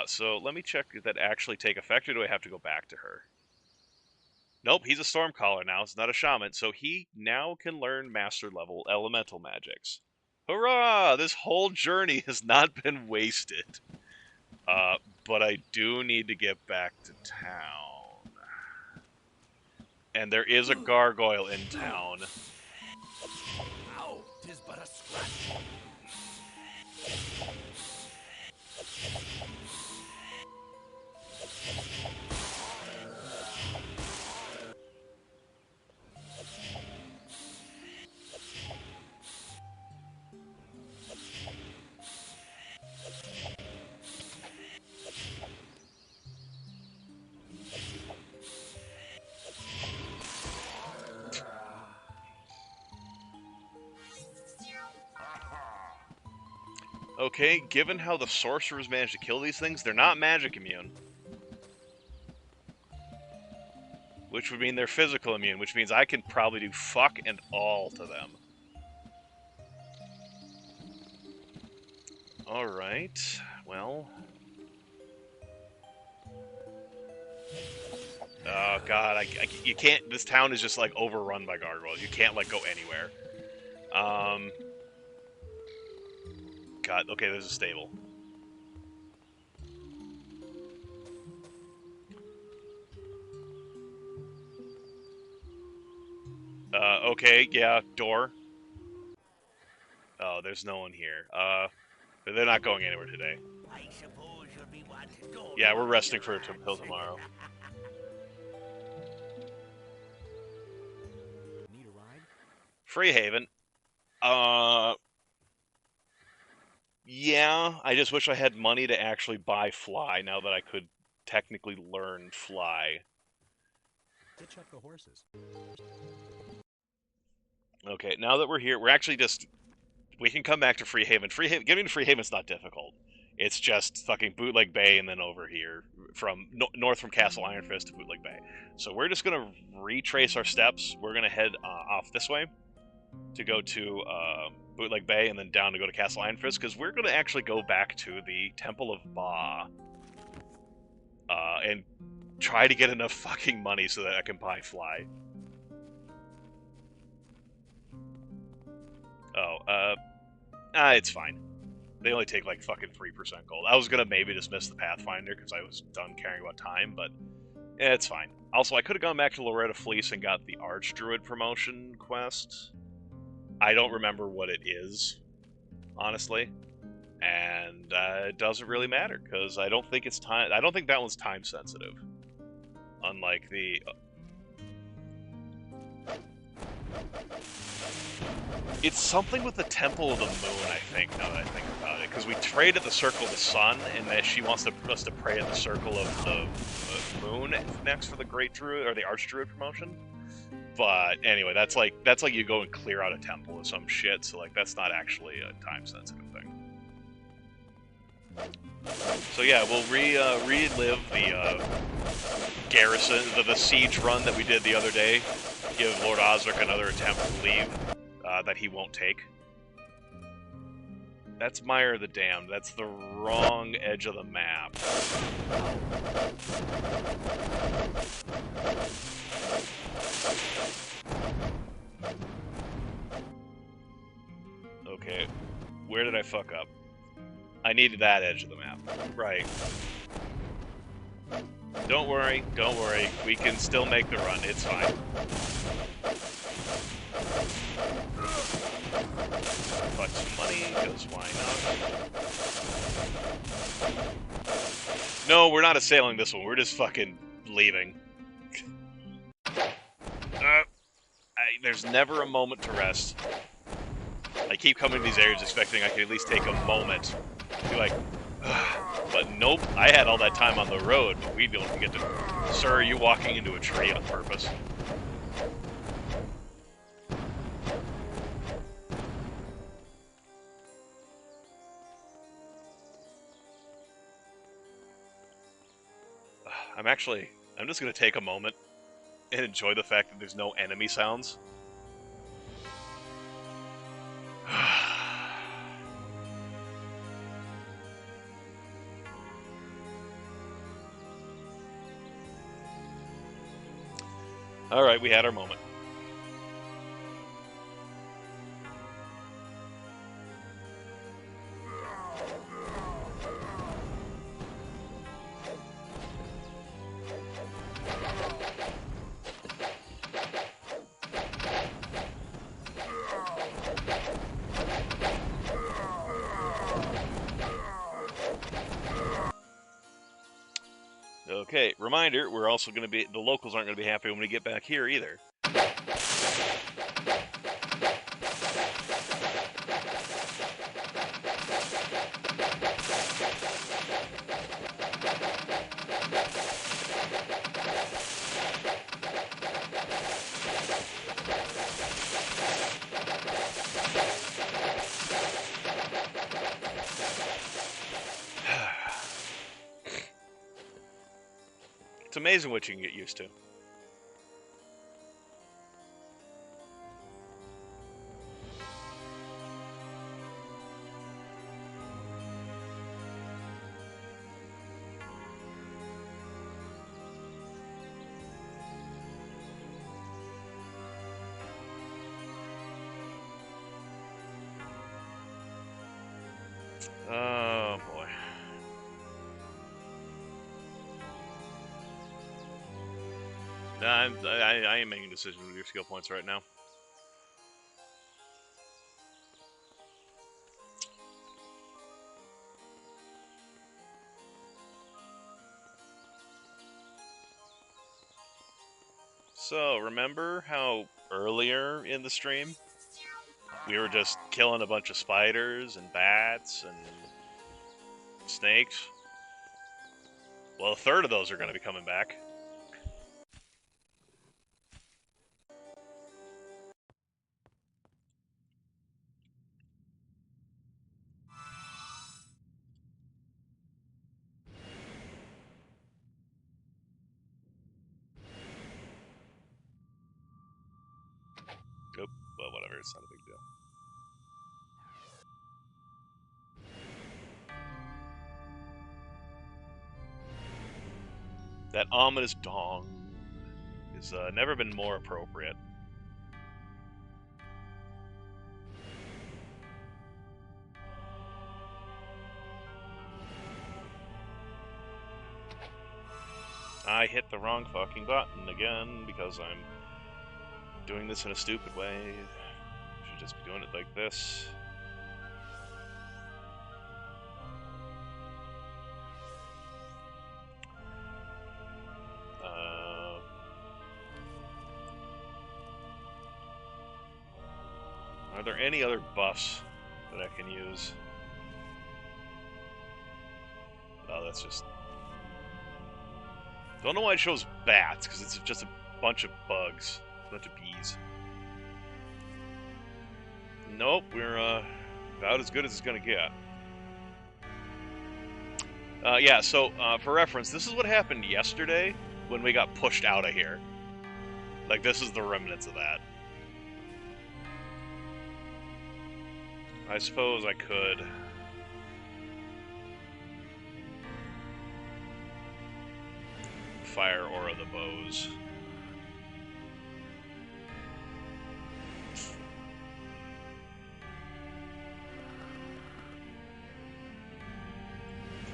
So let me check if that actually take effect, or do I have to go back to her? Nope, he's a Stormcaller now. It's not a Shaman, so he now can learn Master level Elemental magics. Hurrah! This whole journey has not been wasted. But I do need to get back to town. And there is a gargoyle in town. Ow. 'Tis but a scratch. Okay, given how the sorcerers managed to kill these things, they're not magic immune. Which would mean they're physical immune, which means I can probably do fuck and all to them. Alright, well... Oh god, you can't... This town is just, like, overrun by gargoyles. You can't, like, go anywhere. God, okay, there's a stable. Okay, yeah, door. Oh, there's no one here. They're not going anywhere today. I suppose you'll be wanting gold. Yeah, we're money, resting for lads. until tomorrow. Need a ride? Freehaven. Yeah, I just wish I had money to actually buy fly now that I could technically learn fly. Hitch up the horses. Okay, now that we're here, we're actually just... We can come back to Freehaven. Getting to Freehaven's not difficult. It's just fucking Bootleg Bay and then over here, from north from Castle Iron Fist to Bootleg Bay. So we're just gonna retrace our steps. We're gonna head off this way to go to Bootleg Bay and then down to go to Castle Iron Fist, because we're gonna actually go back to the Temple of Ba and try to get enough fucking money so that I can buy fly. Oh, it's fine. They only take like fucking 3% gold. I was gonna maybe dismiss the Pathfinder because I was done caring about time, but it's fine. Also, I could have gone back to Loretta Fleece and got the Archdruid promotion quest. I don't remember what it is, honestly, and it doesn't really matter because I don't think it's time. I don't think that one's time sensitive, unlike the. It's something with the Temple of the Moon, I think, now that I think about it. Because we trade at the Circle of the Sun, and then she wants us to pray at the Circle of the Moon next for the Great Druid, or the Archdruid promotion. But anyway, that's like you go and clear out a temple or some shit, so like that's not actually a time-sensitive thing. So yeah, we'll relive the garrison, the siege run that we did the other day. Give Lord Osric another attempt to leave that he won't take. That's Mire the Damned. That's the wrong edge of the map. Okay, where did I fuck up? I needed that edge of the map. Right. Don't worry, we can still make the run, it's fine. Fuck some money, because why not? No, we're not assailing this one, we're just fucking leaving. There's never a moment to rest. I keep coming to these areas expecting I could at least take a moment. Be like, but nope, I had all that time on the road, but we don't get to... Sir, are you walking into a tree on purpose? I'm just going to take a moment and enjoy the fact that there's no enemy sounds. Alright, we had our moment. Okay, reminder, we're also going to be... The locals aren't going to be happy when we get back here, either. It's amazing what you can get used to. Oh boy. I am making decisions with your skill points right now. So, remember how earlier in the stream we were just killing a bunch of spiders and bats and snakes? Well, a third of those are going to be coming back. Oop, well, whatever, it's not a big deal. That ominous dong has never been more appropriate. I hit the wrong fucking button again because I'm doing this in a stupid way. Should just be doing it like this. Are there any other buffs that I can use? Oh, that's just... Don't know why it shows bats, because it's just a bunch of bugs. A bunch of bees. Nope, we're about as good as it's gonna get. Yeah, so for reference, this is what happened yesterday when we got pushed out of here. Like, this is the remnants of that. I suppose I could... fire aura the bows.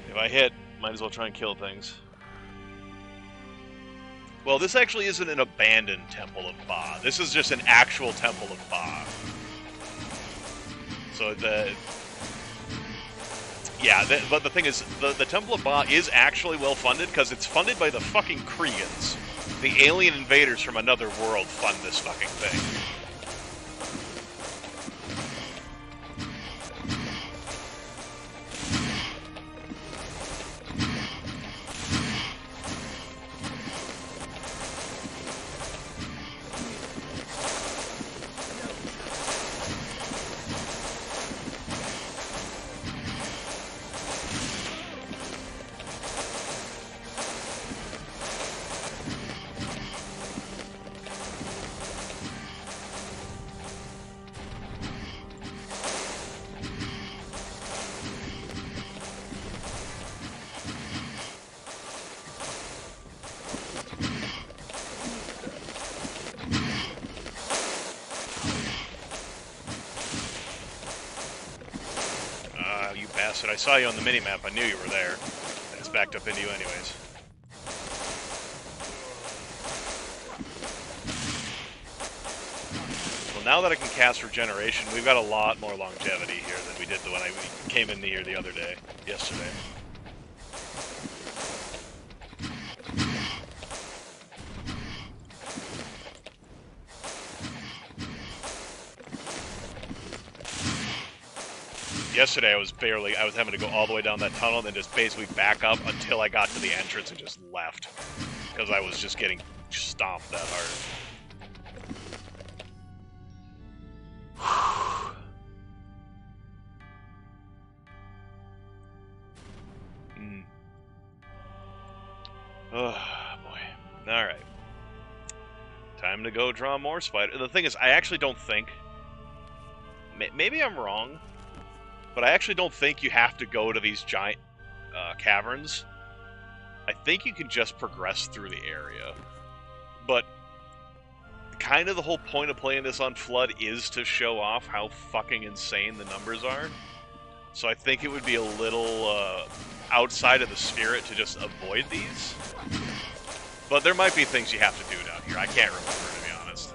If I hit, might as well try and kill things. Well, this actually isn't an abandoned Temple of Ba. This is just an actual Temple of Ba. So but the thing is, the Temple of Ba is actually well funded because it's funded by the fucking Kriegans. The alien invaders from another world fund this fucking thing. I saw you on the minimap. I knew you were there. I just backed up into you anyways. Well, now that I can cast Regeneration, we've got a lot more longevity here than we did when I came in here the other day, yesterday. Yesterday I was having to go all the way down that tunnel and then just basically back up until I got to the entrance and just left. Because I was just getting stomped that hard. Oh, boy. Alright. Time to go draw more spider. The thing is, I actually don't think... Maybe I'm wrong. But I actually don't think you have to go to these giant caverns. I think you can just progress through the area. But kind of the whole point of playing this on Flood is to show off how fucking insane the numbers are. So I think it would be a little outside of the spirit to just avoid these. But there might be things you have to do down here. I can't remember, to be honest.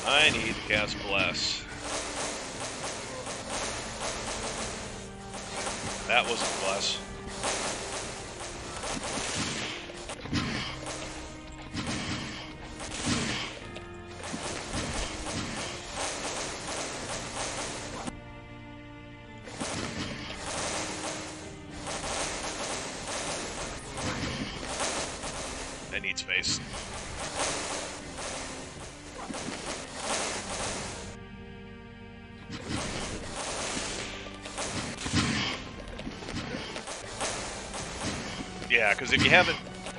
I need to cast Bless. That was a bless. I need space. Yeah, because if you haven't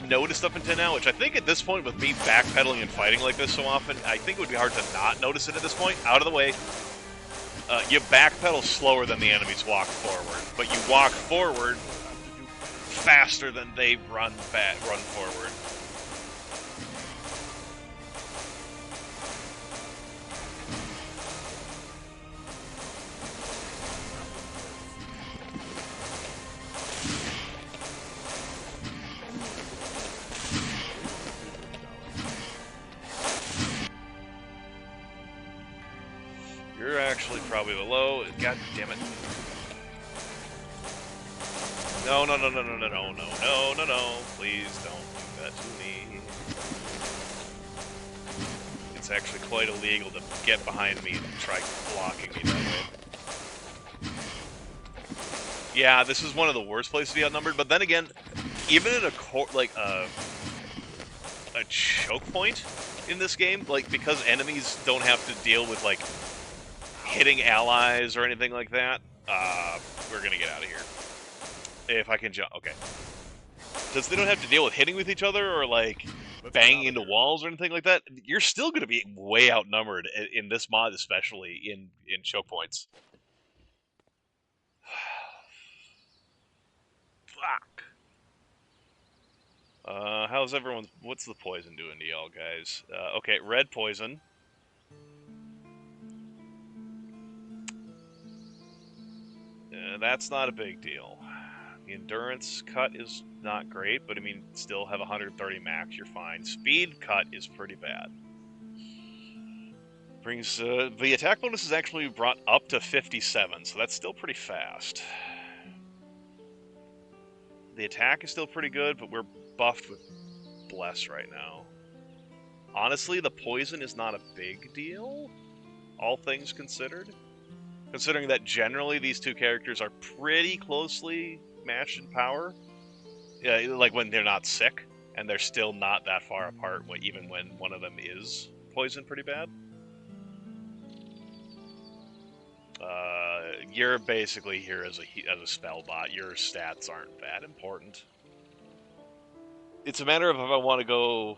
noticed up until now, which I think at this point with me backpedaling and fighting like this so often, I think it would be hard to not notice it at this point. Out of the way. You backpedal slower than the enemies walk forward, but you walk forward faster than they run forward. You're actually probably below. God damn it. No. Please don't do that to me. It's actually quite illegal to get behind me and try blocking me that way. Yeah, this is one of the worst places to be outnumbered, but then again, even in a choke point in this game, like, because enemies don't have to deal with, like, hitting allies or anything like that, we're gonna get out of here. If I can jump, okay. Since they don't have to deal with hitting with each other or, like, banging into walls or anything like that, you're still gonna be way outnumbered in this mod, especially in choke points. Fuck. How's everyone? What's the poison doing to y'all guys? Okay, red poison. That's not a big deal. The endurance cut is not great, but I mean, still have 130 max, you're fine. Speed cut is pretty bad. Brings the attack bonus is actually brought up to 57, so that's still pretty fast. The attack is still pretty good, but we're buffed with bless right now. Honestly, the poison is not a big deal, all things considered. Considering that generally these two characters are pretty closely matched in power. Yeah, like when they're not sick, and they're still not that far apart, even when one of them is poisoned pretty bad. You're basically here as a spell bot. Your stats aren't that important. It's a matter of if I want to go...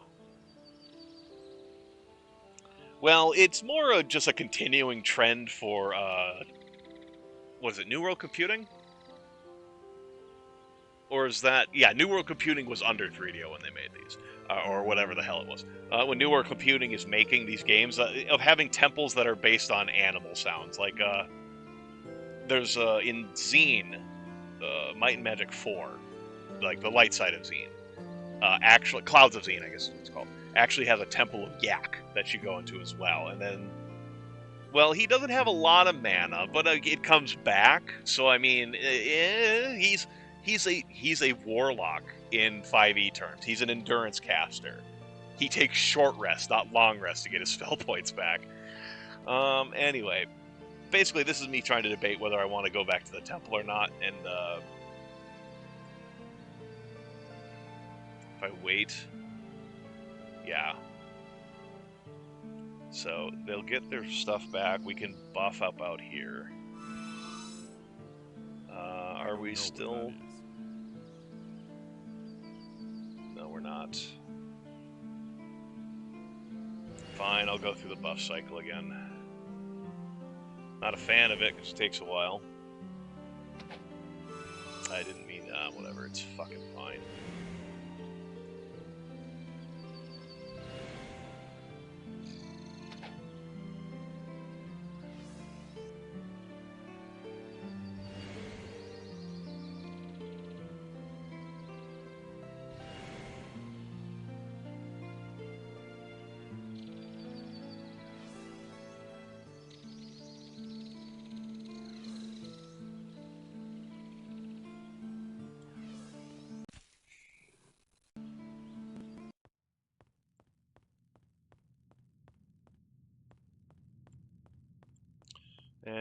Well, it's more just a continuing trend for, was it New World Computing? Or is that... Yeah, New World Computing was under 3DO when they made these. Or whatever the hell it was. When New World Computing is making these games, of having temples that are based on animal sounds. Like, there's, in Zine, Might and Magic 4, like the light side of Zine. Actually, Clouds of Zine, I guess is what it's called. Actually has a temple of Yak that you go into as well. And then... Well, he doesn't have a lot of mana, but it comes back. So I mean, he's a warlock in 5e terms. He's an endurance caster. He takes short rest, not long rest, to get his spell points back. Anyway, basically, this is me trying to debate whether I want to go back to the temple or not. And if I wait, yeah. So they'll get their stuff back. We can buff up out here. Are we still... No, we're not. Fine, I'll go through the buff cycle again. Not a fan of it, because it takes a while. I didn't mean that, whatever, it's fucking fine.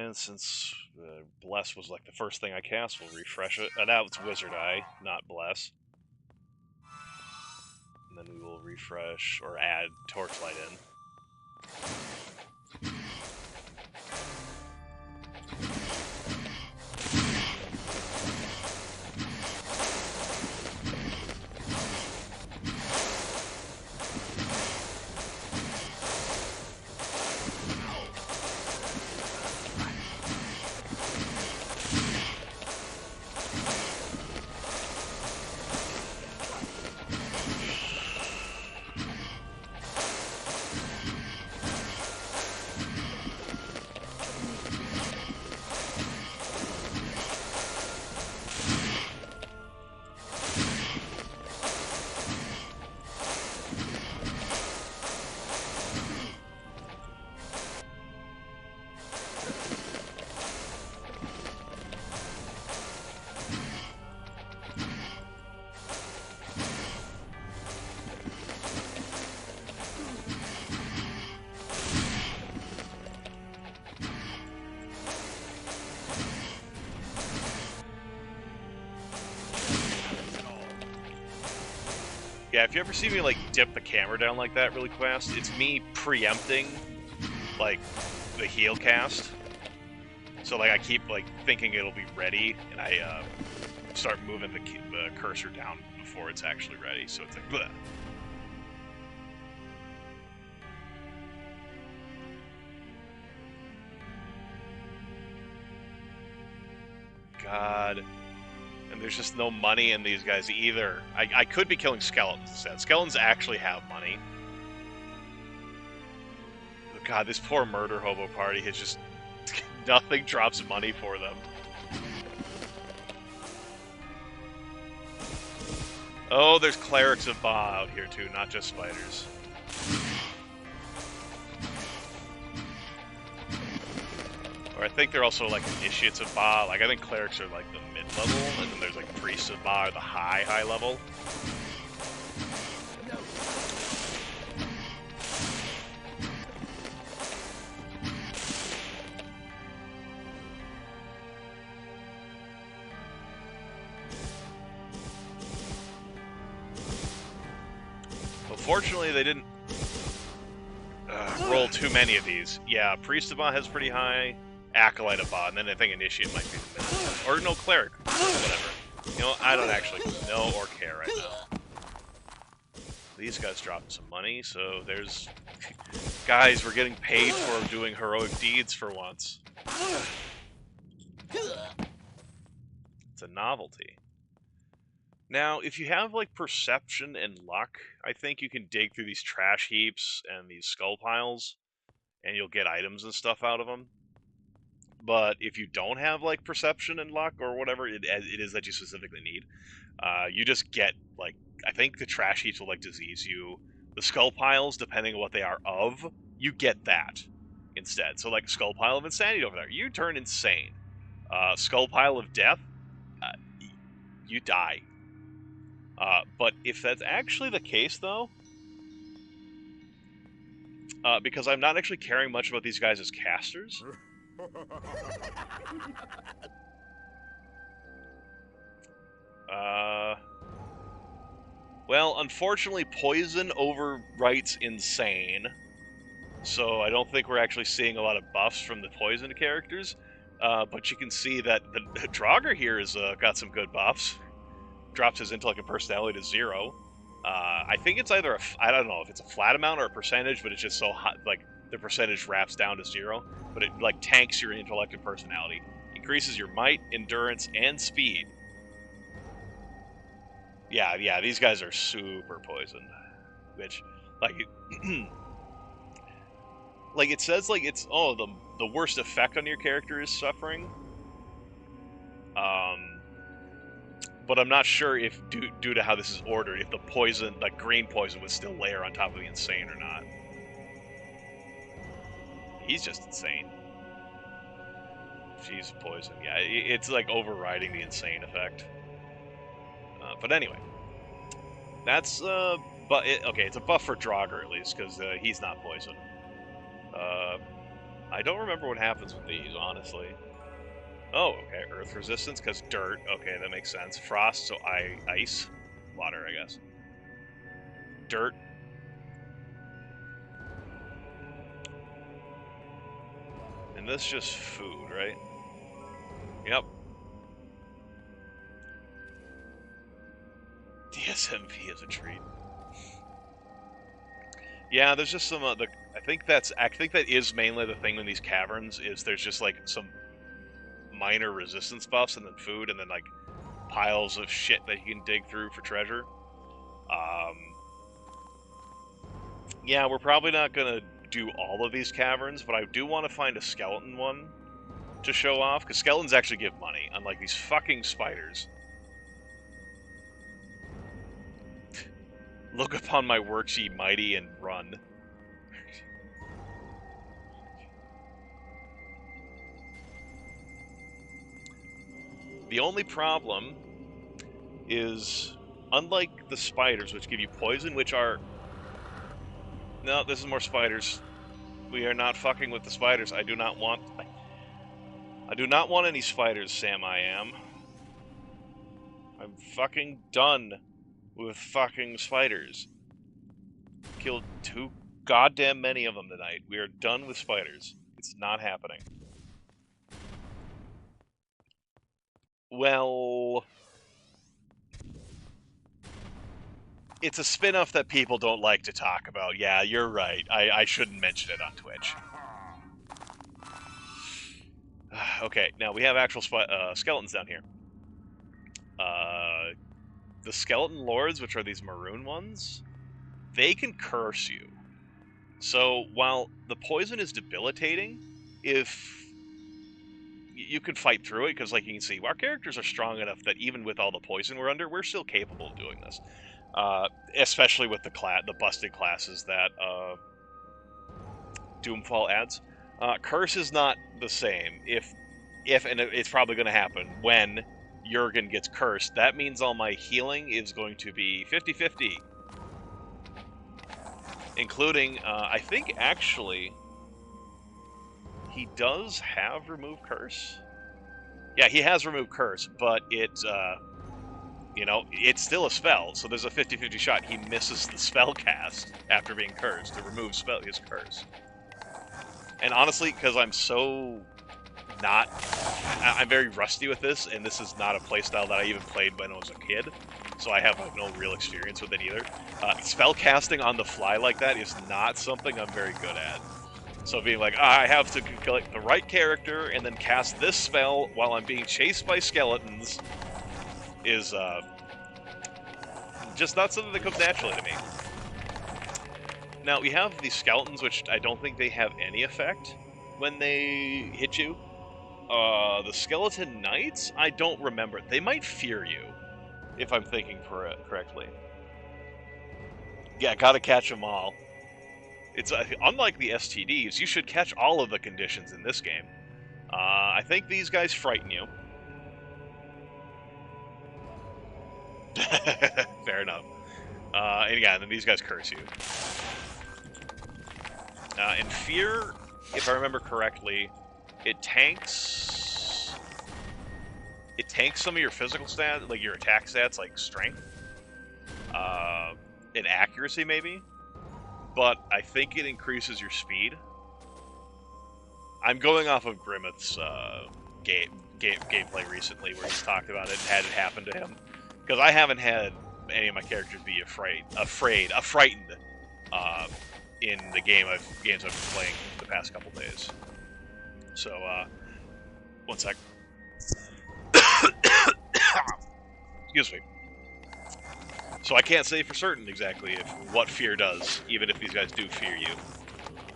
And since Bless was like the first thing I cast, we'll refresh it. Now it's Wizard Eye, not Bless. And then we will refresh or add Torchlight in. Yeah, if you ever see me like dip the camera down like that really fast, it's me preempting like the heal cast. So like I keep like thinking it'll be ready, and I start moving the cursor down before it's actually ready. So it's like, bleh. God. And there's just no money in these guys either. I could be killing skeletons instead. Skeletons actually have money. Oh God, this poor murder hobo party has just... nothing drops money for them. Oh, there's clerics of Ba out here too, not just spiders. Or I think they're also like initiates of Ba. Like I think clerics are like the mid-level, and then there's like priests of Ba are the high level. Fortunately, they didn't roll too many of these. Yeah, Priest of Ba has pretty high, Acolyte of Ba, and then I think Initiate might be the middle. Or no, Cleric, whatever. You know, I don't actually know or care right now. These guys dropped some money, so there's... Guys, we're getting paid for doing heroic deeds for once. It's a novelty. Now, if you have, like, perception and luck, I think you can dig through these trash heaps and these skull piles, and you'll get items and stuff out of them. But if you don't have, like, perception and luck, or whatever it is that you specifically need, you just get, like, I think the trash heaps will, like, disease you. The skull piles, depending on what they are of, you get that instead. So, like, skull pile of insanity over there, you turn insane. Skull pile of death, you die. But if that's actually the case, though, because I'm not actually caring much about these guys as casters. Well, unfortunately, poison overwrites insane, so I don't think we're actually seeing a lot of buffs from the poisoned characters. But you can see that the Draugr here has got some good buffs. Drops his intellect and personality to 0. I think it's either I don't know if it's a flat amount or a percentage, but it's just so hot, like the percentage wraps down to 0, but it like tanks your intellect and personality, increases your might, endurance, and speed. Yeah, these guys are super poisoned, which like like it says like it's the worst effect on your character is suffering. But I'm not sure if, due to how this is ordered, if the poison, like green poison, would still layer on top of the insane or not. He's just insane. She's poison. Yeah, it's like overriding the insane effect. But anyway, that's okay. It's a buff for Draugr at least, because he's not poison. I don't remember what happens with these, honestly. Oh, okay. Earth resistance, because dirt. Okay, that makes sense. Frost, so ice. Water, I guess. Dirt. And this just food, right? Yep. DSMV is a treat. Yeah, there's just some I think that is mainly the thing in these caverns is there's just like some minor resistance buffs and then food and then like piles of shit that you can dig through for treasure. Yeah, we're probably not gonna do all of these caverns, but I do want to find a skeleton one to show off because skeletons actually give money, unlike these fucking spiders. Look upon my works, ye mighty, and run. The only problem is, unlike the spiders, which give you poison, which are... No, this is more spiders. We are not fucking with the spiders. I do not want any spiders, Sam I am. I'm fucking done with fucking spiders. Killed too goddamn many of them tonight. We are done with spiders. It's not happening. Well... It's a spin-off that people don't like to talk about. Yeah, you're right. I shouldn't mention it on Twitch. Okay, now we have actual skeletons down here. The skeleton lords, which are these maroon ones, they can curse you. So while the poison is debilitating, if you can fight through it, because like you can see, our characters are strong enough that even with all the poison we're under, we're still capable of doing this. Especially with the busted classes that Doomfall adds. Curse is not the same. If and it's probably going to happen when Jurgen gets cursed, that means all my healing is going to be 50-50. Including, I think actually, he does have remove curse. Yeah, he has remove curse, but it's still a spell, so there's a 50-50 shot he misses the spell cast after being cursed to remove his curse. And honestly, because I'm very rusty with this, and this is not a playstyle that I even played when I was a kid, so I have no real experience with it either. Spell casting on the fly like that is not something I'm very good at. So being like, I have to collect the right character and then cast this spell while I'm being chased by skeletons is just not something that comes naturally to me. Now, we have these skeletons, which I don't think they have any effect when they hit you. The skeleton knights, I don't remember. They might fear you, if I'm thinking correctly. Yeah, gotta catch them all. It's unlike the STDs, you should catch all of the conditions in this game. I think these guys frighten you. Fair enough. And again, then these guys curse you. In Fear, if I remember correctly, it tanks some of your physical stats, like your attack stats, like strength, and accuracy maybe. But I think it increases your speed. I'm going off of Grimmeth's gameplay recently, where he's talked about it and had it happen to him. Because I haven't had any of my characters be frightened in the games I've been playing the past couple days. So, one sec. Excuse me. So I can't say for certain exactly what fear does, even if these guys do fear you,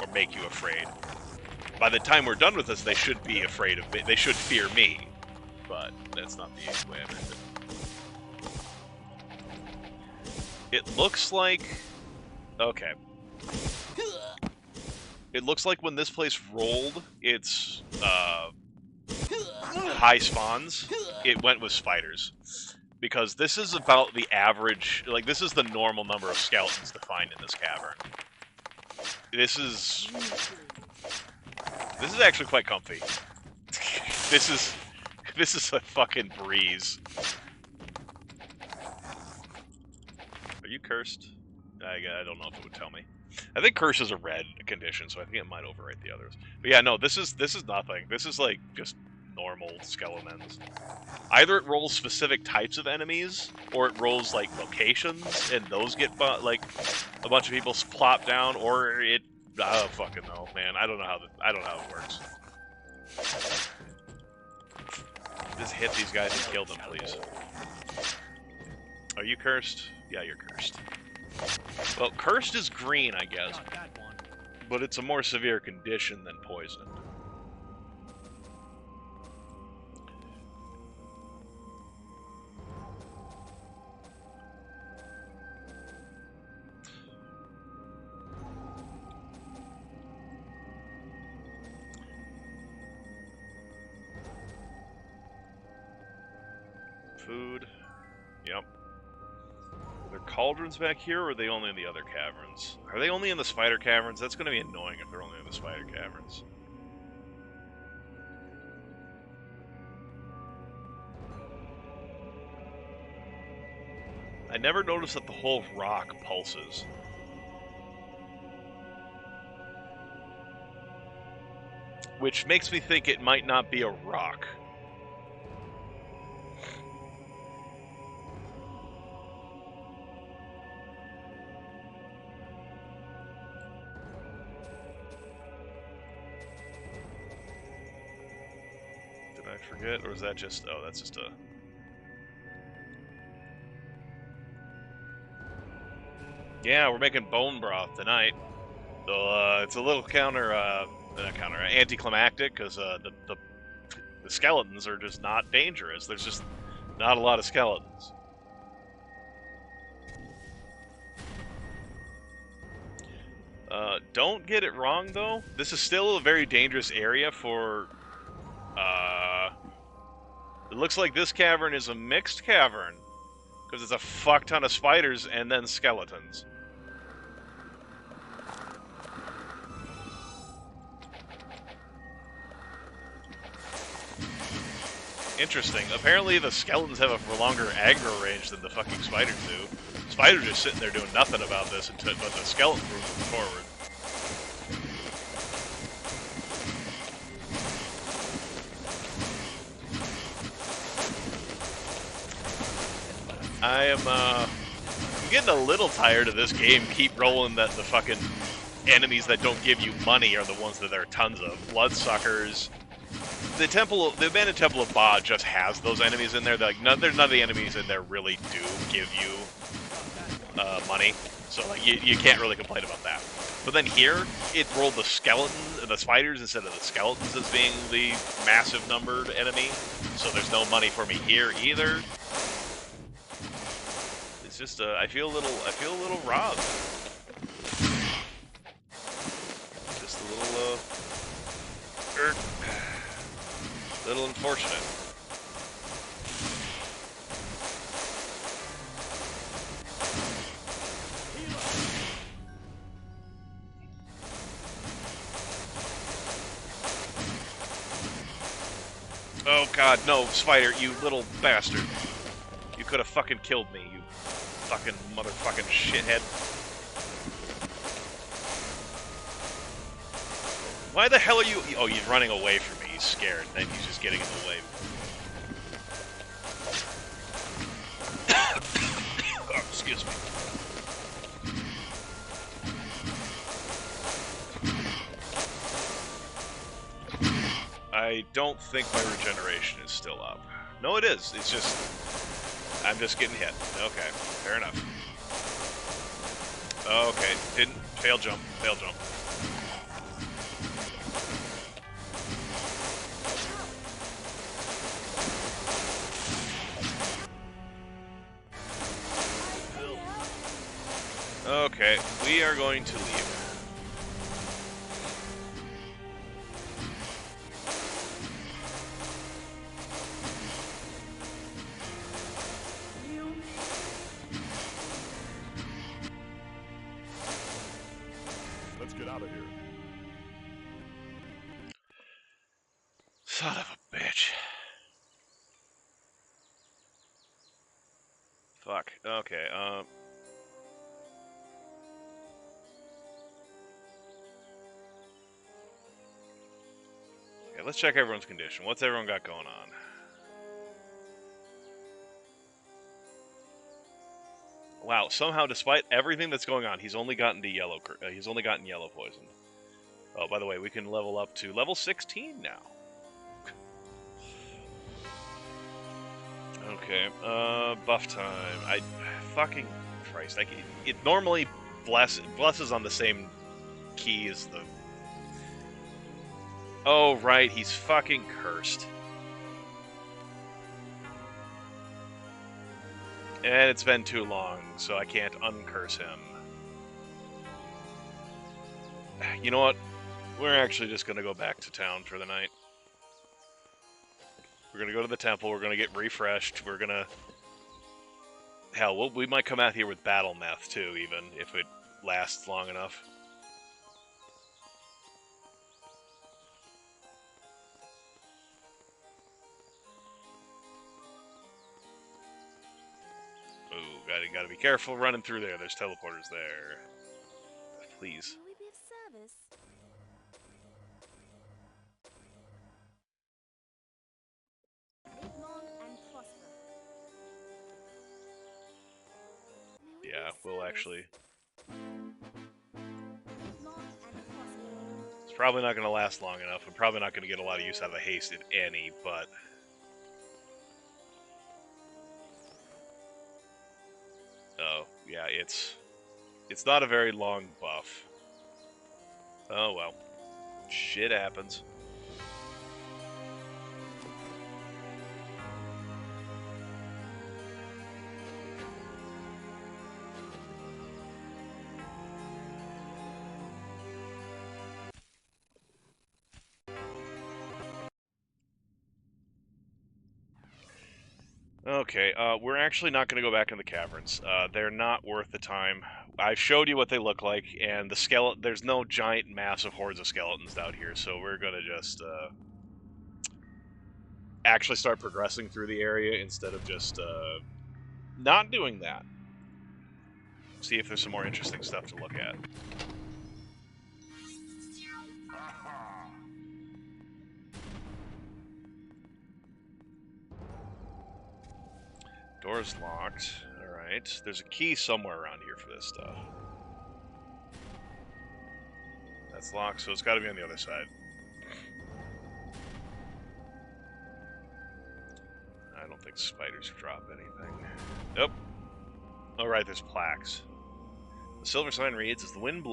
or make you afraid. By the time we're done with this, they should be afraid of me. They should fear me, but that's not the way I meant it. It looks like... Okay. It looks like when this place rolled its high spawns, it went with spiders. Because this is about the average, like, this is the normal number of skeletons to find in this cavern. This is... This is actually quite comfy. This is a fucking breeze. Are you cursed? I don't know if it would tell me. I think curse is a red condition, so I think it might overwrite the others. But yeah, no, this is nothing. This is like just normal skeletons. Either it rolls specific types of enemies, or it rolls like locations, and those get like a bunch of people plop down, or it. I don't fucking know, man. I don't know how it works. Just hit these guys and kill them, please. Are you cursed? Yeah, you're cursed. Well, cursed is green, I guess, Got that one. but it's a more severe condition than poisoned. Food. Yep. Are there cauldrons back here, or are they only in the other caverns? Are they only in the spider caverns? That's going to be annoying if they're only in the spider caverns. I never noticed that the whole rock pulses. Which makes me think it might not be a rock. Did I forget, or is that just... Oh, that's just a... Yeah, we're making bone broth tonight. So, it's a little anticlimactic, because the skeletons are just not dangerous. There's just not a lot of skeletons. Don't get it wrong, though. This is still a very dangerous area for... It looks like this cavern is a mixed cavern, because it's a fuck ton of spiders and then skeletons. Interesting. Apparently the skeletons have a longer aggro range than the fucking spiders do. Spiders are just sitting there doing nothing about this, but the skeletons are moving forward. I'm getting a little tired of this game. Keep rolling that the fucking enemies that don't give you money are the ones that there are tons of. Bloodsuckers. The abandoned temple of Ba just has those enemies in there. Like none of the enemies in there really do give you money, so like you can't really complain about that. But then here, it rolled the spiders instead of the skeletons as being the massive numbered enemy. So there's no money for me here either. It's just I feel a little robbed. Just a little unfortunate. Oh god, no, spider, you little bastard. You could have fucking killed me, you fucking motherfucking shithead. Why the hell are you... Oh, he's running away from me. He's scared. Then he's just getting in the way. Oh, excuse me. I don't think my regeneration is still up. No, it is. It's just... I'm just getting hit. Okay, fair enough. Okay, didn't... Fail jump. Fail jump. Okay, we are going to leave. Let's get out of here. Son of a bitch. Fuck. Okay, okay, let's check everyone's condition. What's everyone got going on? Wow, somehow, despite everything that's going on, he's only gotten to yellow. He's only gotten yellow poison. Oh, by the way, we can level up to level 16 now. Okay, buff time. Fucking Christ, it normally blesses on the same key as the... Oh, right, he's fucking cursed. And it's been too long, so I can't uncurse him. You know what? We're actually just gonna go back to town for the night. We're gonna go to the temple, we're gonna get refreshed, we're gonna... Hell, we might come out here with battle meth, too, even, if it lasts long enough. Ooh, gotta be careful running through there, there's teleporters there. Please. Will we be of service? Live long and prosper. May we be Yeah, of we'll service? actually... Live long and prosper. It's probably not gonna last long enough. I'm probably not gonna get a lot of use out of the haste, if any, but... Oh, yeah, it's not a very long buff. Oh, well. Shit happens. Okay, we're actually not going to go back in the caverns. They're not worth the time. I showed you what they look like, and the skeleton. There's no giant, massive hordes of skeletons out here, so we're going to just actually start progressing through the area instead of just not doing that. See if there's some more interesting stuff to look at. Door's locked. Alright. There's a key somewhere around here for this stuff. That's locked, so it's got to be on the other side. I don't think spiders drop anything. Nope. Alright, there's plaques. The silver sign reads, as the winds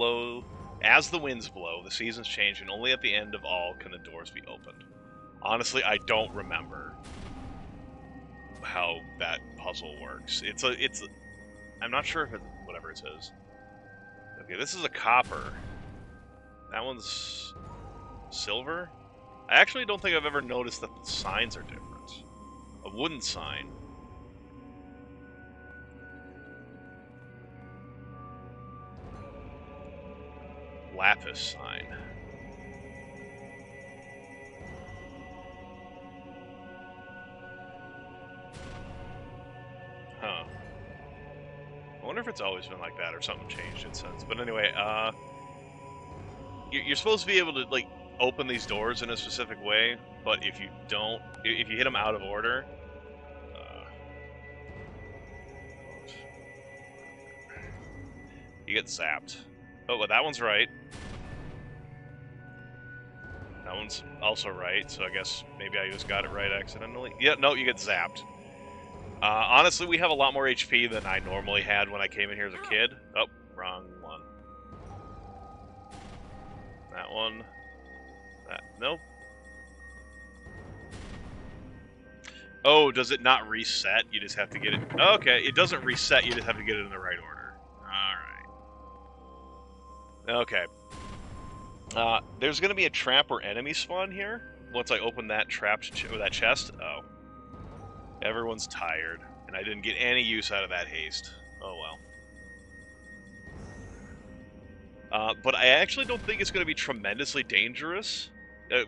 blow, the seasons change, and only at the end of all can the doors be opened. Honestly, I don't remember how that puzzle works. I'm not sure if it's whatever it says. Okay, this is a copper. That one's silver? I actually don't think I've ever noticed that the signs are different. A wooden sign. Lapis sign. Huh. I wonder if it's always been like that or something changed it since. But anyway, you're supposed to be able to, like, open these doors in a specific way, but if you don't, if you hit them out of order, you get zapped. Oh, well, that one's right. That one's also right, so I guess maybe I just got it right accidentally. Yeah, no, you get zapped. Honestly, we have a lot more HP than I normally had when I came in here as a kid. Oh, wrong one. That one. That, nope. Oh, does it not reset? You just have to get it... Okay, it doesn't reset, you just have to get it in the right order. Alright. Okay. There's going to be a trap or enemy spawn here once I open that that chest. Oh. Everyone's tired, and I didn't get any use out of that haste. Oh well. But I actually don't think it's going to be tremendously dangerous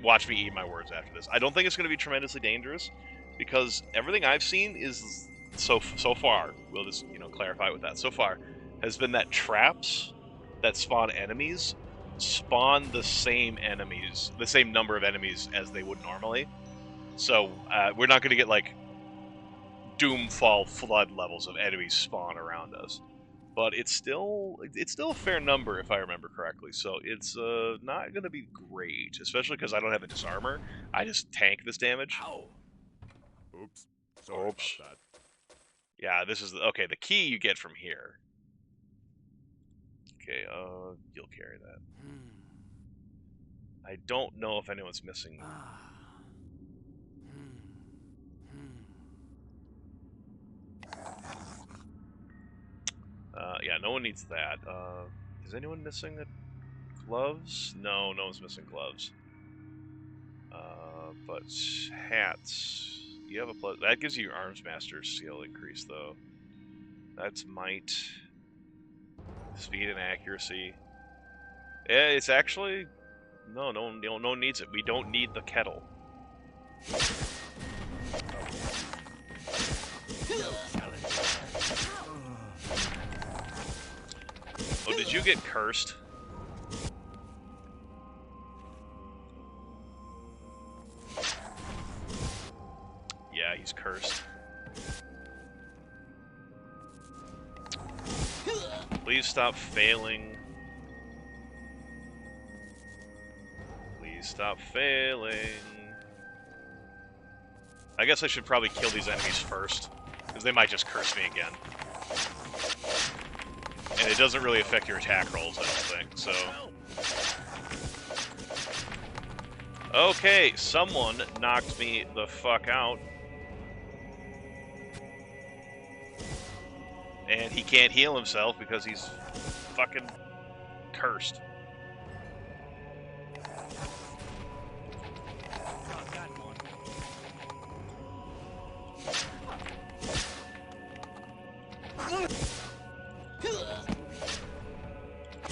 Watch me eat my words after this. I don't think it's going to be tremendously dangerous, because everything I've seen is so far. We'll just clarify with that. So far, has been that traps that spawn enemies spawn the same enemies, the same number of enemies as they would normally. So we're not going to get like Doomfall flood levels of enemies spawn around us. But it's still a fair number if I remember correctly. So it's not going to be great, especially because I don't have a disarmor. I just tank this damage. Ow! Oops. Sorry Oops. about that. Yeah, this is okay. The key you get from here. Okay, you'll carry that. I don't know if anyone's missing. Yeah, no one needs that. Is anyone missing gloves? No, no one's missing gloves. But hats. You have a plus. That gives you your Arms Master skill increase, though. That's might. Speed and accuracy. Yeah, it's actually... No one needs it. We don't need the kettle. Oh, did you get cursed? Yeah, he's cursed. Please stop failing. Please stop failing. I guess I should probably kill these enemies first, because they might just curse me again. And it doesn't really affect your attack rolls, I don't think, so... Okay, someone knocked me the fuck out. And he can't heal himself because he's fucking cursed.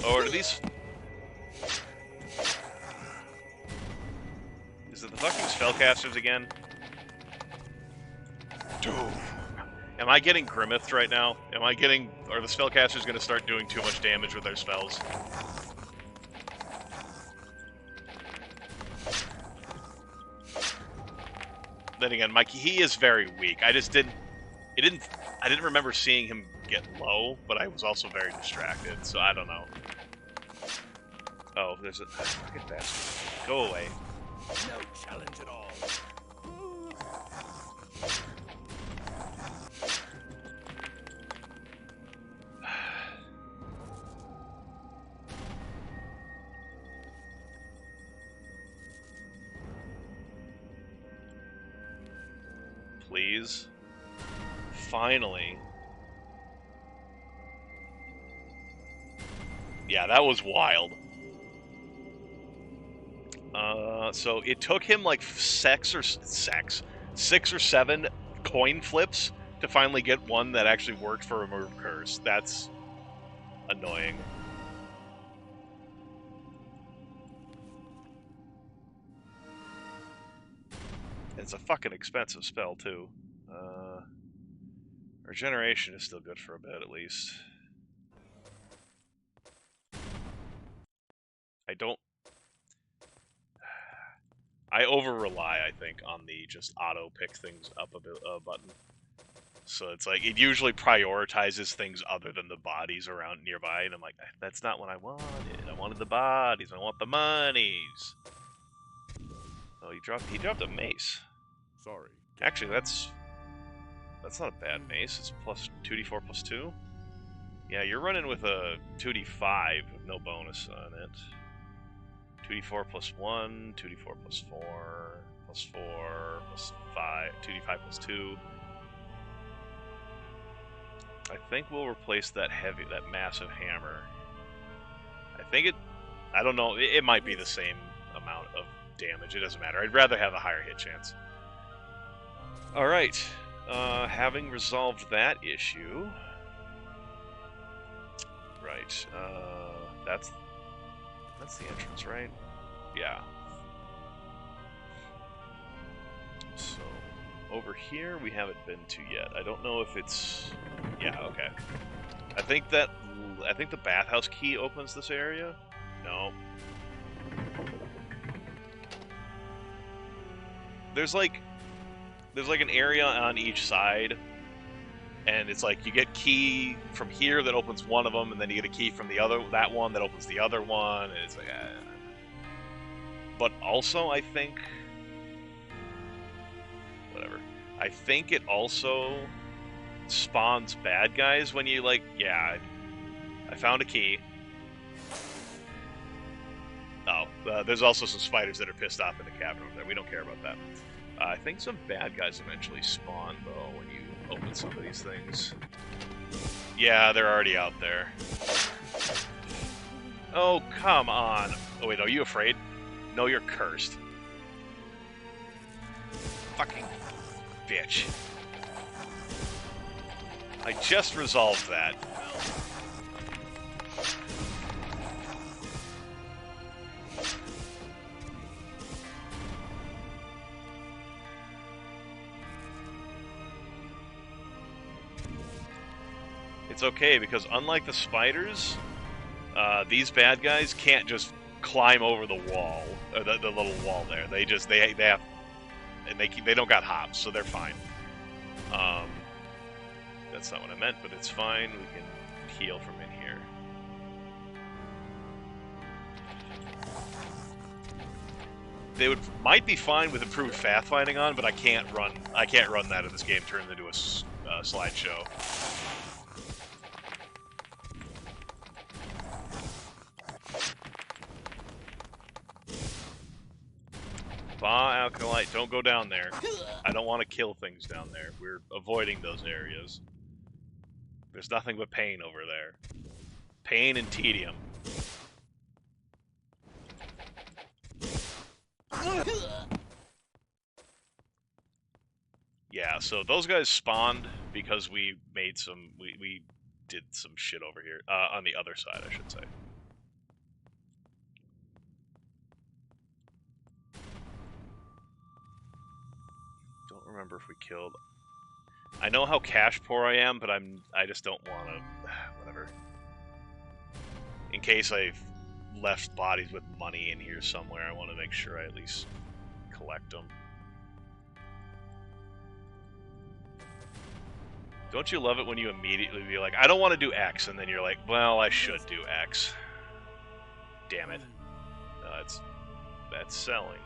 Or are these... Is it the fucking spellcasters again? Dude. Am I getting grimithed right now? Am I getting... Are the spellcasters going to start doing too much damage with their spells? Then again, he is very weak. I just didn't... I didn't remember seeing him get low, but I was also very distracted, so I don't know. Oh, there's a... Fucking bastard. Go away. No challenge at all. Please. Finally. Yeah, that was wild. So it took him like 6 or 7 coin flips to finally get one that actually worked for Remove Curse. That's annoying. It's a fucking expensive spell, too. Regeneration is still good for a bit, at least. I over-rely, I think, on the just auto-pick things up a bit button. So it's like, it usually prioritizes things other than the bodies around nearby, and I'm like, that's not what I wanted. I wanted the bodies, I want the monies. Oh, he dropped a mace. Sorry. Actually, that's not a bad mace. It's plus 2d4 plus 2. Yeah, you're running with a 2d5 with no bonus on it. 2d4 plus 1, 2d4 plus 4, plus 4, plus 5, 2d5 plus 2. I think we'll replace that massive hammer. I don't know, it might be the same amount of damage. It doesn't matter. I'd rather have a higher hit chance. Alright, having resolved that issue... Right, that's the entrance, right? Yeah. So, over here we haven't been to yet. I don't know if it's... Yeah, okay. I think the bathhouse key opens this area? No. There's like an area on each side, and it's like you get key from here that opens one of them, and then you get a key from that one that opens the other one, and it's like... But also, I think... Whatever. I think it also spawns bad guys when you, like... Yeah, I found a key. Oh, there's also some spiders that are pissed off in the cabin over there. We don't care about that. I think some bad guys eventually spawn, though, when you open some of these things. Yeah, they're already out there. Oh, come on. Oh, wait, are you afraid? No, you're cursed. Fucking bitch. I just resolved that. It's okay, because unlike the spiders, these bad guys can't just climb over the wall, or the little wall there. They have, and they don't got hops, so they're fine. That's not what I meant, but it's fine. We can heal from in here. They might be fine with improved pathfinding on, but I can't run that if this game turns into a slideshow. Alkalite, don't go down there. I don't want to kill things down there. We're avoiding those areas. There's nothing but pain over there. Pain and tedium. Yeah, so those guys spawned because we made some... We did some shit over here. On the other side, I should say. Remember if we killed... I know how cash poor I am, but I just don't want to... Whatever. In case I've left bodies with money in here somewhere, I want to make sure I at least collect them. Don't you love it when you immediately be like, I don't want to do X, and then you're like, well, I should do X. Damn it. That's selling.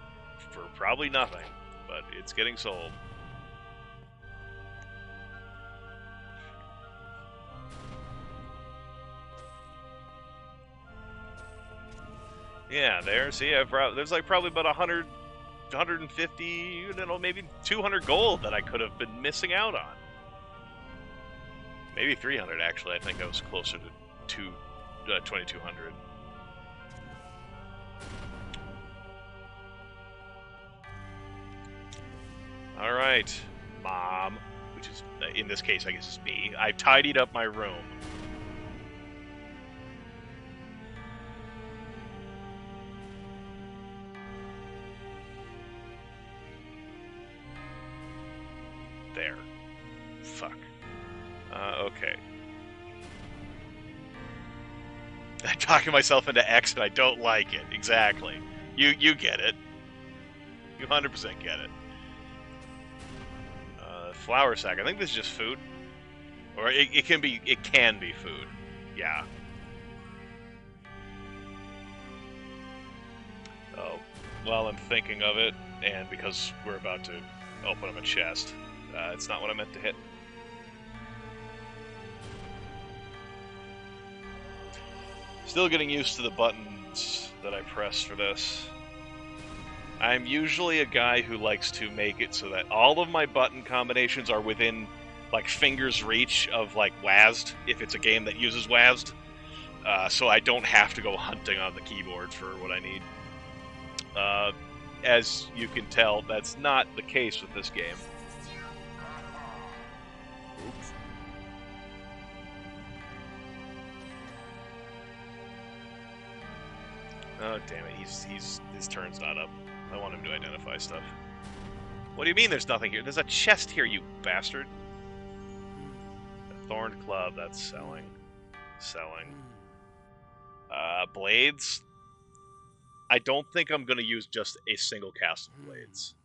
For probably nothing, but it's getting sold. Yeah, there. See, there's like probably about 100, 150, you know, maybe 200 gold that I could have been missing out on. Maybe 300, actually. I think I was closer to 2,200. All right, Mom, which is, in this case, I guess it's me. I've tidied up my room. There. Fuck. Okay. I'm talking myself into X and I don't like it. Exactly. You get it. You 100% get it. Flour sack. I think this is just food. Or it can be food. Yeah. Oh. Well, I'm thinking of it, and because we're about to open up a chest, it's not what I meant to hit. Still getting used to the buttons that I press for this. I'm usually a guy who likes to make it so that all of my button combinations are within, like, fingers reach of, like, WASD, if it's a game that uses WASD. So I don't have to go hunting on the keyboard for what I need. As you can tell, that's not the case with this game. Oops. Oh, damn it, his turn's not up. I want him to identify stuff. What do you mean there's nothing here? There's a chest here, you bastard. A thorned club, that's selling. Selling. Blades? I don't think I'm going to use just a single cast of blades.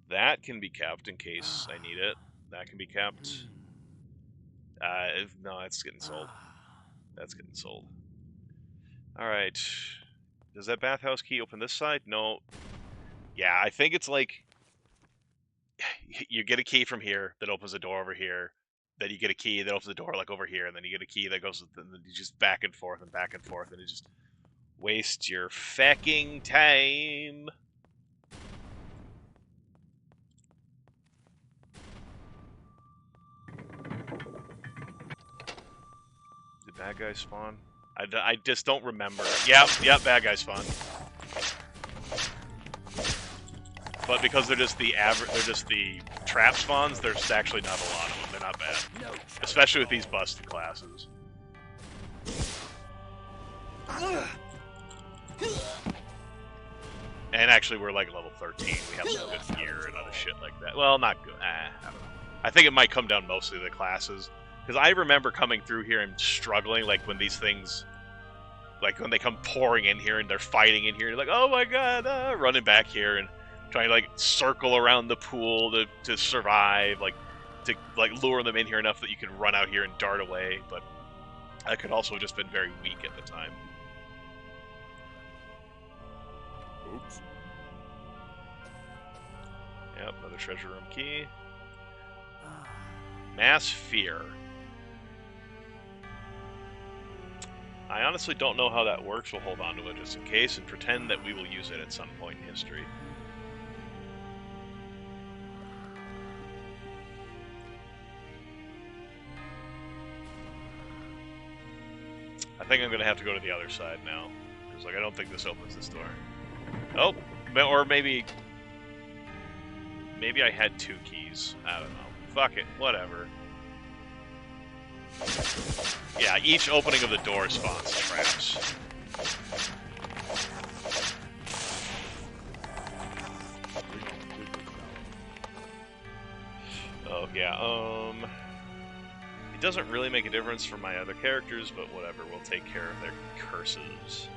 That can be kept in case I need it. That can be kept. No, that's getting sold. That's getting sold. Alright. Does that bathhouse key open this side? No. Yeah, I think it's like... You get a key from here that opens a door over here. Then you get a key that opens the door like over here. And then you get a key that goes... And then you just back and forth and back and forth. And it just wastes your fecking time. Did bad guys spawn? I just don't remember. Yep, bad guys spawn. But because they're just the trap spawns, there's actually not a lot of them. They're not bad. Especially with these busted classes. And actually, we're like level 13. We have some good gear and other shit like that. Well, not good. I don't know. I think it might come down mostly to the classes. Because I remember coming through here and struggling, like, when these things... Like, when they come pouring in here and they're fighting in here, you're like, oh my god, running back here and trying to, like, circle around the pool to survive, to lure them in here enough that you can run out here and dart away. But I could also have just been very weak at the time. Oops. Yep, another treasure room key. Mass Fear. I honestly don't know how that works. We'll hold on to it just in case and pretend that we will use it at some point in history. I think I'm going to have to go to the other side now. Because, like, I don't think this opens this door. Oh! Or maybe... Maybe I had 2 keys. I don't know. Fuck it. Whatever. Yeah, each opening of the door spawns traps. Oh, yeah, it doesn't really make a difference for my other characters, but whatever, we'll take care of their curses.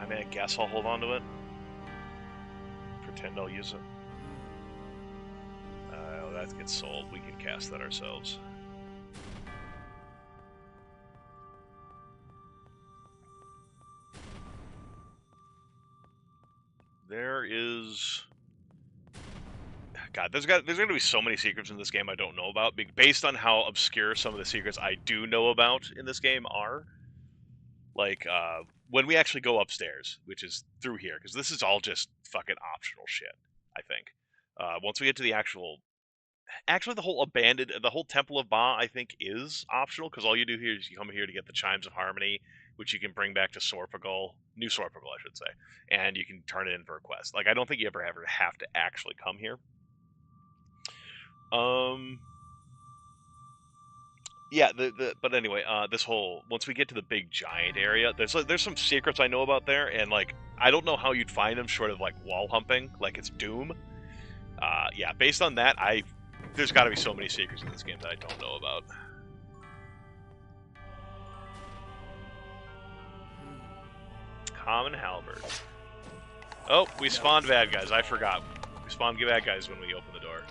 I guess I'll hold on to it. Pretend I'll use it. That gets sold. We can cast that ourselves. There is... God, there's going to be so many secrets in this game I don't know about, based on how obscure some of the secrets I do know about in this game are. Like, when we actually go upstairs, which is through here, because this is all just fucking optional shit, I think. Once we get to the actual... Actually, the whole Temple of Ba, I think, is optional, because all you do here is you come here to get the Chimes of Harmony, which you can bring back to Sorpagal, New Sorpagal, I should say, and you can turn it in for a quest. Like, I don't think you ever have to actually come here. Yeah, but anyway, this whole, once we get to the big giant area, there's some secrets I know about there, and, like, I don't know how you'd find them short of, like, wall humping, like it's Doom. Yeah, based on that, there's got to be so many secrets in this game that I don't know about. Common halberd. Oh, we spawned bad guys. I forgot. We spawned bad guys when we opened the door.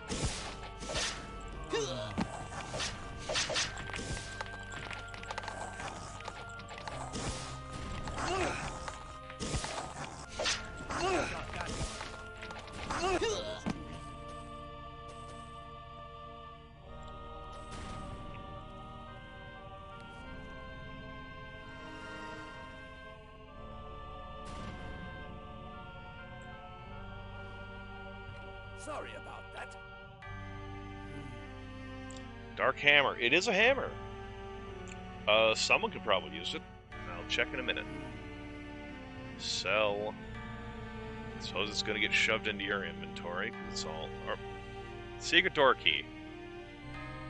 Sorry about that. Dark hammer. It is a hammer. Someone could probably use it. I'll check in a minute. Sell. Suppose it's gonna get shoved into your inventory, because it's all... Or, secret door key.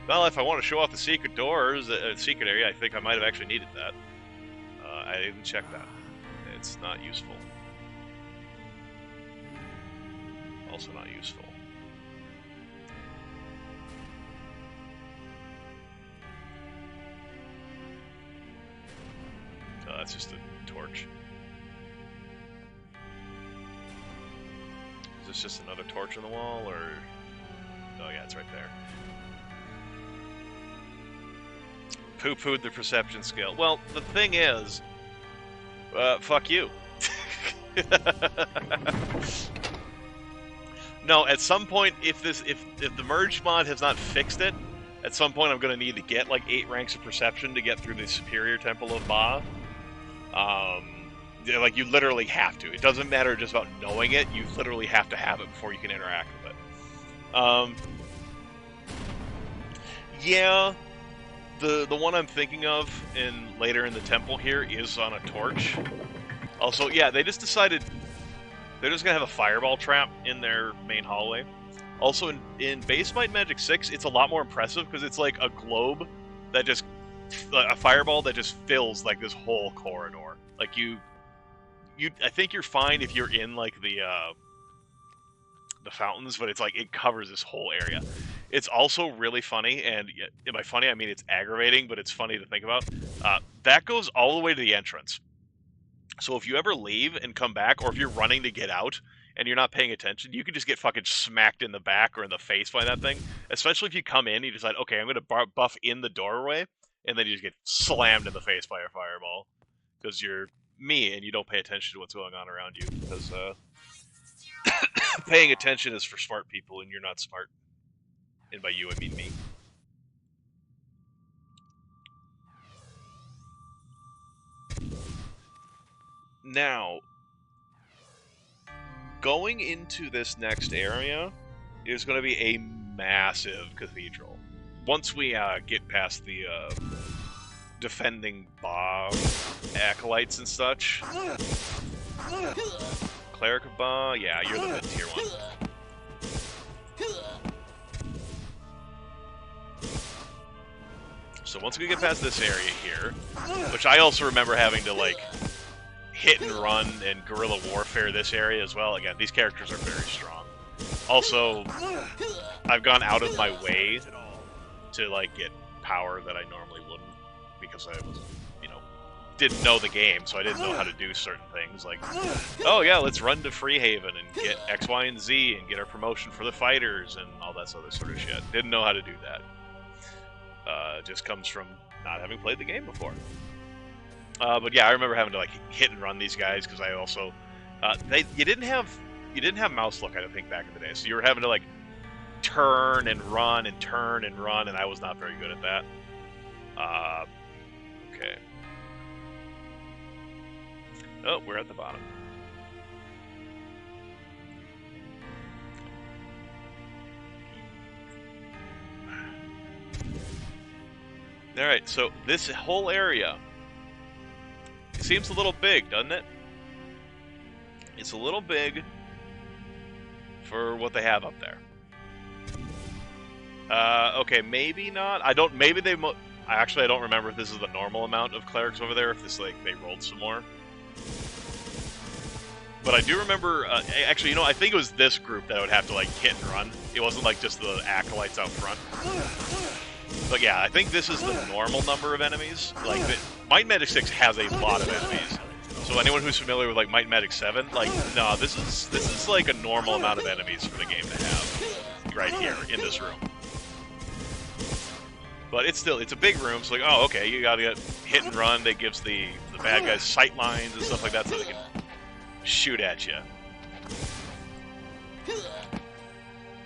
Well, if I want to show off the secret doors, secret area, I think I might have actually needed that. I didn't check that. It's not useful. Also not useful. That's just a torch. Is this just another torch on the wall, or... Oh yeah, it's right there. Poo-pooed the perception skill. Well, the thing is... fuck you. No, at some point, if the merge mod has not fixed it, at some point I'm going to need to get like 8 ranks of perception to get through the Superior Temple of Ba. Like, you literally have to. It doesn't matter just about knowing it, you literally have to have it before you can interact with it. Yeah, the one I'm thinking of later in the temple here is on a torch. Also, yeah, they just decided they're just gonna have a fireball trap in their main hallway. Also, in Base Might Magic 6, it's a lot more impressive because it's like a globe that just... a fireball that just fills like this whole corridor. Like I think you're fine if you're in like the fountains, but it's like it covers this whole area. It's also really funny, and by funny I mean it's aggravating, but it's funny to think about. That goes all the way to the entrance. So if you ever leave and come back, or if you're running to get out and you're not paying attention, you can just get fucking smacked in the back or in the face by that thing. Especially if you come in, you decide, okay, I'm going to buff in the doorway, and then you just get slammed in the face by a fireball. Because you're me, and you don't pay attention to what's going on around you. Because paying attention is for smart people, and you're not smart. And by you, I mean me. Now, going into this next area is going to be a massive cathedral. Once we get past the defending Ba acolytes and such. Cleric of Ba, yeah, you're the mid-tier one. So once we get past this area here, which I also remember having to like hit and run and guerrilla warfare this area as well. Again, these characters are very strong. Also, I've gone out of my way to like get power that I normally wouldn't because I was, didn't know the game, so I didn't know how to do certain things. Like, oh yeah, let's run to Freehaven and get X, Y, and Z and get our promotion for the fighters and all that other sort of shit. Didn't know how to do that. Just comes from not having played the game before. But yeah, I remember having to like hit and run these guys because I also you didn't have mouse look, I don't think, back in the day, so you were having to like turn and run and turn and run, and I was not very good at that. Okay. Oh, we're at the bottom. Alright, so this whole area seems a little big, doesn't it? It's a little big for what they have up there. Okay, maybe not. Maybe they... Actually, I don't remember if this is the normal amount of clerics over there, if this, like, they rolled some more. But I do remember... actually, I think it was this group that would have to, like, hit and run. It wasn't, like, just the acolytes out front. But yeah, I think this is the normal number of enemies. Like, Might Magic 6 has a lot of enemies. So anyone who's familiar with, like, Might Magic 7, like, no, this is like, a normal amount of enemies for the game to have. Right here, in this room. But it's a big room, so like, oh, okay, you gotta get hit and run. That gives the bad guys sight lines and stuff like that so they can shoot at you.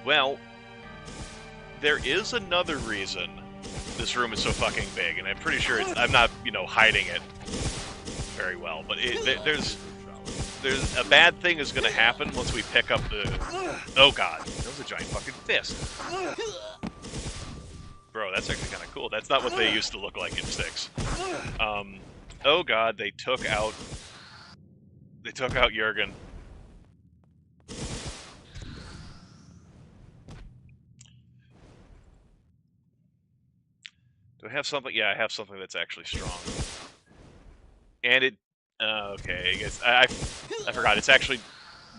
Well, there is another reason this room is so fucking big, and I'm pretty sure I'm not, hiding it very well, but there's there's a bad thing is going to happen once we pick up the... Oh god, that was a giant fucking fist. Bro, that's actually kind of cool. That's not what they used to look like in 6. Oh god, they took out Jurgen. Do I have something? Yeah, I have something that's actually strong. And it... okay, I guess... I forgot, it's actually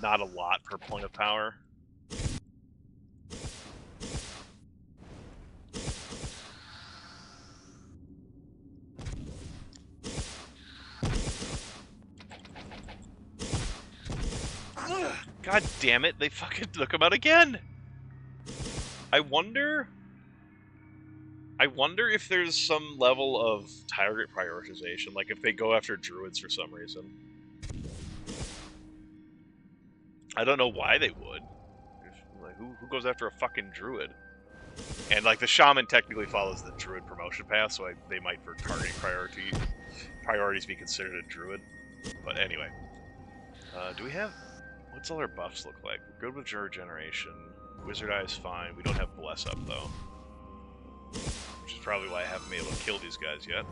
not a lot per point of power. God damn it, they fucking took him out again! I wonder if there's some level of target prioritization, like if they go after druids for some reason. I don't know why they would. Like, who goes after a fucking druid? And like the shaman technically follows the druid promotion path, so they might for targeting priorities be considered a druid. But anyway, do we have... What's all our buffs look like? We're good with regeneration. Wizard Eye is fine. We don't have Bless Up, though. Which is probably why I haven't been able to kill these guys yet.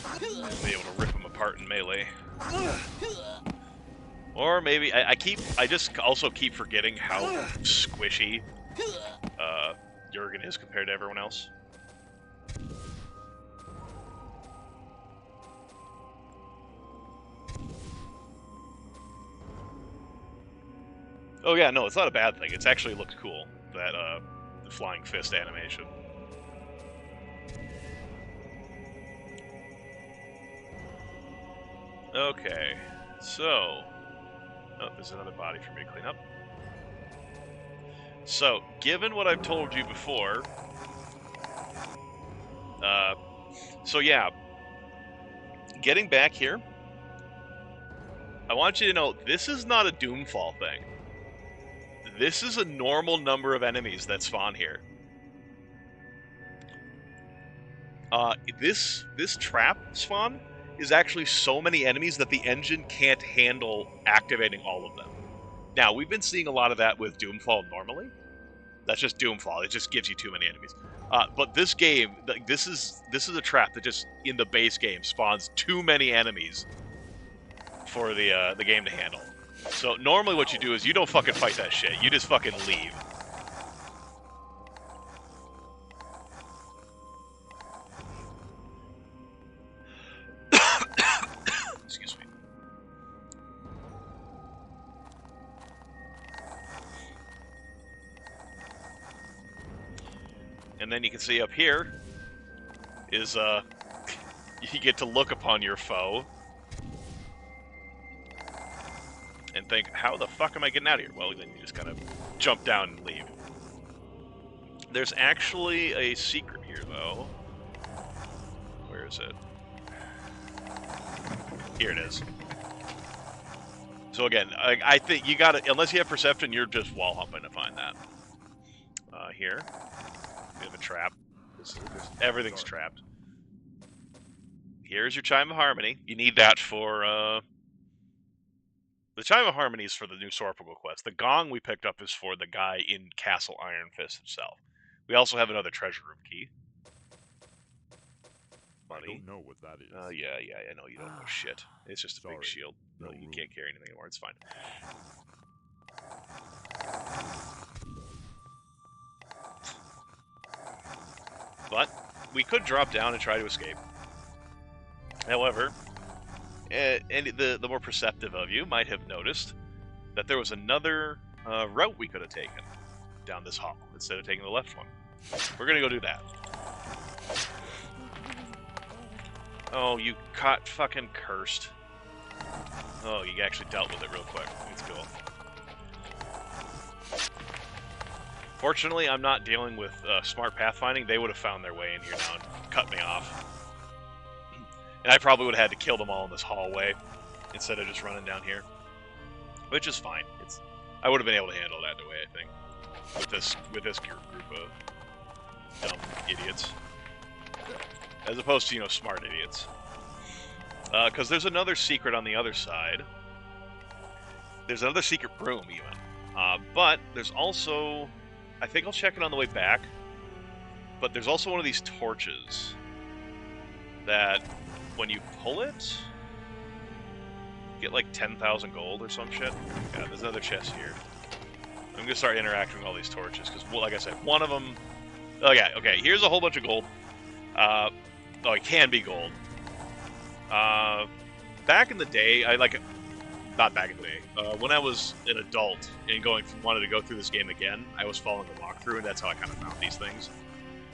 I'll be able to rip them apart in melee. Or maybe... I just also keep forgetting how squishy Jurgen is compared to everyone else. Oh yeah, no, it's not a bad thing. It's actually looked cool, that the flying fist animation. Okay, so... Oh, there's another body for me to clean up. So, given what I've told you before... so yeah, getting back here, I want you to know, this is not a Doomfall thing. This is a normal number of enemies that spawn here. This trap spawn is actually so many enemies that the engine can't handle activating all of them. Now, we've been seeing a lot of that with Doomfall normally. That's just Doomfall. It just gives you too many enemies. But this game, this is a trap that just, in the base game, spawns too many enemies for the game to handle. So normally what you do is you don't fucking fight that shit. You just fucking leave. Excuse me. And then you can see up here is you get to look upon your foe and think, how the fuck am I getting out of here? Well, then you just kind of jump down and leave. There's actually a secret here, though. Where is it? Here it is. So again, I think you gotta, unless you have perception, you're just wall hopping to find that. Here. We have a trap. Everything's trapped. Here's your Chime of Harmony. You need that for, the Chime of Harmony is for the new Sorpigal quest. The gong we picked up is for the guy in Castle Iron Fist himself. We also have another treasure room key. Money. I don't know what that is. Yeah, I know you don't know shit. It's just a big shield. No, you can't carry anything anymore. It's fine. But we could drop down and try to escape. However, and the more perceptive of you might have noticed that there was another route we could have taken down this hall instead of taking the left one. We're gonna go do that. Oh, you caught fucking cursed. Oh, you actually dealt with it real quick. It's cool. Fortunately, I'm not dealing with smart pathfinding. They would have found their way in here now and cut me off. And I probably would have had to kill them all in this hallway instead of just running down here. Which is fine. I would have been able to handle that the way, I think. With this group of dumb idiots. As opposed to, smart idiots. Because there's another secret on the other side. There's another secret room, even. But there's also... I think I'll check it on the way back. But there's also one of these torches that, when you pull it, you get like 10,000 gold or some shit. Yeah, there's another chest here. I'm going to start interacting with all these torches, because, well, like I said, one of them... Oh, yeah, okay, here's a whole bunch of gold. Oh, it can be gold. Back in the day, not back in the day, when I was an adult and wanted to go through this game again, I was following the walkthrough, and that's how I kind of found these things.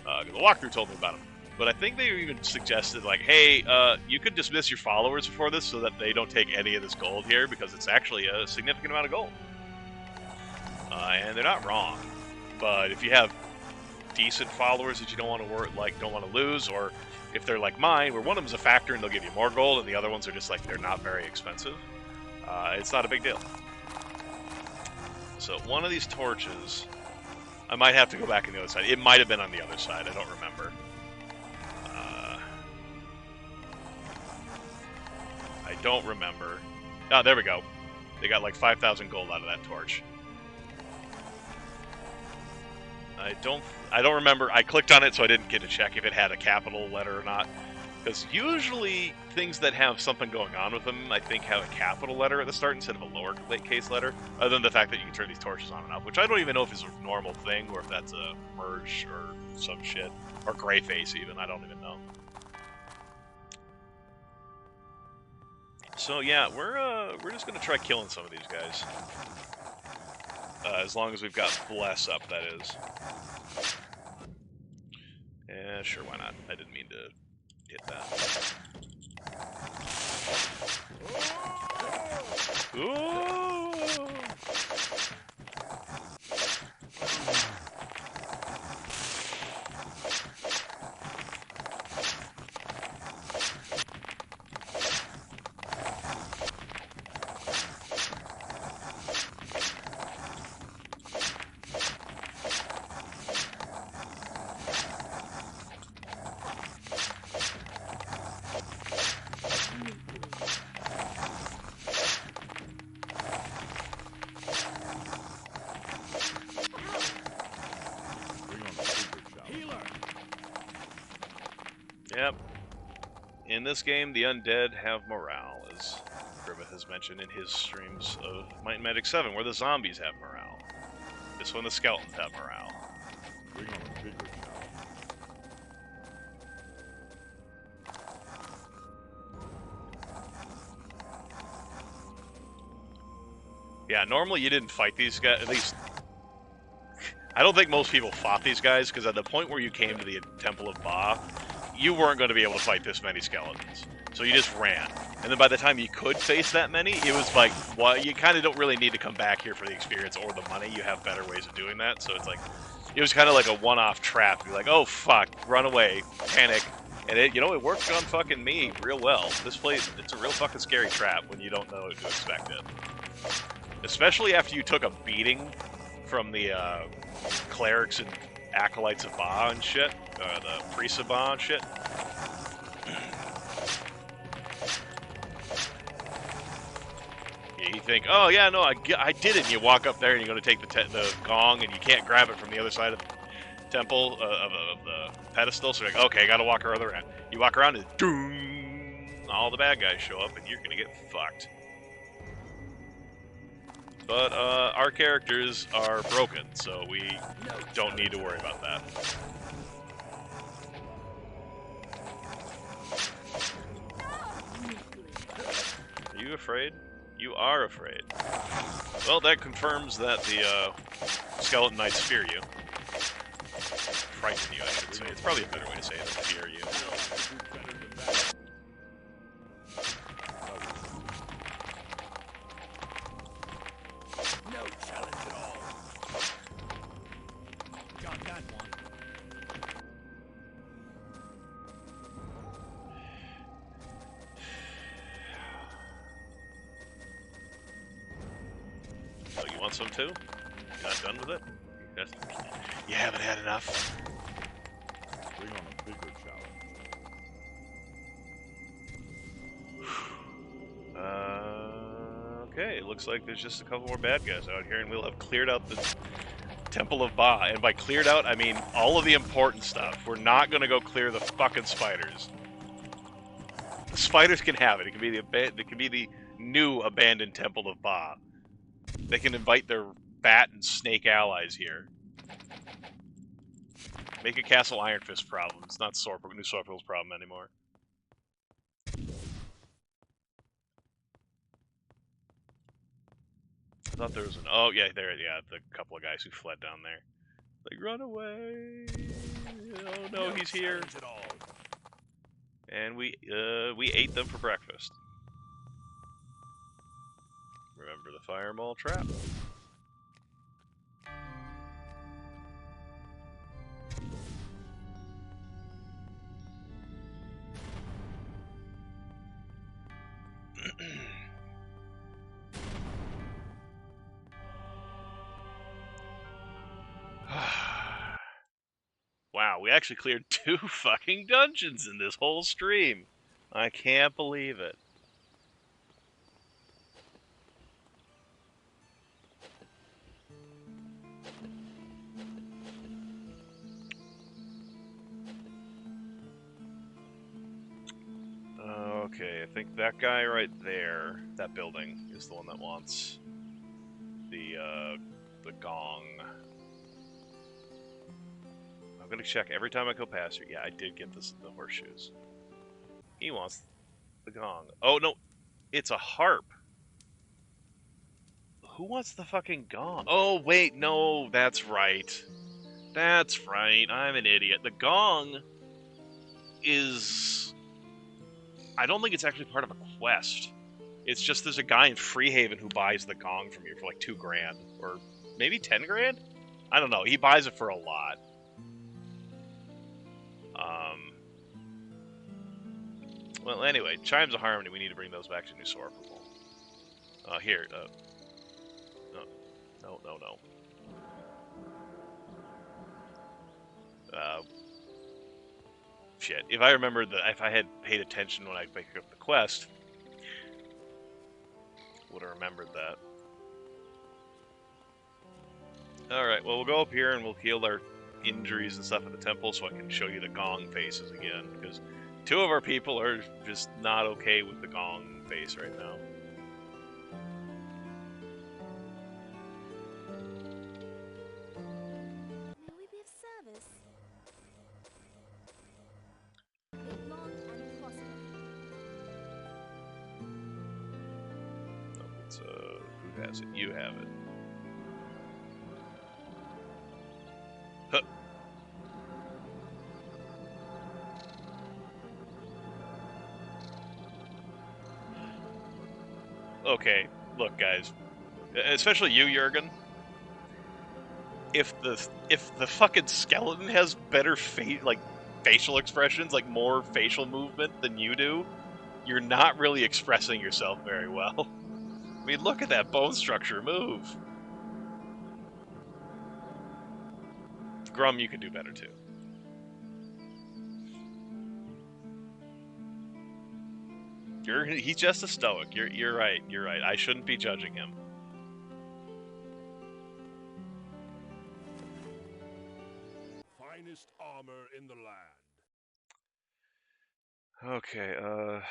Because the walkthrough told me about them. But I think they even suggested, like, hey, you could dismiss your followers before this so that they don't take any of this gold here, because it's actually a significant amount of gold. And they're not wrong. But if you have decent followers that you don't want to lose, or if they're like mine, where one of them's a factor and they'll give you more gold, and the other ones are just like, they're not very expensive, it's not a big deal. So one of these torches, I might have to go back on the other side. It might have been on the other side, I don't remember. I don't remember. Oh, there we go. They got like 5,000 gold out of that torch. I don't remember. I clicked on it, so I didn't get to check if it had a capital letter or not. Because usually things that have something going on with them, I think, have a capital letter at the start instead of a lowercase letter. Other than the fact that you can turn these torches on and off, which I don't even know if it's a normal thing or if that's a merge or some shit, or gray face even. I don't even know. So yeah, we're just gonna try killing some of these guys. As long as we've got bless up, that is. Yeah, sure, why not? I didn't mean to hit that. Ooh! Yep. In this game, the undead have morale, as Grimmeth has mentioned in his streams of Might and Magic 7, where the zombies have morale. This one, the skeletons have morale. Yeah, normally you didn't fight these guys, at least... I don't think most people fought these guys, because at the point where you came to the Temple of Ba, you weren't going to be able to fight this many skeletons. So you just ran. And then by the time you could face that many, it was like, well, you kind of don't really need to come back here for the experience or the money. You have better ways of doing that. So it's like, it was kind of like a one-off trap. You're like, oh, fuck, run away, panic. And it, you know, it worked on fucking me real well. This place, it's a real fucking scary trap when you don't know to expect it. Especially after you took a beating from the clerics and acolytes of Ba and shit. The priests of Ba and shit. Yeah, you think, oh yeah, no, I did it. And you walk up there and you're going to take the gong and you can't grab it from the other side of the temple, of the pedestal. So you're like, okay, I got to walk around. You walk around and doom, all the bad guys show up and you're going to get fucked. But our characters are broken, so we don't need to worry about that. Are you afraid? You are afraid. Well, that confirms that the skeleton knights fear you. Frighten you, I should say. It's probably a better way to say it than fear you. No challenge at all. Got that one. Oh, you want some too? You're not done with it? You haven't had enough? Bring on a bigger challenge. Okay, it looks like there's just a couple more bad guys out here, and we'll have cleared out the Temple of Ba. And by cleared out, I mean all of the important stuff. We're not gonna go clear the fucking spiders. The spiders can have it. It can be the new abandoned Temple of Ba. They can invite their bat and snake allies here. Make a Castle Iron Fist problem. It's not New Sorple's problem anymore. I thought there was an... Oh, yeah, the couple of guys who fled down there. Like, run away! Oh, no, he's here. And we ate them for breakfast. Remember the fireball trap. Wow, we actually cleared 2 fucking dungeons in this whole stream. I can't believe it. Okay, I think that guy right there, that building, is the one that wants the gong. I'm gonna check every time I go past her. Yeah, I did get the horseshoes. He wants the gong. Oh, no, it's a harp. Who wants the fucking gong? Oh, wait, no, that's right. That's right, I'm an idiot. The gong is... I don't think it's actually part of a quest. It's just there's a guy in Freehaven who buys the gong from you for like 2 grand. Or maybe 10 grand? I don't know, he buys it for a lot. Well, anyway, Chimes of Harmony, we need to bring those back to New Sorpleval. Here, no. Shit. If I had paid attention when I picked up the quest, would have remembered that. Alright, well, we'll go up here and we'll heal our injuries and stuff at the temple so I can show you the gong faces again, because 2 of our people are just not okay with the gong face right now. May we be of service? Live long and prosper. No, it's, who has it? You have it. Huh. Okay, look, guys. Especially you, Jurgen. If the fucking skeleton has better facial expressions, like more facial movement than you do, you're not really expressing yourself very well. I mean, look at that bone structure move. Grum, you can do better too. He's just a stoic. You're right. You're right. I shouldn't be judging him. Finest armor in the land. Okay, oh.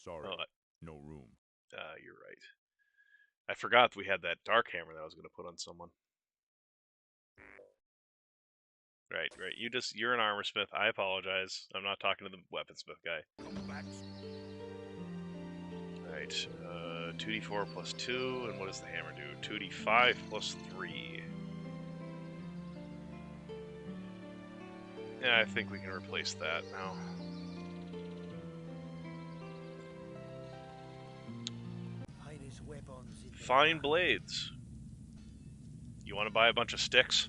Sorry, Oh, no room. you're right. I forgot we had that dark hammer that I was going to put on someone. Right. You're an armor smith. I apologize. I'm not talking to the weaponsmith guy. Come back. Right. 2d4 plus 2, and what does the hammer do? 2d5 plus 3. Yeah, I think we can replace that now. Fine blades. You want to buy a bunch of sticks?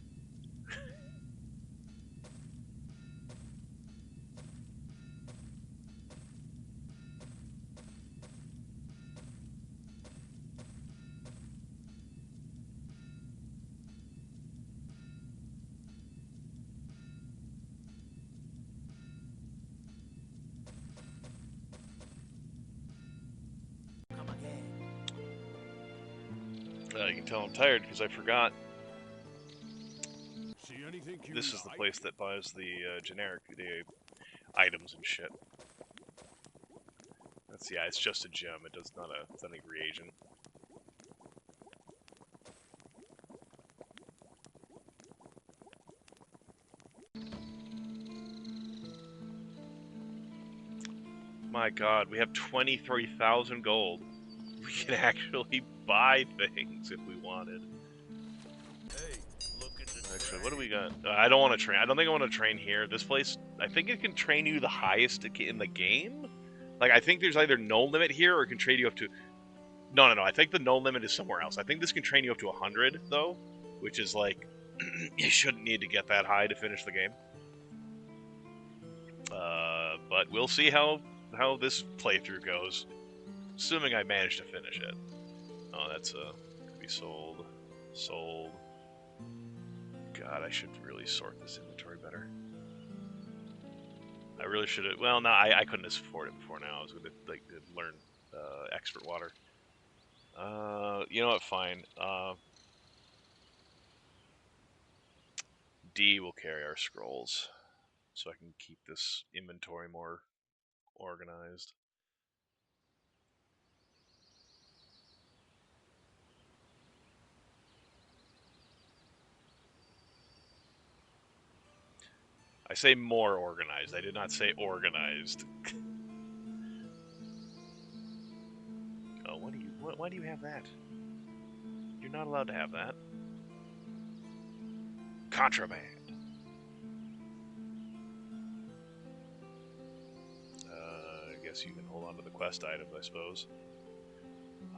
You can tell I'm tired because I forgot. See anything you This is the like? place that buys the the items and shit. Yeah, it's just a gem. It does not it's not a reagent. My God, we have 23,000 gold. We can actually buy things if we wanted. Hey, look at the Actually, what do we got? I don't want to train. I don't think I want to train here. This place, I think it can train you the highest in the game. Like, I think there's either no limit here or it can train you up to... No. I think the no limit is somewhere else. I think this can train you up to 100, though, which is like, you shouldn't need to get that high to finish the game. But we'll see how this playthrough goes, assuming I manage to finish it. Oh, that's could be sold. God, I should really sort this inventory better. I really should have. Well, no, I couldn't afford it before now. I was going to learn expert water. You know what? Fine. D will carry our scrolls, so I can keep this inventory more organized. I say more organized. I did not say organized. Oh, why do you have that? You're not allowed to have that. Contraband. I guess you can hold on to the quest items, I suppose.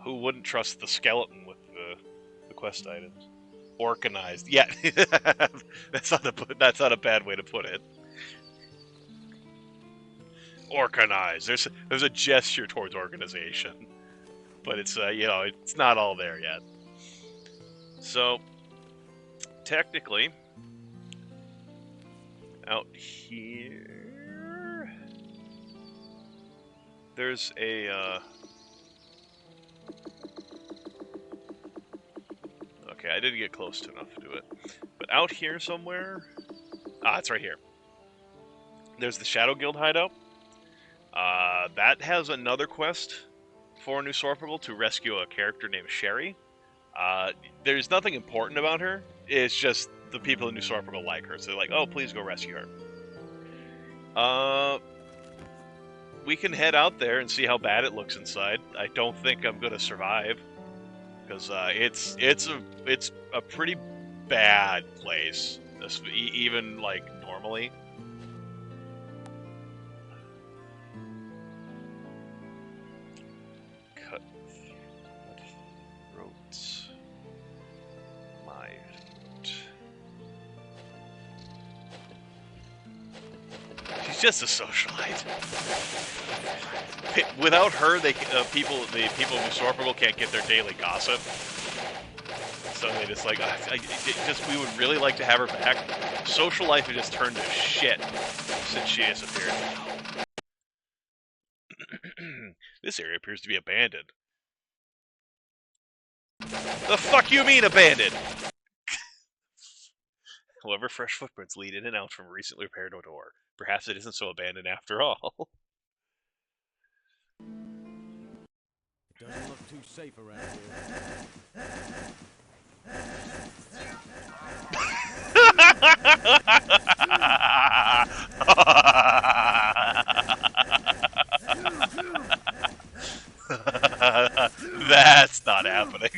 Who wouldn't trust the skeleton with the quest items? Organized. Yeah, that's not a bad way to put it. Organized. There's a gesture towards organization, but it's it's not all there yet. So technically, out here, there's a. Okay, I didn't get close enough to it, but out here somewhere. It's right here. There's the Shadow Guild hideout. That has another quest for New Sorpable to rescue a character named Sherry. There's nothing important about her. It's just the people in New Sorpable like her, so they're like, "Oh, please go rescue her." We can head out there and see how bad it looks inside. I don't think I'm gonna survive because it's a pretty bad place, even like normally. Just a socialite. Without her, the people of New Sorpable can't get their daily gossip. So they just like, we would really like to have her back. Social life has just turned to shit since she disappeared. This area appears to be abandoned. The fuck you mean abandoned? However, fresh footprints lead in and out from a recently repaired door. Perhaps it isn't so abandoned after all. It doesn't look too safe around here. That's not happening.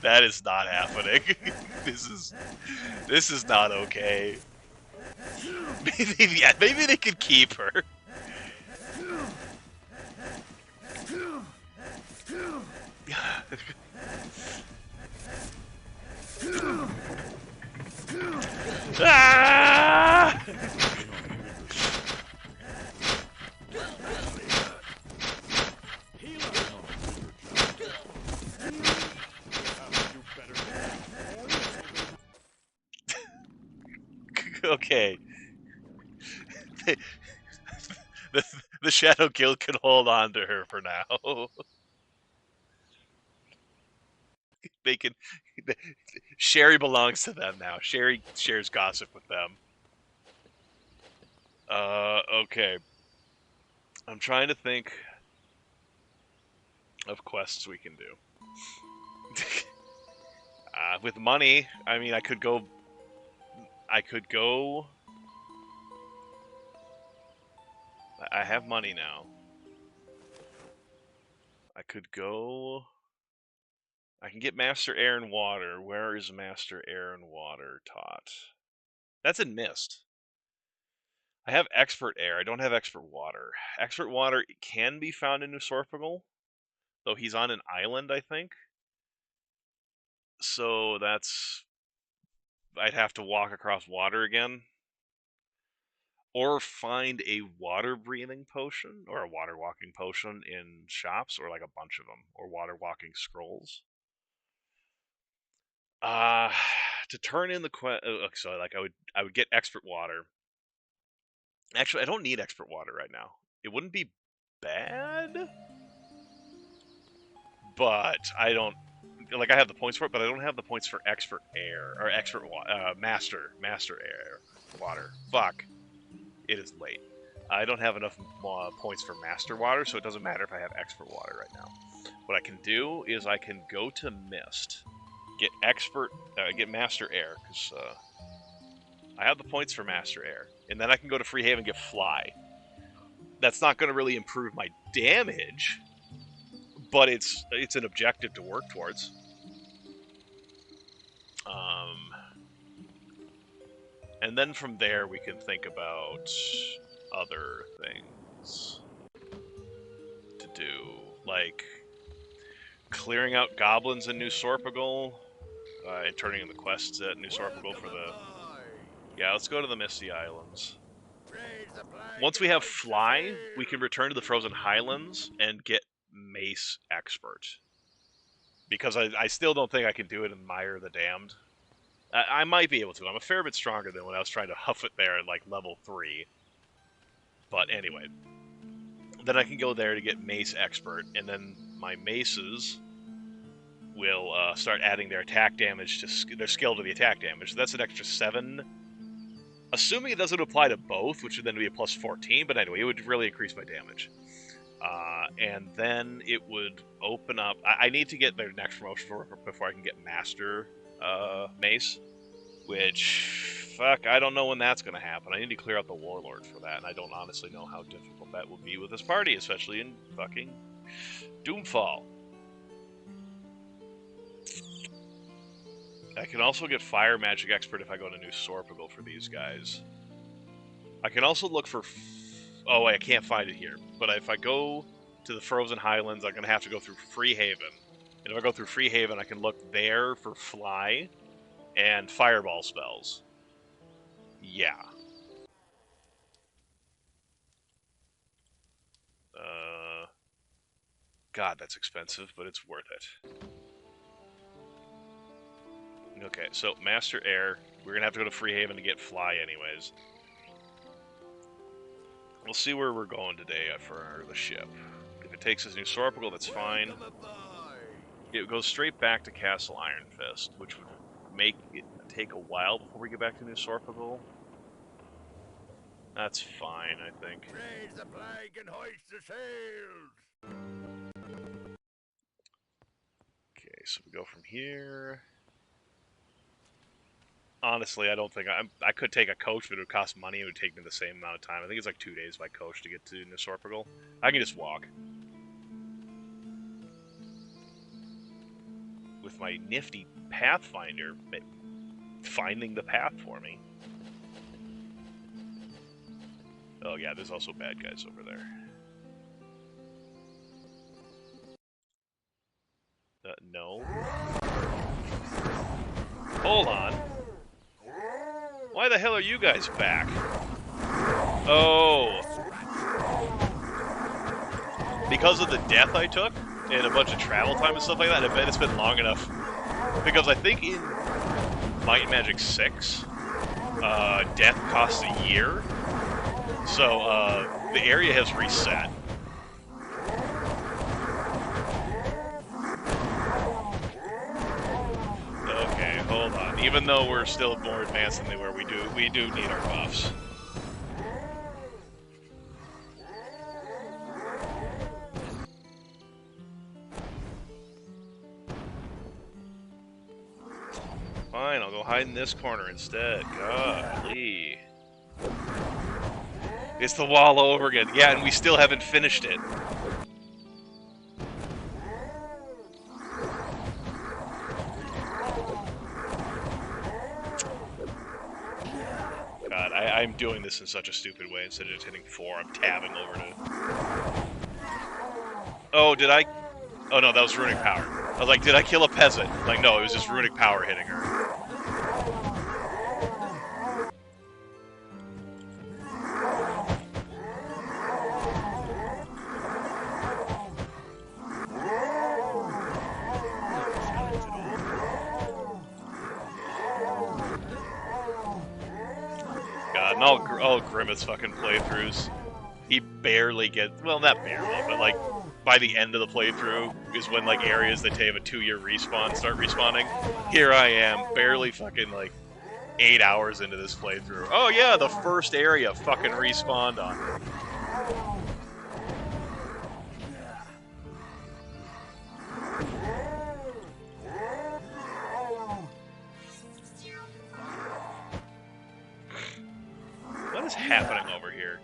That is not happening. This is not okay. Maybe they could keep her. Ah! Okay. The Shadow Guild can hold on to her for now. They can. Sherry belongs to them now. Sherry shares gossip with them. Okay. I'm trying to think of quests we can do. With money, I mean, I could go. I have money now. I could go. I can get Master Air and Water. Where is Master Air and Water taught? That's in Mist. I have Expert Air. I don't have Expert Water. Expert Water can be found in Nusorpigal, though he's on an island, I think. So that's... I'd have to walk across water again. Or find a water-breathing potion, or a water-walking potion in shops, or like a bunch of them, or water-walking scrolls. To turn in the quest, so like I would get Expert Water. Actually, I don't need Expert Water right now. It wouldn't be bad, but I don't like. I have the points for it, but I don't have the points for Expert Air or Expert Master Air Water. Fuck, it is late. I don't have enough points for Master Water, so it doesn't matter if I have Expert Water right now. What I can do is I can go to Mist. Get Master Air, because I have the points for Master Air. And then I can go to Freehaven and get Fly. That's not going to really improve my damage, but it's an objective to work towards. And then from there we can think about other things to do, like clearing out goblins in Nusorpigal, and turning in the quests at Nusorpigal for the... Yeah, let's go to the Misty Islands. Once we have Fly, we can return to the Frozen Highlands and get Mace Expert. Because I still don't think I can do it in Mire the Damned. I might be able to. I'm a fair bit stronger than when I was trying to huff it there at like level 3. But anyway. Then I can go there to get Mace Expert, and then my Maces will start adding their attack damage to their skill to the attack damage. So that's an extra 7. Assuming it doesn't apply to both, which would then be a plus 14, but anyway, it would really increase my damage. And then it would open up... I need to get their next promotion before I can get Master Mace, which... Fuck, I don't know when that's going to happen. I need to clear out the Warlord for that, and I don't honestly know how difficult that will be with this party, especially in fucking Doomfall. I can also get Fire Magic Expert if I go to Nusorpigal for these guys. I can also look for... Oh, I can't find it here. But if I go to the Frozen Highlands, I'm going to have to go through Freehaven. And if I go through Freehaven, I can look there for Fly and Fireball spells. Yeah. God, that's expensive, but it's worth it. Okay, so Master Air. We're going to have to go to Freehaven to get Fly anyways. We'll see where we're going today for the ship. If it takes us to Nusorpigal, that's fine. It goes straight back to Castle Iron Fist, which would make it take a while before we get back to Nusorpigal. That's fine, I think. Raise the flag and hoist the sails! Okay, so we go from here. Honestly, I don't think I could take a coach, but it would cost money. It would take me the same amount of time. I think it's like 2 days by coach to get to Nusorpigal. I can just walk. With my nifty Pathfinder finding the path for me. Oh yeah, there's also bad guys over there. No. Hold on. Why the hell are you guys back? Oh. Because of the death I took, and a bunch of travel time and stuff like that, I bet it's been long enough. Because I think in Might and Magic 6, death costs a year. So, The area has reset. Okay, hold on. Even though we're still more advanced than they were, we do need our buffs. Fine, I'll go hide in this corner instead. Golly. It's the wall over again. Yeah, and we still haven't finished it. God, I'm doing this in such a stupid way. Instead of just hitting 4, I'm tabbing over to... Oh, did I... Oh no, that was Runic Power. I was like, did I kill a peasant? Like, no, it was just Runic Power hitting her. God, and all Grimace fucking playthroughs. He barely gets... Well, not barely, but like... By the end of the playthrough is when like areas that have a 2-year respawn start respawning. Here I am, barely fucking like 8 hours into this playthrough. Oh yeah, the first area fucking respawned on me. What is happening over here?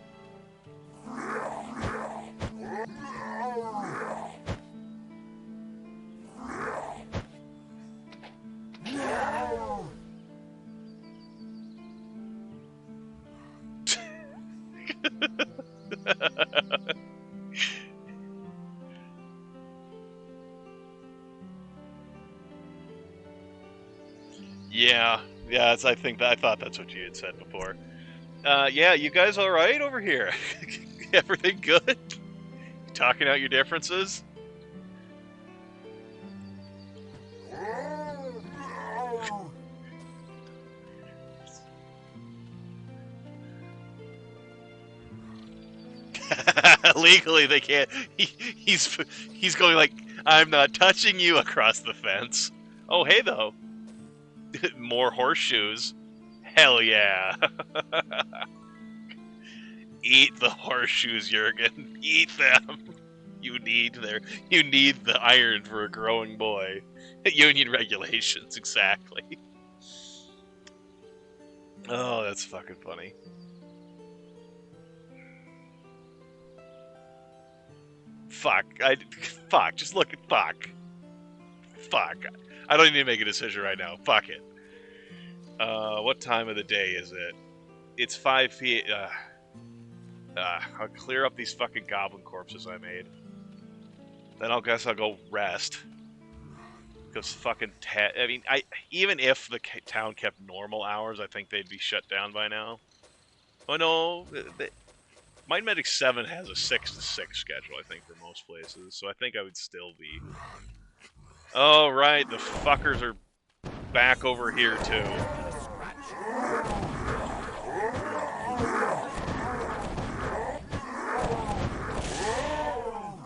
Yeah, I thought that's what you had said before. Yeah, you guys all right over here? Everything good? Talking out your differences? Legally, they can't. He's going like, I'm not touching you across the fence. Oh, hey though. More horseshoes. Hell yeah. Eat the horseshoes, Jurgen. Eat them. You need the iron for a growing boy. Union regulations, exactly. Oh, that's fucking funny. Fuck. Just look at fuck. Fuck. I don't need to make a decision right now. Fuck it. What time of the day is it? It's 5 p.m. I'll clear up these fucking goblin corpses I made. Then I'll go rest. Because fucking even if the town kept normal hours, I think they'd be shut down by now. Oh no, Might and Magic 7 has a 6 to 6 schedule, I think, for most places. So I think I would still be. Oh right, the fuckers are back over here too.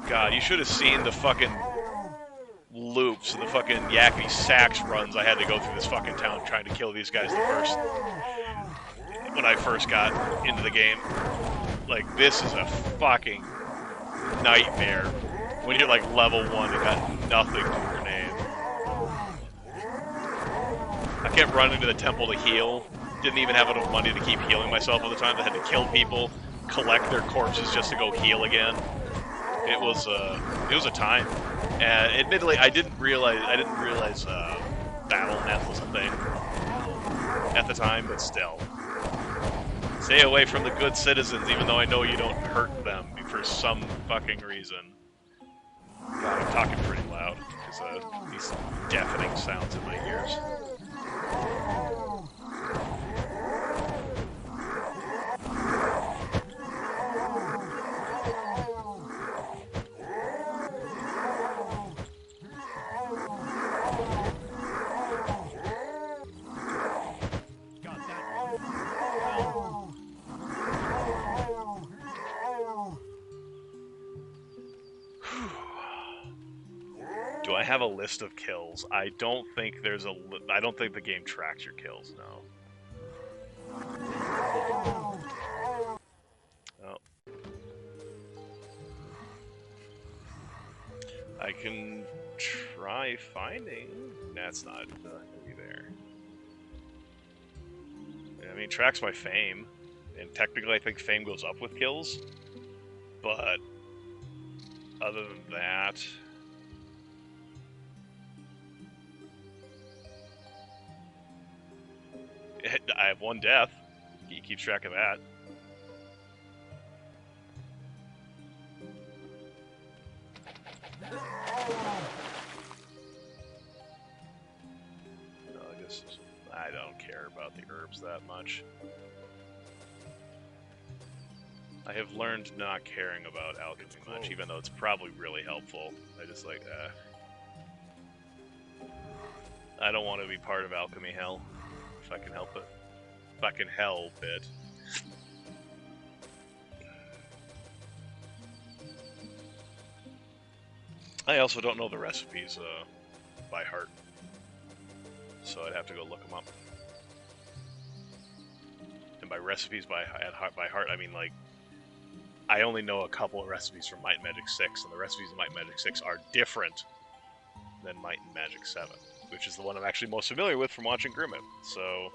God, you should have seen the fucking loops and the fucking yakety sax runs I had to go through this fucking town trying to kill these guys when I first got into the game. Like, this is a fucking nightmare. When you're like level 1 and got nothing to your name. I kept running to the temple to heal. Didn't even have enough money to keep healing myself all the time. I had to kill people, collect their corpses just to go heal again. It was a time. And admittedly, I didn't realize Battle.net was a thing at the time, but still. Stay away from the good citizens, even though I know you don't hurt them for some fucking reason. God, I'm talking pretty loud because these deafening sounds in my ears. Do I have a list of kills? I don't think there's a. I don't think the game tracks your kills. No. Oh. I can try finding. That's not gonna be there. I mean, it tracks my fame, and technically, I think fame goes up with kills. But other than that, I have one death. He keeps track of that. No, I guess I don't care about the herbs that much. I have learned not caring about alchemy much, even though it's probably really helpful. I just like, I don't want to be part of alchemy hell, if I can help it. If I can help it. I also don't know the recipes by heart, so I'd have to go look them up. And by recipes by heart, I mean like I only know a couple of recipes from Might and Magic 6, and the recipes of Might and Magic 6 are different than Might and Magic 7, which is the one I'm actually most familiar with from watching Grimmett. So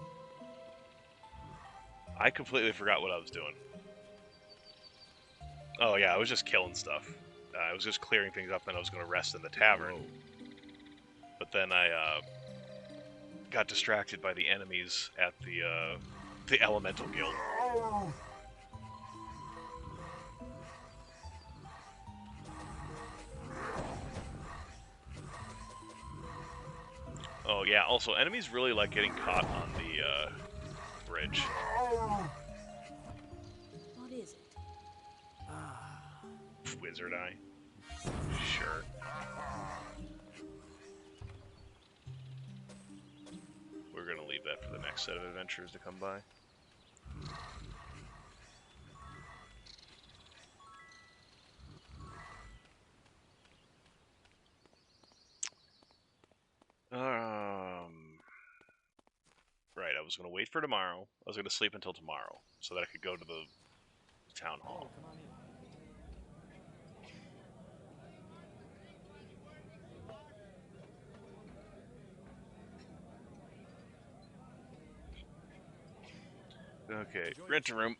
I completely forgot what I was doing. Oh yeah, I was just killing stuff. I was just clearing things up, and I was going to rest in the tavern. But then I got distracted by the enemies at the Elemental Guild. Oh yeah, also enemies really like getting caught on the bridge. What is it? Wizard Eye. Sure. We're gonna leave that for the next set of adventurers to come by. Right, I was gonna wait for tomorrow. I was gonna sleep until tomorrow so that I could go to the town hall. Come on in. Okay, rent a room.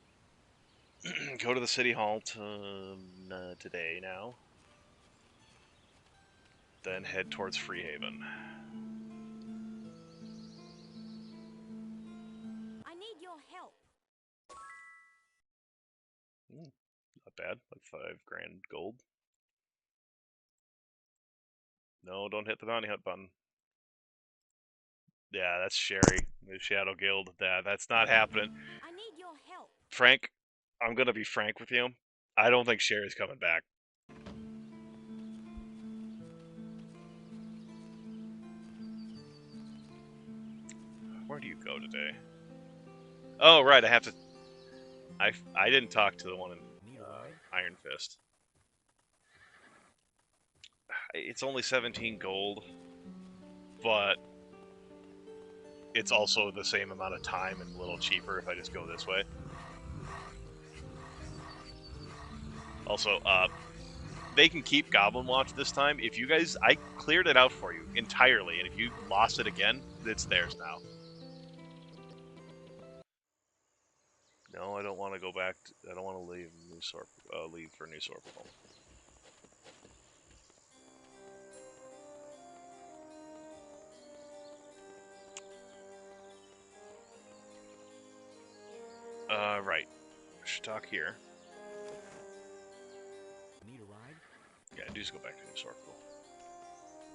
Go to the city hall today now. Then head towards Freehaven. I need your help. Not bad, like 5 grand gold. No, don't hit the bounty hunt button. Yeah, that's Sherry, the Shadow Guild. That's not happening. I need your help. Frank, I'm gonna be frank with you. I don't think Sherry's coming back. Where do you go today? Oh, right, I have to... I didn't talk to the one in Iron Fist. It's only 17 gold, but it's also the same amount of time and a little cheaper if I just go this way. Also, they can keep Goblin Watch this time. If you guys... I cleared it out for you entirely, and if you lost it again, it's theirs now. No, I don't want to go back. I don't want to leave leave for New Sorpal. Right. We should talk here. Need a ride? Yeah, do just go back to New Sorpal.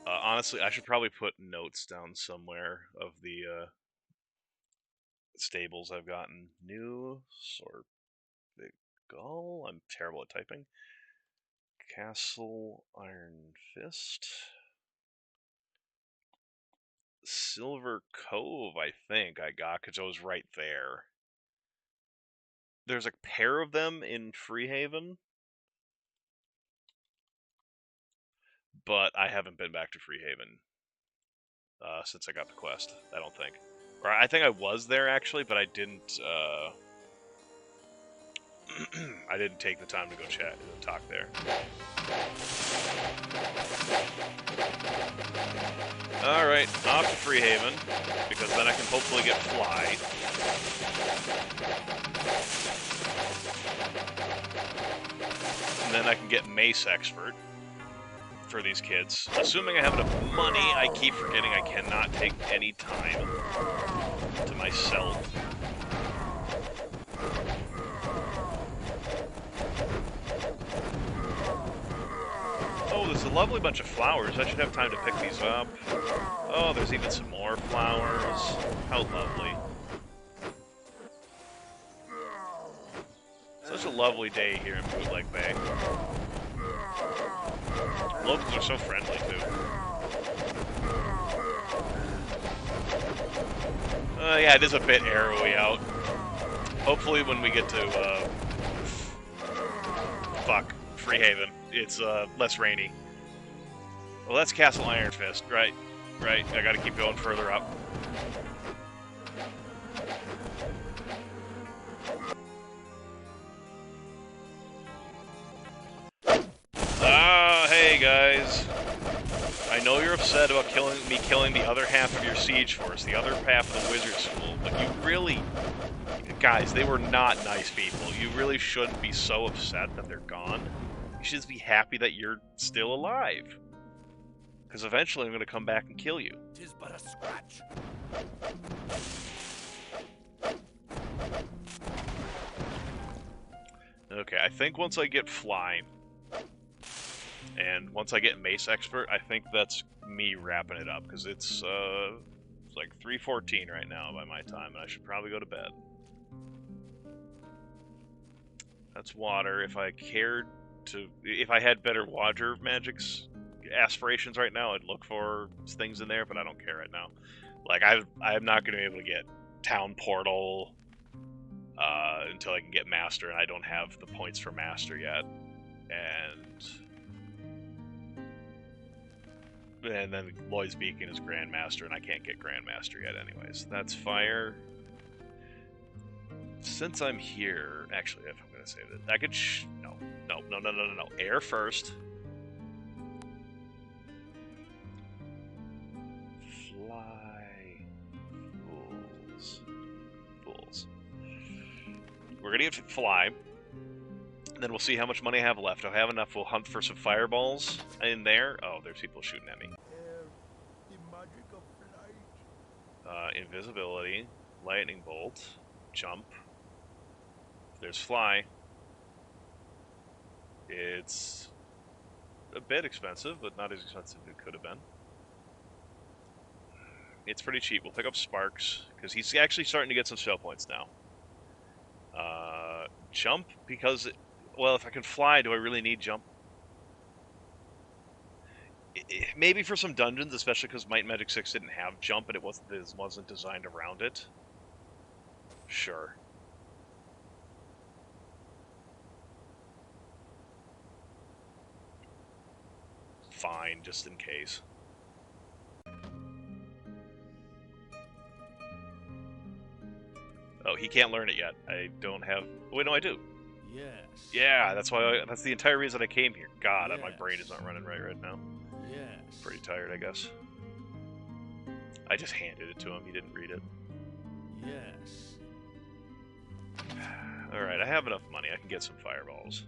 Honestly, I should probably put notes down somewhere of the stables I've gotten. New Sorpal. I'm terrible at typing. Castle Iron Fist. Silver Cove, I think I got because I was right there. There's a pair of them in Freehaven, but I haven't been back to Freehaven since I got the quest, I don't think. Or I think I was there, actually, but I didn't, I didn't take the time to go chat and talk there. Alright, off to Freehaven, because then I can hopefully get Fly. And then I can get Mace Expert for these kids. Assuming I have enough money, I keep forgetting I cannot take any time to myself. Oh, there's a lovely bunch of flowers. I should have time to pick these up. Oh, there's even some more flowers. How lovely. Such a lovely day here in Bootleg Bay. Locals are so friendly, too. Yeah, it is a bit arrowy out. Hopefully when we get to, Freehaven, it's, less rainy. Well, that's Castle Iron Fist, right? Right, I gotta keep going further up. Hey guys. I know you're upset about killing the other half of your siege force, the other half of the wizard school, but you really... Guys, they were not nice people. You really shouldn't be so upset that they're gone. You should just be happy that you're still alive. Because eventually I'm going to come back and kill you. 'Tis but a scratch. Okay, I think once I get Fly, and once I get Mace Expert, I think that's me wrapping it up, because it's like 3:14 right now by my time, and I should probably go to bed. That's water. If I cared to... If I had better water magics aspirations right now, I'd look for things in there, but I don't care right now. Like, I'm not going to be able to get Town Portal until I can get Master, and I don't have the points for Master yet. And then Lloyd's Beacon is Grandmaster, and I can't get Grandmaster yet anyways. That's fire. Since I'm here... Actually, if I'm going to say that... I could... No. Air first. Fly. Fools. We're going to get Fly. And then we'll see how much money I have left. If I have enough, we'll hunt for some fireballs in there. Oh, there's people shooting at me. The magic of flight. Invisibility, lightning bolt, jump. There's Fly. It's a bit expensive, but not as expensive as it could have been. It's pretty cheap. We'll pick up Sparks, because he's actually starting to get some spell points now. Jump, because... Well, if I can fly, do I really need jump? Maybe for some dungeons, especially because Might and Magic 6 didn't have jump, and it wasn't designed around it. Sure. Fine, just in case. Oh, he can't learn it yet. I don't have... Wait, no, I do. Yes. Yeah, that's why. That's the entire reason I came here. God, Yes. my brain is not running right now. Yes. Pretty tired, I guess. I just handed it to him. He didn't read it. Yes. All right, I have enough money. I can get some fireballs.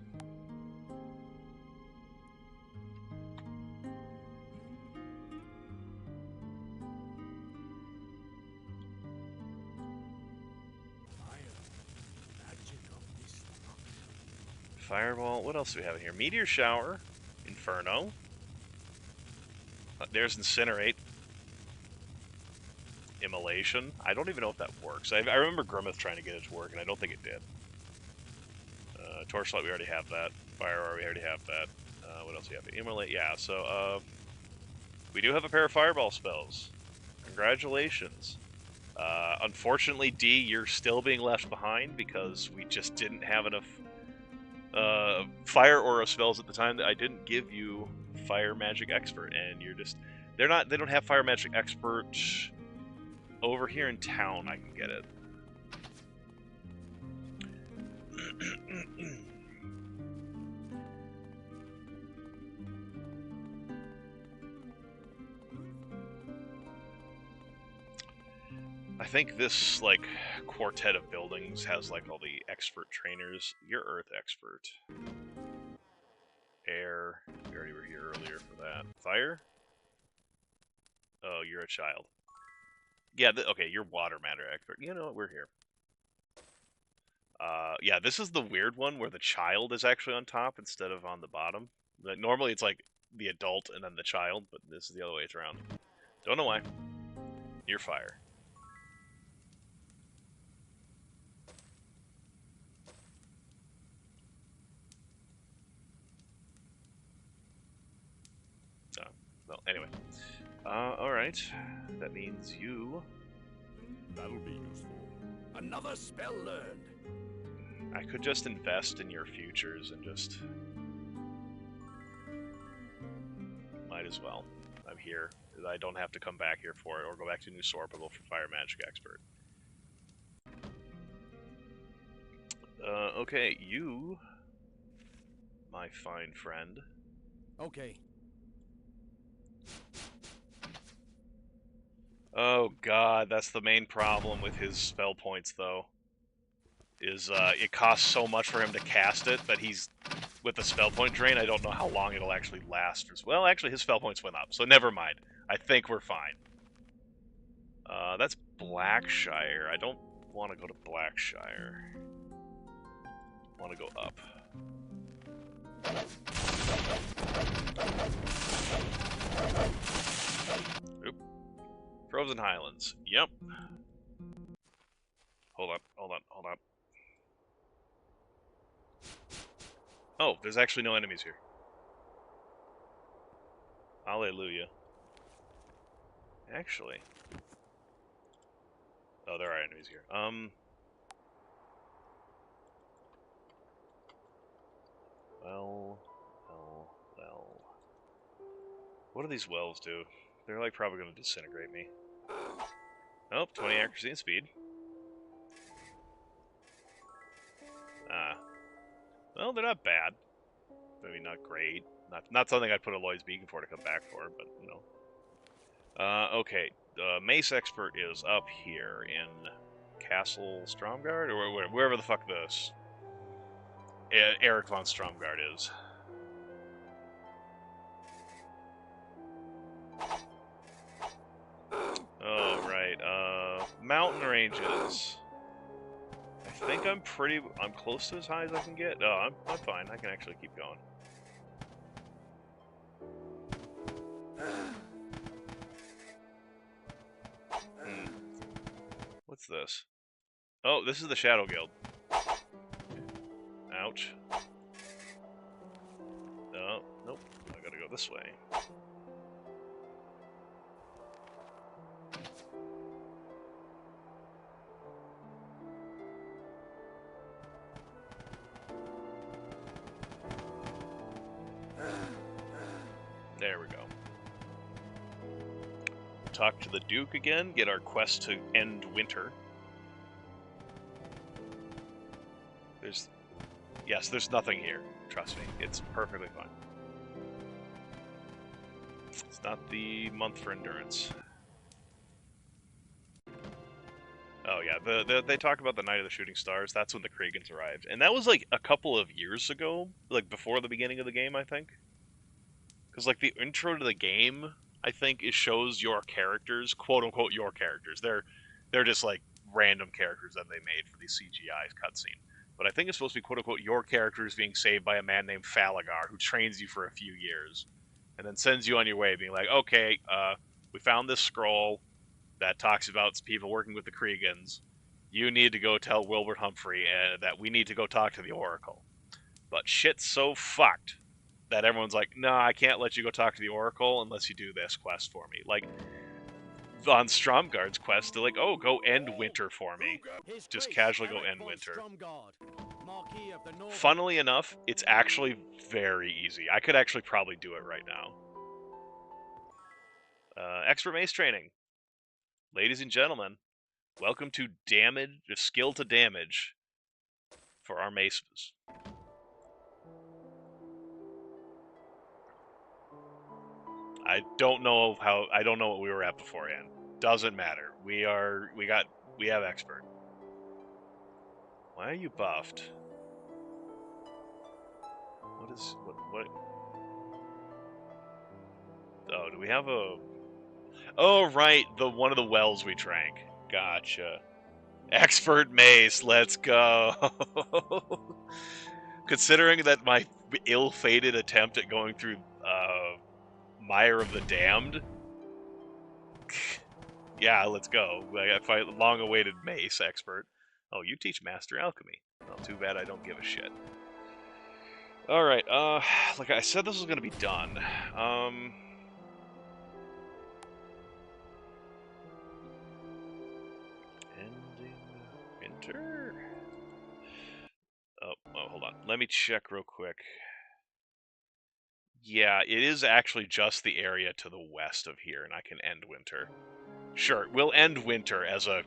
Fireball. What else do we have in here? Meteor Shower. Inferno. There's Incinerate. Immolation. I don't even know if that works. I remember Grimmeth trying to get it to work, and I don't think it did. Torchlight, we already have that. Fire, we already have that. What else do we have? Immolate, yeah. So, we do have a pair of Fireball spells. Congratulations. Unfortunately, D, you're still being left behind because we just didn't have enough fire aura spells at the time that I didn't give you Fire Magic Expert, and you're just they don't have Fire Magic Expert over here in town. I can get it. I think this like quartet of buildings has like all the expert trainers. You're Earth Expert. Air. We already were here earlier for that. Fire? Oh, you're a child. Yeah, okay, you're Water Matter Expert. You know what? We're here. Yeah, this is the weird one where the child is actually on top instead of on the bottom. Like, normally it's like the adult and then the child, but this is the other way around. Don't know why. You're Fire. Well, anyway. Alright. That means you... That'll be useful. Another spell learned. I could just invest in your futures and just... Might as well. I'm here. I don't have to come back here for it or go back to New Sorpable for Fire Magic Expert. Okay, you... my fine friend. Okay. Oh god, that's the main problem with his spell points, though. Is, it costs so much for him to cast it, but he's... with the spell point drain, I don't know how long it'll actually last. Well, actually, his spell points went up, so never mind. I think we're fine. That's Blackshire. I don't want to go to Blackshire. I want to go up. Oop. Frozen Highlands. Yep. Hold on, hold on, hold on. Oh, there's actually no enemies here. Hallelujah. Actually. Oh, there are enemies here. Well. What do these wells do? They're like probably going to disintegrate me. Oh, 20 accuracy and speed. Well, they're not bad. I mean, not great. Not something I'd put a Lloyd's Beacon for to come back for, but, you know. Okay, Mace Expert is up here in Castle Stromgard, or wherever the fuck this Eric von Stromgard is. Oh, right. Mountain ranges. I think I'm close to as high as I can get. Oh, I'm fine. I can actually keep going. What's this? Oh, this is the Shadow Guild. Ouch. Oh, nope. I gotta go this way. There we go. Talk to the Duke again, get our quest to end winter. There's nothing here. Trust me, it's perfectly fine. It's not the month for endurance. Oh yeah, they talk about the Night of the Shooting Stars. That's when the Kriegans arrived, and that was like a couple of years ago, like before the beginning of the game, I think. Because like the intro to the game, I think it shows your characters, quote unquote your characters. They're just like random characters that they made for the CGI cutscene. But I think it's supposed to be quote unquote your characters being saved by a man named Falagar, who trains you for a few years, and then sends you on your way, being like, okay, we found this scroll that talks about people working with the Kriegans. You need to go tell Wilbert Humphrey that we need to go talk to the Oracle. But shit's so fucked that everyone's like, no, I can't let you go talk to the Oracle unless you do this quest for me. Like, on Stromgard's quest, they're like, oh, go end winter for me. His Just Grace, casually go Eric end von winter. Stromgard, Marquis of the Northern. Funnily enough, it's actually very easy. I could actually probably do it right now. Expert Mace training. Ladies and gentlemen, welcome to skill to damage for our maces. I don't know what we were at beforehand. Doesn't matter. We have expert. Why are you buffed? What? Oh, do we have a... Oh, right, one of the wells we drank. Gotcha. Expert Mace, let's go. Considering that my ill-fated attempt at going through Mire of the Damned, yeah, let's go. I find long-awaited Mace expert. Oh, you teach Master Alchemy. Well, too bad I don't give a shit. Alright, like I said, this was gonna be done. Ending winter? Oh, hold on. Let me check real quick. Yeah, it is actually just the area to the west of here, and I can end winter. Sure, we'll end winter as a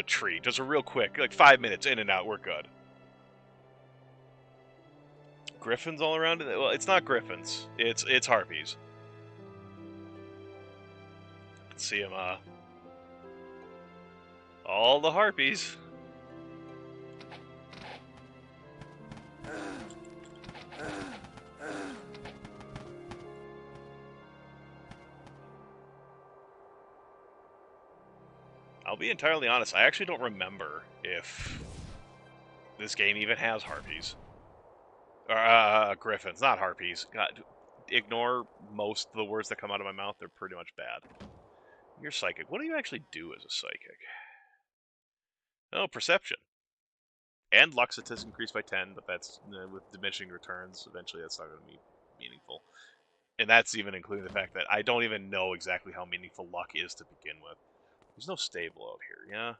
treat. Just a real quick, like 5 minutes in and out, we're good. Griffins all around it? Well, it's not griffins. It's harpies. Let's see them, all the harpies. I'll be entirely honest, I actually don't remember if this game even has harpies. Or, griffins, not harpies. God, ignore most of the words that come out of my mouth, they're pretty much bad. You're psychic. What do you actually do as a psychic? Oh, perception. And luck statistics increased by 10, but that's, with diminishing returns, eventually that's not going to be meaningful. And that's even including the fact that I don't even know exactly how meaningful luck is to begin with. There's no stable out here, yeah?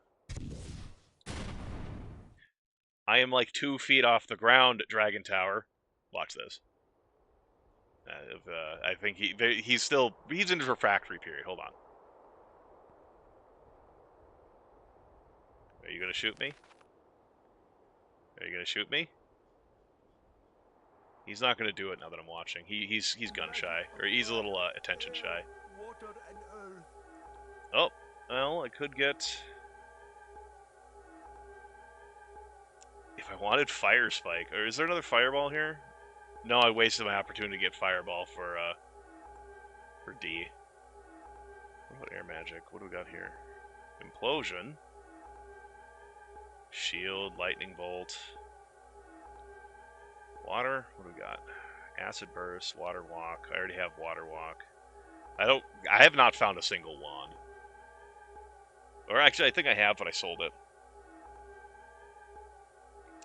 I am like 2 feet off the ground, Dragon Tower. Watch this. I think he's in his refractory period. Hold on. Are you gonna shoot me? Are you gonna shoot me? He's not gonna do it now that I'm watching. He's gun shy, or he's a little attention shy. Oh, well, I could get. If I wanted Fire Spike, or is there another Fireball here? No, I wasted my opportunity to get Fireball for D. What about Air Magic? What do we got here? Implosion. Shield, Lightning Bolt. Water? What do we got? Acid Burst, Water Walk. I already have Water Walk. I have not found a single wand. Or actually, I think I have, but I sold it.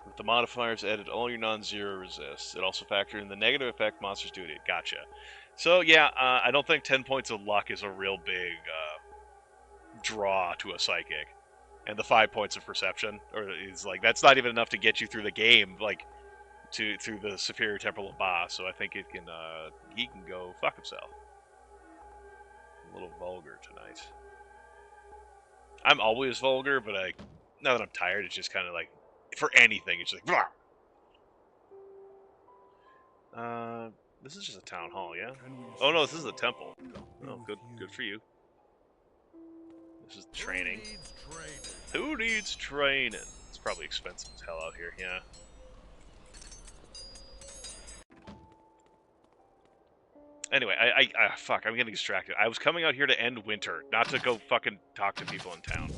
With the modifiers added, all your non-zero resists. It also factored in the negative effect monsters do to it. Gotcha. So, yeah, I don't think 10 points of luck is a real big draw to a psychic. And the 5 points of perception, or is like, that's not even enough to get you through the game, like, through the Superior Temple of Ba, so I think he can go fuck himself. A little vulgar tonight. I'm always vulgar, but now that I'm tired, it's just kind of like, for anything, it's just like, blah! This is just a town hall, yeah? Oh no, this is a temple. Oh, good for you. This is training. Who needs training? It's probably expensive as hell out here, yeah. Anyway, fuck, I'm getting distracted. I was coming out here to end winter, not to go fucking talk to people in town.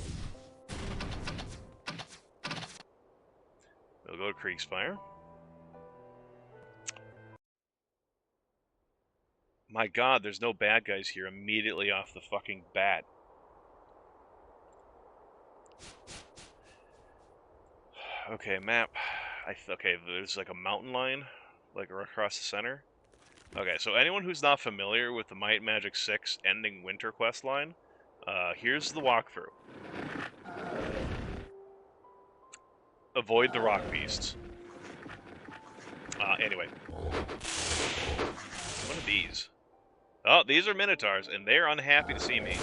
We'll go to Kriegspire. My god, there's no bad guys here immediately off the fucking bat. Okay, map. Okay, there's like a mountain line, like across the center. Okay, so anyone who's not familiar with the Might Magic 6 Ending Winter quest line, Here's the walkthrough. Avoid the rock beasts. Anyway. What are these? Oh, these are minotaurs, and they're unhappy to see me.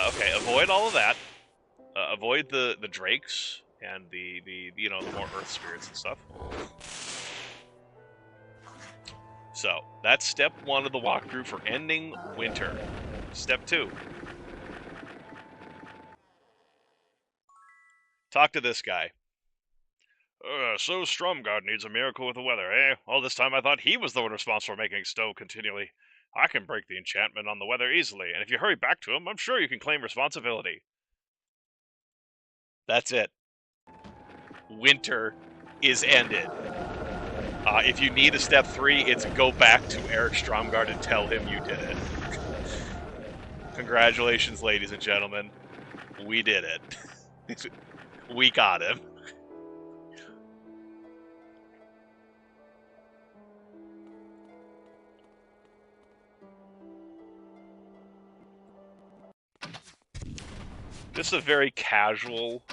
Okay, avoid all of that. Avoid the drakes and the more earth spirits and stuff. So, that's step 1 of the walkthrough for ending winter. Step 2. Talk to this guy. So Stromgard needs a miracle with the weather, eh? All this time I thought he was the one responsible for making snow continually. I can break the enchantment on the weather easily, and if you hurry back to him, I'm sure you can claim responsibility. That's it. Winter is ended. If you need a step 3, it's go back to Eric Stromgard and tell him you did it. Congratulations, ladies and gentlemen. We did it. We got him. This is a very casual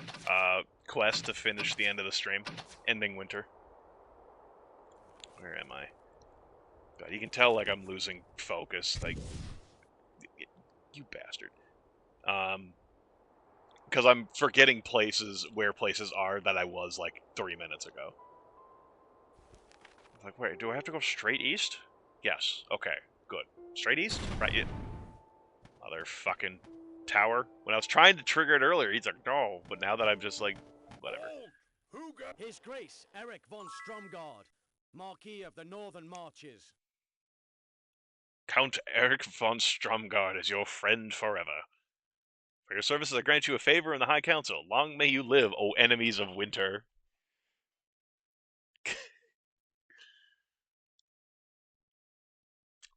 quest to finish the end of the stream. Ending winter. Where am I? God, you can tell, like, I'm losing focus. Like, you bastard. Because I'm forgetting where places are that I was, like, 3 minutes ago. Like, wait, do I have to go straight east? Yes. Okay, good. Straight east? Right, yeah. Motherfucking tower. When I was trying to trigger it earlier, he's like, no. But now that I'm just like, whatever. His Grace, Eric von Stromgard, Marquis of the Northern Marches. Count Eric von Stromgard is your friend forever. For your services, I grant you a favor in the High Council. Long may you live, O enemies of winter.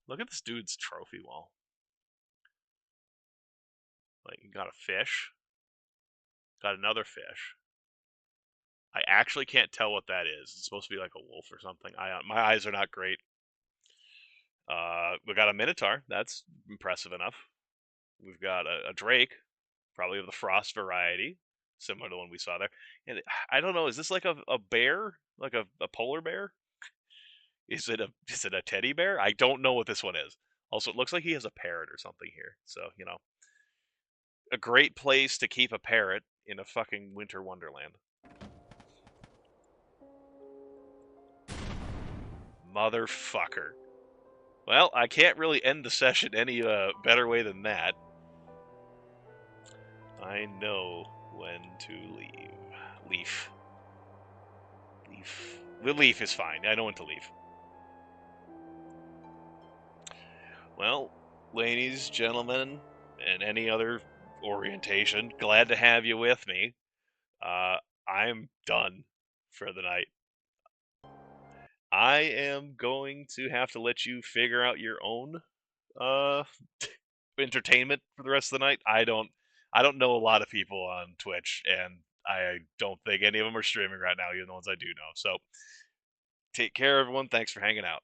Look at this dude's trophy wall. Like, you got a fish. Got another fish. I actually can't tell what that is. It's supposed to be like a wolf or something. My eyes are not great. We got a minotaur. That's impressive enough. We've got a drake, probably of the frost variety, similar to the one we saw there. And I don't know, is this like a bear? Like a polar bear? Is it a teddy bear? I don't know what this one is. Also, it looks like he has a parrot or something here. So, a great place to keep a parrot in a fucking winter wonderland. Motherfucker. Well, I can't really end the session any better way than that. I know when to leave. Leaf. The leaf is fine. I know when to leave. Well, ladies, gentlemen, and any other orientation, glad to have you with me. I'm done for the night. I am going to have to let you figure out your own entertainment for the rest of the night. I don't know a lot of people on Twitch, and I don't think any of them are streaming right now, even the ones I do know. So take care, everyone. Thanks for hanging out.